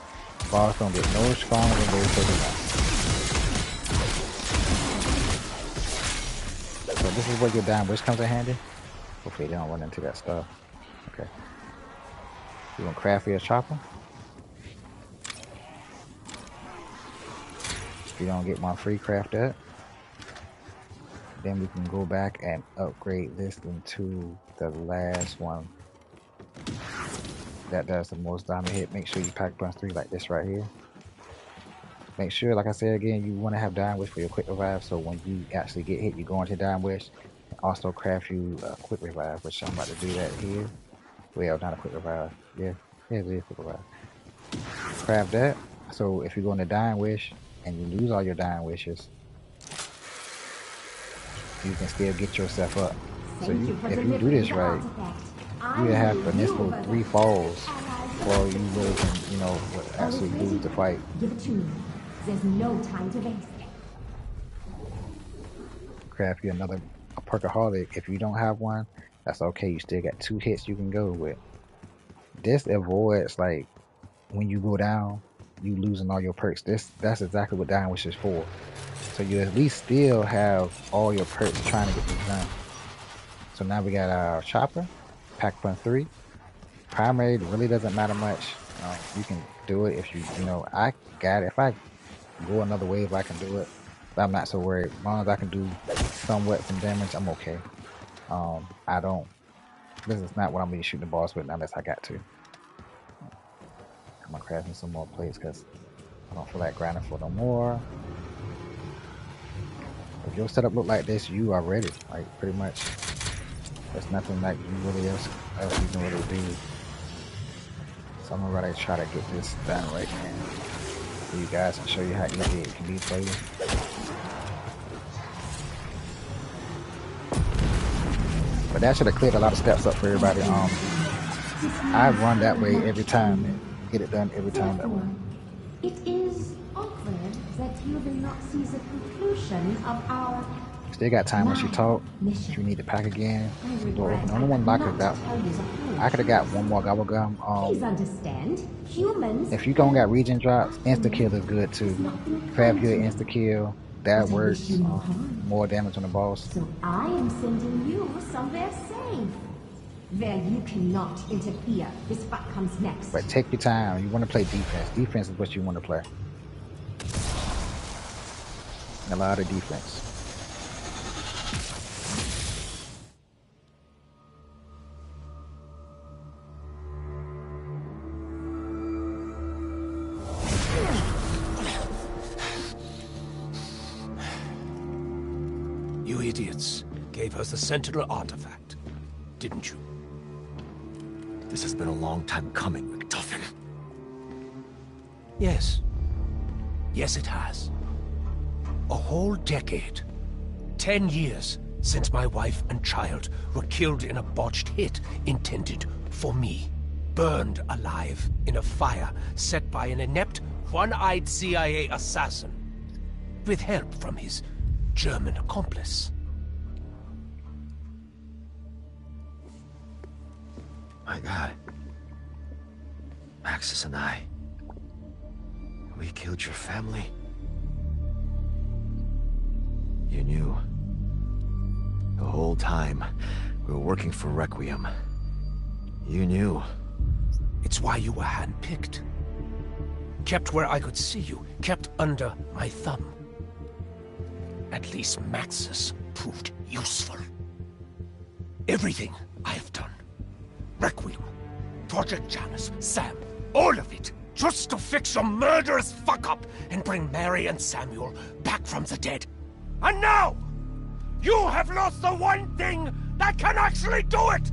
Boss don't get no stronger than wave 31. So this is where your down wish comes in handy. Hopefully they don't run into that stuff. Okay. You gonna craft your chopper? If you don't get one free, craft that. Then we can go back and upgrade this into the last one. That does the most damage hit. Make sure you pack punch 3 like this right here. Make sure, like I said again, you want to have dying wish for your quick revive. So when you actually get hit, you go into dying wish. And also craft you a quick revive, which I'm about to do that here. Well, not a quick revive. Yeah, it is a quick revive. Craft that. So if you go into dying wish and you lose all your dying wishes, you can still get yourself up. So if you do this right, you have initial 3 falls, or you really can, you know, actually lose the fight. Give it to me. There's no time to waste. Craft you another perkaholic. If you don't have one, that's okay. You still got 2 hits you can go with. This avoids, like, when you go down, you losing all your perks. That's exactly what dying wish is for. So you at least still have all your perks trying to get this done. So now we got our chopper, pack punch 3. Primary really doesn't matter much. You can do it if you know, I got it. If I go another wave, I can do it. But I'm not so worried. As long as I can do somewhat some damage, I'm okay. This is not what I'm going to be shooting the boss with unless I got to. I'm going to craft me some more plates because I don't feel like grinding for no more. If your setup look like this, you are ready. Like, pretty much. There's nothing like you really else you can really do. So I'm gonna really try to get this done right now for you guys and show you how easy it can be for you. But that should have cleared a lot of steps up for everybody. I run that way every time and get it done every time that way. It is awkward that you will not see the conclusion of our. Still got time once you talk. If you need to pack again, the door open. The only one I could have got, I could have got one more gobble gum. Please understand, humans. If you don't got region drops, insta kill is good too. Fab your insta kill, that works. More damage on the boss. So I am sending you somewhere safe, where you cannot interfere with what comes next. But take your time. You want to play defense. Defense is what you want to play. A lot of defense. You idiots gave us the Sentinel artifact, didn't you? This has been a long time coming, McTuffin. Yes. Yes, it has. A whole decade. 10 years since my wife and child were killed in a botched hit intended for me. Burned alive in a fire set by an inept, one-eyed CIA assassin. With help from his German accomplice. My God. Maxis and I. We killed your family. You knew. The whole time we were working for Requiem. You knew. It's why you were handpicked. Kept where I could see you. Kept under my thumb. At least Maxis proved useful. Everything I have done. Requiem, Project Janus, Sam, all of it, just to fix your murderous fuck-up and bring Mary and Samuel back from the dead. And now, you have lost the one thing that can actually do it!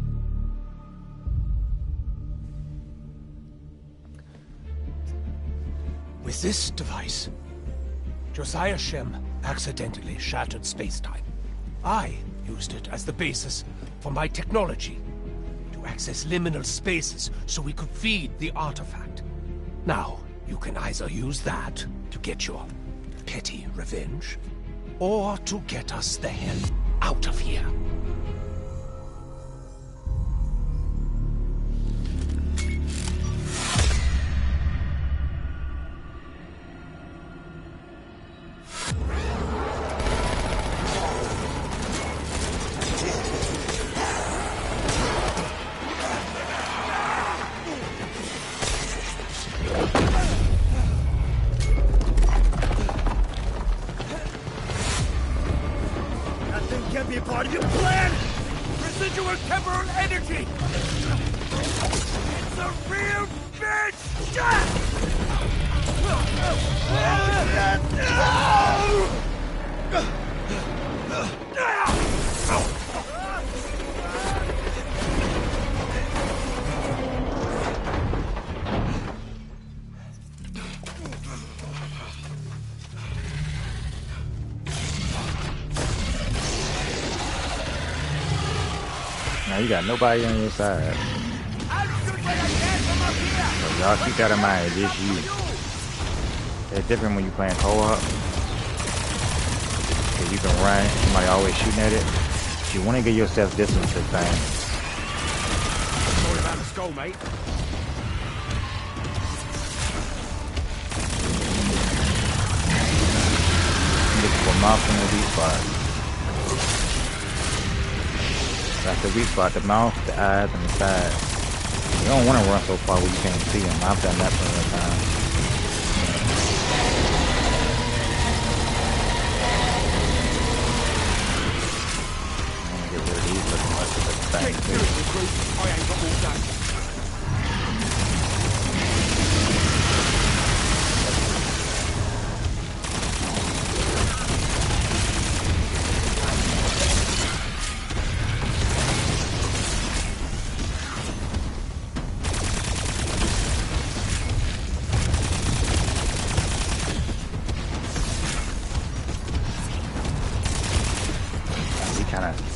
With this device, Josiah Shem accidentally shattered space-time. I used it as the basis for my technology to access liminal spaces so we could feed the artifact. Now, You can either use that to get your petty revenge, or to get us the hell out of here. Be a part of your plan! Residual temporal energy! It's a real bitch! Now you got nobody on your side. So y'all keep that in mind, it's just you. It's different when you playing co-op. Cause you can run, somebody always shooting at it. You want to get yourself distance to things. All about the skull, mate. Look for mouth in the weak spot. That's the weak spot, the mouth, the eyes, and the side. You don't want to run so far where you can't see them. I've done that plenty of times. I'm gonna get rid of these looking like the thing too. I ain't got all day.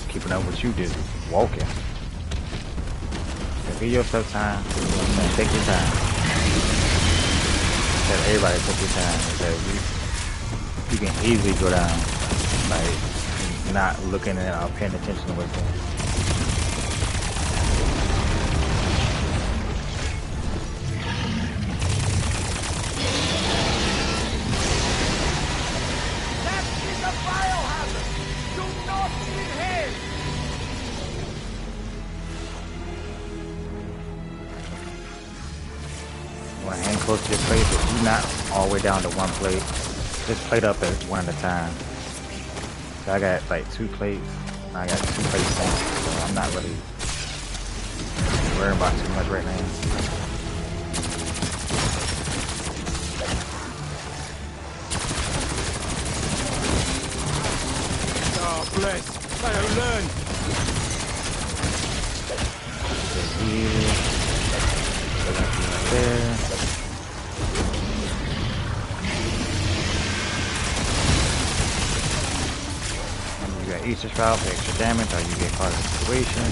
Keeping up what you did, walking. So give yourself time. Take your time. Tell everybody take your time. Because you can easily go down, like not looking at or paying attention to what's going on. Close to your plate, but do not all the way down to one plate. Just plate up at one at a time. So I got like 2 plates. I got 2 plates on, so I'm not really worrying about too much right now. Oh, bless. They don't learn. There. You got Easter Sprout for extra damage, or you get caught in a situation.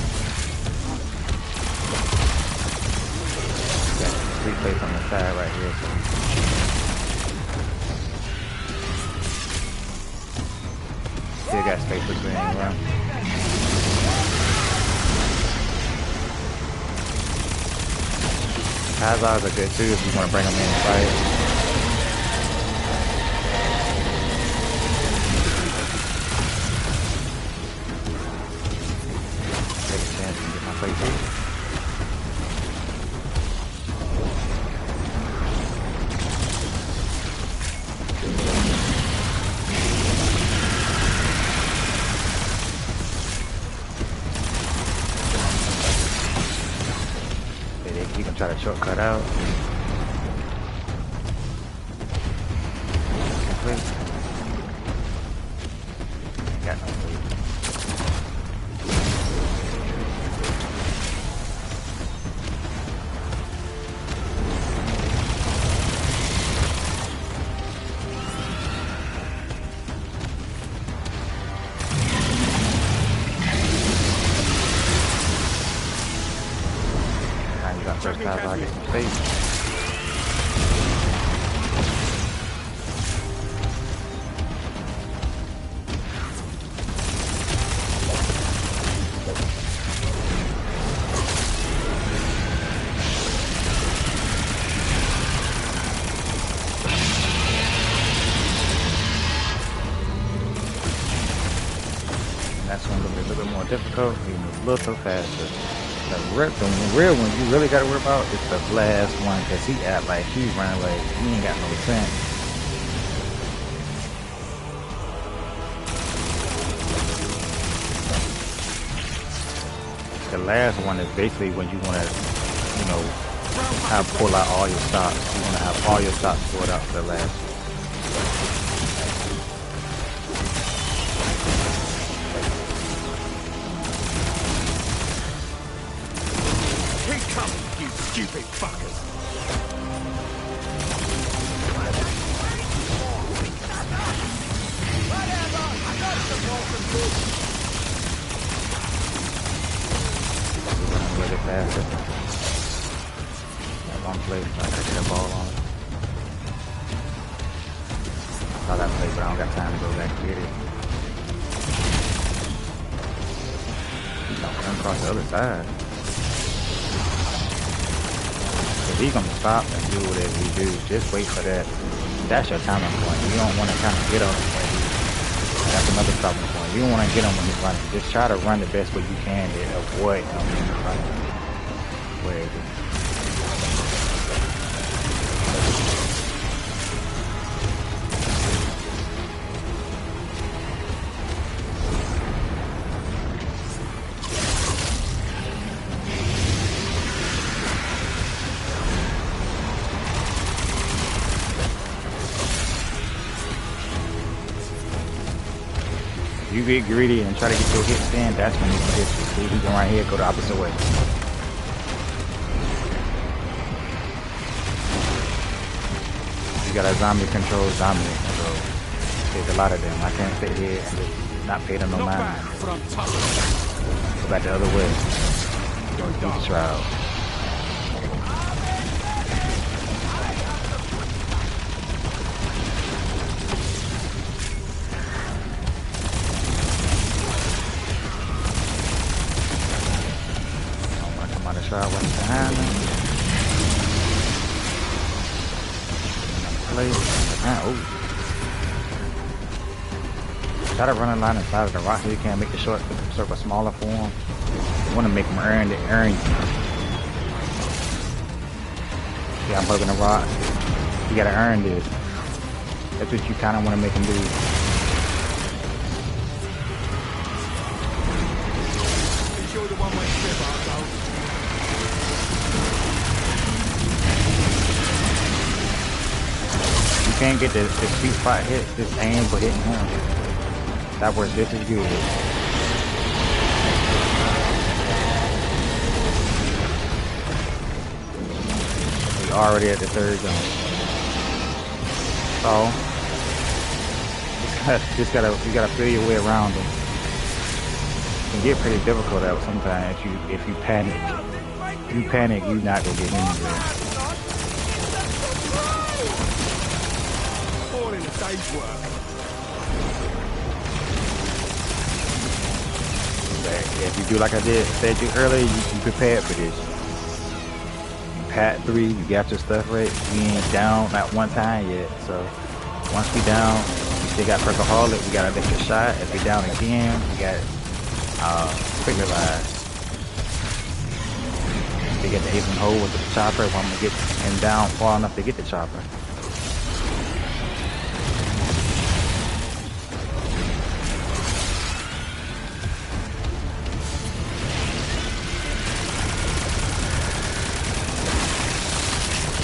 You got 3 plates on the side right here. Still got space between them. Hazards are good too if you want to bring them in and fight. Take a chance and get my plate too. You can try to shortcut out. Got no plate. First time I get some space. difficult, he moves a little faster. The real one you really gotta worry about is the last one, cause he act like he running like he ain't got no sense. The last one is basically when you wanna, you know, have pull out all your stops. You wanna have all your stops pulled out for the last one. Stupid fuckers! Really fast. That one play, I could get a ball on it. I saw that play, but I don't got time to go back and get it. Don't come across the other side. He's gonna stop and do whatever he do. Just wait for that. That's your timing point. You don't want to kind of get on him when that's another stopping point. You don't want to get him when he's running. Just try to run the best way you can to avoid him when he's running. Where is it? You get greedy and try to get your hits in, that's when you can hit you. See, he's going right here, go the opposite way. You got a zombie control. There's a lot of them. I can't sit here and just not pay them no mind. Go back the other way. Deep Shroud. Try what's behind them. Try to run a line inside of the rock so you can't make the short circle smaller for him. You want to make them earn you. Yeah, I'm hugging the rock. You gotta earn this. That's what you kind of want to make him do. Enjoy the one-way trip, though. You can't get the sweet spot hit, just aim for hitting him. That works just as good. We're already at the third zone. So you gotta feel your way around them. It can get pretty difficult out sometimes if you panic. If you panic, you're not gonna get anywhere. All in a day's work. But if you do like I said to you earlier, you prepared for this. You pat 3, you got your stuff right. We ain't down not one time yet. So once we down, we still got Perkaholic. We got an extra shot. If we down again, we got Quicker Live. They get the ace and hold with the chopper. If I'm gonna get him down far enough to get the chopper.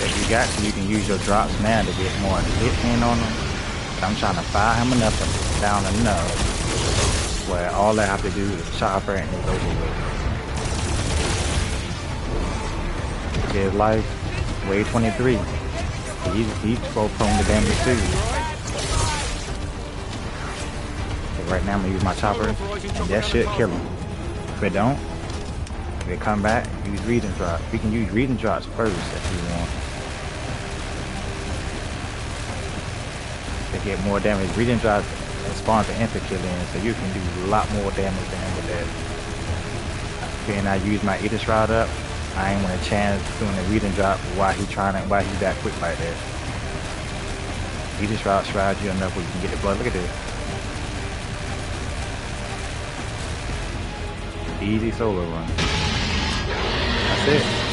If you got to, you can use your drops now to get more hit in on them. But I'm trying to fire him enough and down enough where all I have to do is chopper and it's over with. His life, Wave 23. He's so prone to damage too. So right now I'm gonna use my chopper, and that should kill him. If it don't, if it come back, use reading drops. We can use reading drops first if you want. To get more damage, reading drops spawn to enter killing, so you can do a lot more damage than with that. Okay, and I use my Ether Shroud up. I ain't want a chance doing the reading drop while he's that quick like that. Ether Shroud you enough where you can get the blood. Look at this. Easy solo run. That's it.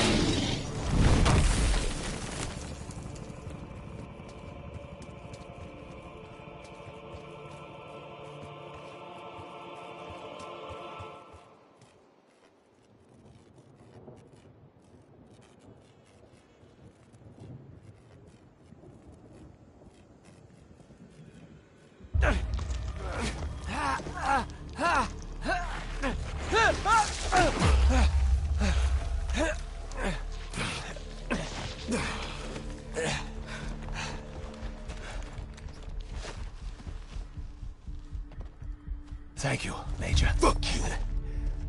Thank you, Major. Fuck you.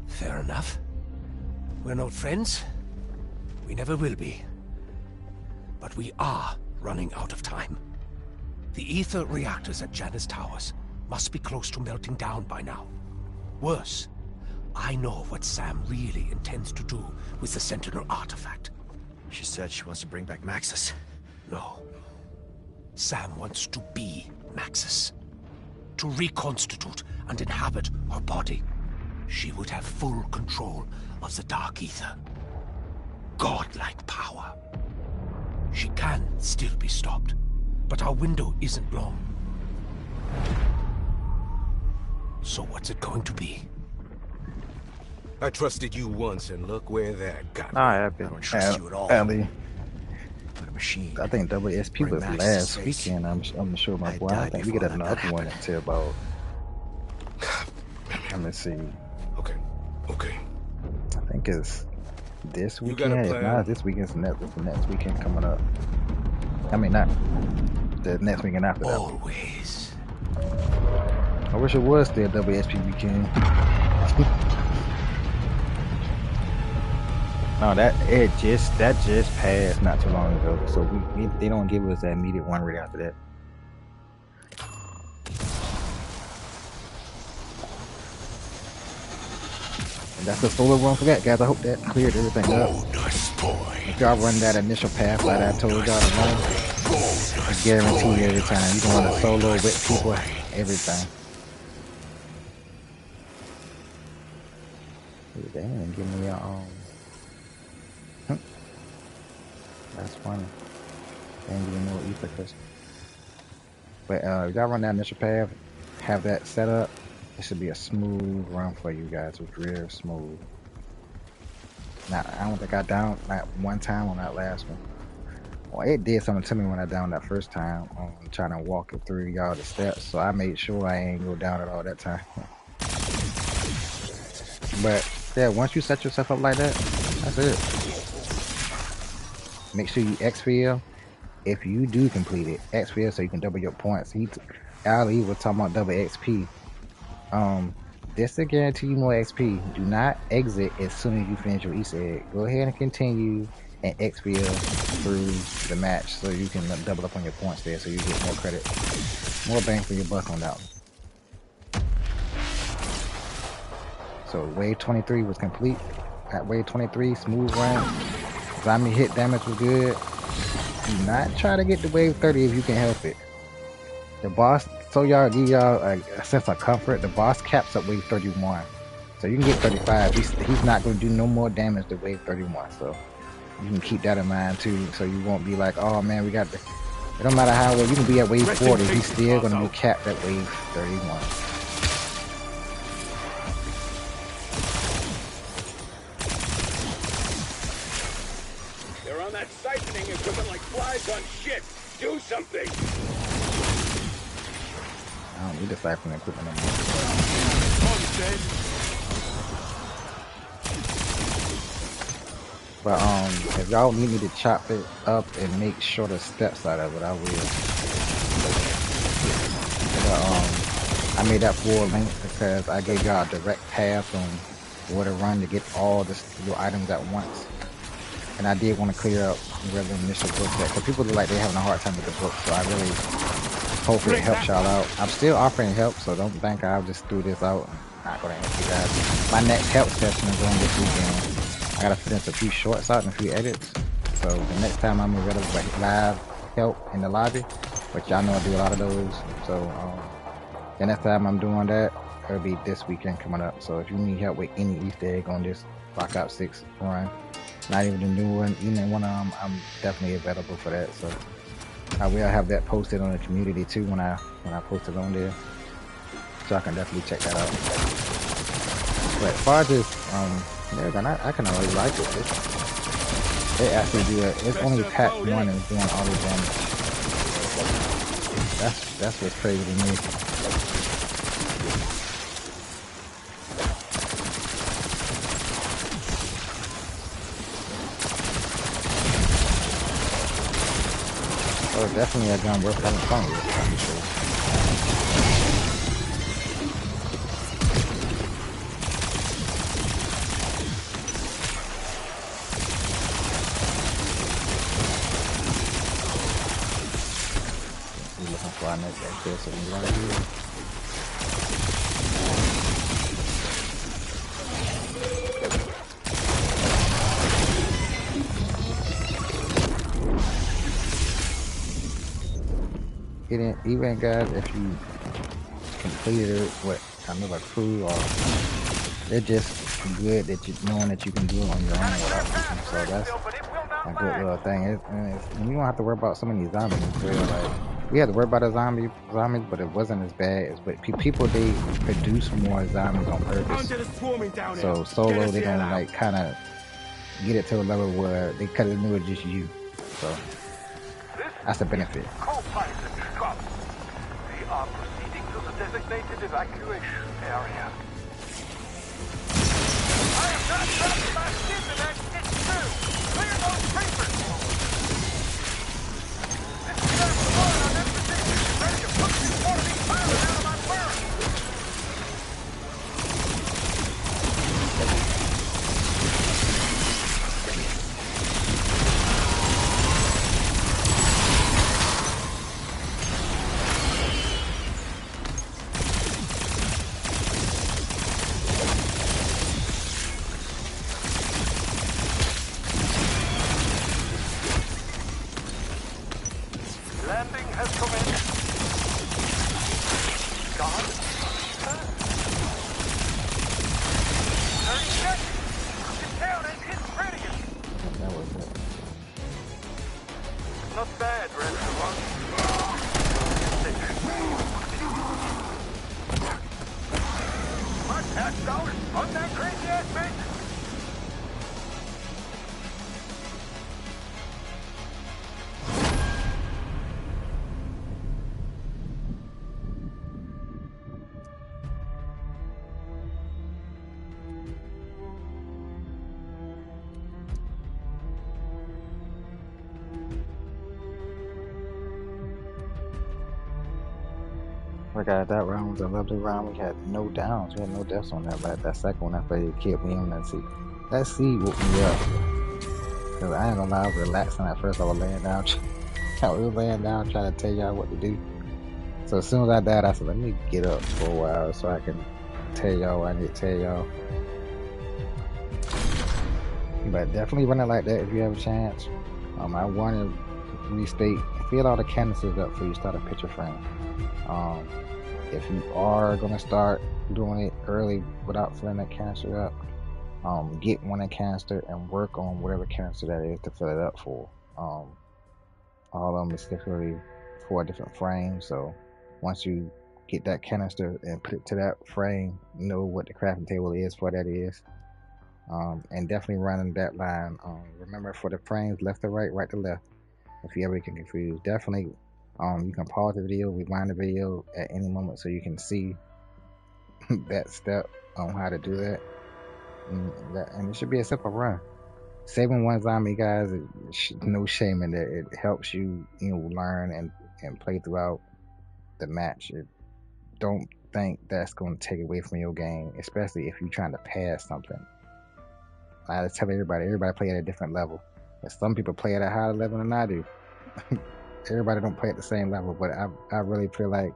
Fair enough. We're not friends. We never will be. But we are running out of time. The ether reactors at Janus Towers must be close to melting down by now. Worse, I know what Sam really intends to do with the Sentinel artifact. She said she wants to bring back Maxis. No. Sam wants to be Maxis. To reconstitute and inhabit her body. She would have full control of the Dark Ether. Godlike power. She can still be stopped, but our window isn't long. So what's it going to be? I trusted you once, and look where that got me. I don't trust you at all. Ellie. Like a machine. I think WSP was Bring Maxis last face. weekend. I'm sure my I boy. I don't died think we get before another that one happened. until about. Let me see. Okay. I think it's this You got a weekend. If plan? not, this weekend's the next weekend coming up. I mean, not the next weekend after that. Always. I wish it was still WSP weekend. No, that just passed not too long ago. So they don't give us that immediate one right after that. And that's the solo run for that, guys. I hope that cleared everything up. Bonus point. If y'all run that initial path like I told y'all to run, I guarantee you every time you can run a solo with people, everything. They didn't give me a That's funny. They didn't give me no ether crystal. But if y'all run that initial path, have that set up, it should be a smooth run for you guys. It's real smooth. Now, I don't think I downed not one time on that last one. Well, it did something to me when I downed that first time. I'm trying to walk it through y'all the steps, so I made sure I ain't go down at all that time. But yeah, once you set yourself up like that, that's it. Make sure you exfil. If you do complete it, exfil so you can double your points. Ali was talking about double XP. This to guarantee you more XP. Do not exit as soon as you finish your Easter egg. Go ahead and continue and exfil through the match so you can double up on your points there so you get more credit. More bang for your buck on that one. So wave 23 was complete. At wave 23, smooth run. Zombie hit damage was good. Do not try to get to wave 30 if you can help it. The boss, so y'all give y'all a sense of comfort. The boss caps at wave 31, so you can get 35. He's not going to do no more damage to wave 31. So you can keep that in mind too. So you won't be like, oh man, we got the. It don't matter how well you can be at wave 40. He's still going to be capped at wave 31. They're on that siphoning equipment like flies on shit. Do something. I don't need the siphoning equipment anymore. But if y'all need me to chop it up and make shorter steps out of it, I will. But, I made that full link because I gave y'all a direct path on where to run to get all your items at once. And I did want to clear up where the initial book at, because people look like they're having a hard time with the book, so I really hopefully it helps y'all out. I'm still offering help, so don't think I'll just threw this out. I'm not going to help you guys. My next help session is on this weekend. I got to finish a few shorts out and a few edits. So the next time I'm available for live help in the lobby, which y'all know I do a lot of those. So the next time I'm doing that, it'll be this weekend coming up. So if you need help with any Easter egg on this Black Ops 6 run, not even the new one, even one of them, I'm definitely available for that. So I will have that posted on the community too when I post it on there. So I can definitely check that out. But as far as this, I can always like it. It actually do it. It's only pack 1 and doing all the damage. That's what's crazy to me. So it's definitely a gun worth having fun with, I'm sure. We're looking for our next exit, so we right here. Even guys, if you completed it with another crew, or they're just good that you knowing that you can do it on your own without people. So that's a good little thing. You don't have to worry about so many zombies. Like, we had to worry about the zombies, but it wasn't as bad as. But people, they produce more zombies on purpose. So solo, they don't like kind of get it to a level where they kind of knew it just you. So that's a benefit. We are proceeding to the designated evacuation area. I am not dropping my skin in that shit too. Clear those papers. This is Sheriff Lamar on that position. Ready to put this wannabe pilot out of my barracks. Landing has commenced. God. 30 seconds. Get down and hit radius. That was it. Not bad, restaurant. My tax dollars on that crazy ass base. Like that round was a lovely round. We had no downs. We had no deaths on that. But that second one, I felt it kept me on that seat. That seat woke me up. Cause I ain't gonna lie, I was relaxing at first. I was laying down. I was laying down trying to tell y'all what to do. So as soon as I died, I said, let me get up for a while so I can tell y'all what I need to tell y'all. But definitely running like that if you have a chance. I want to restate, fill all the canvases up before you start a picture frame. If you are going to start doing it early without filling that canister up, get one a canister and work on whatever canister that is to fill it up for. All of them is specifically for different frames, so once you get that canister and put it to that frame, know what the crafting table is for that is. And definitely running that line. Remember, for the frames, left to right, right to left. If you ever get confused, definitely you can pause the video, rewind the video at any moment so you can see that step on how to do that. And it should be a simple run. Saving one zombie, guys, no shame in that. It helps you, learn and play throughout the match. Don't think that's going to take away from your game, especially if you're trying to pass something. I tell everybody play at a different level. And some people play at a higher level than I do. Everybody don't play at the same level, but I really feel like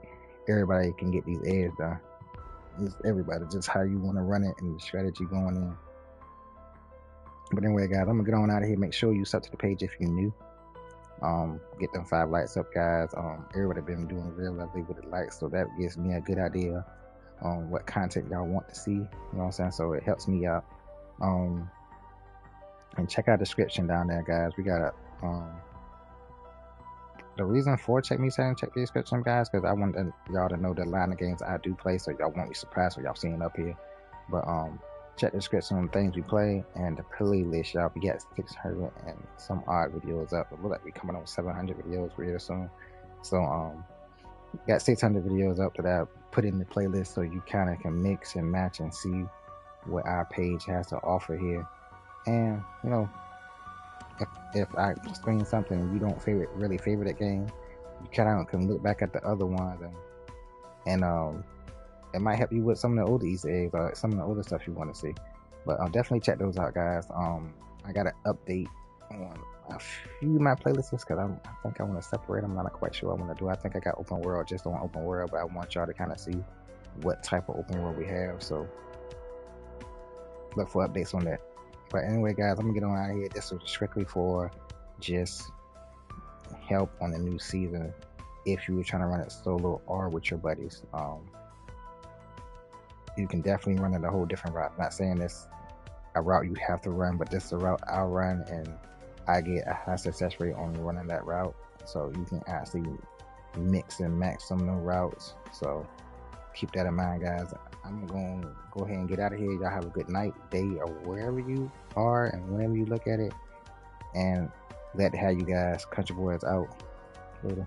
everybody can get these edges done. It's everybody, just how you want to run it and the strategy going in. But anyway, guys, I'm gonna get on out of here. Make sure you sub to the page if you're new. Get them 5 likes up, guys. Everybody been doing real lovely with the likes, so that gives me a good idea on what content y'all want to see. You know what I'm saying? So it helps me out. And check out the description down there, guys. We got a the reason for check the description, guys, because I want y'all to know the line of games I do play, so y'all won't be surprised what y'all seeing up here. But check the description on the things we play and the playlist, y'all. We got 600 and some odd videos up. It look like we coming on 700 videos real soon. So got 600 videos up that I put in the playlist, so you kind of can mix and match and see what our page has to offer here. And you know, if I screen something and you don't really favorite that game, you kind of can look back at the other ones and it might help you with some of the older Easter eggs or some of the older stuff you want to see. But definitely check those out, guys. I got an update on a few of my playlists because I think I want to separate them. I'm not quite sure what I want to do. I think I got open world just on open world, but I want y'all to kind of see what type of open world we have. So look for updates on that. But anyway, guys, I'm gonna get on out of here. This was strictly for just help on the new season if you were trying to run it solo or with your buddies. You can definitely run it a whole different route. I'm not saying this a route you have to run, but this is a route I'll run and I get a high success rate on running that route. So you can actually mix and match some of those routes. So keep that in mind, guys. I'm going to go ahead and get out of here. Y'all have a good night, day, or wherever you are and whenever you look at it. And glad to have you guys. Country Boys out. Later.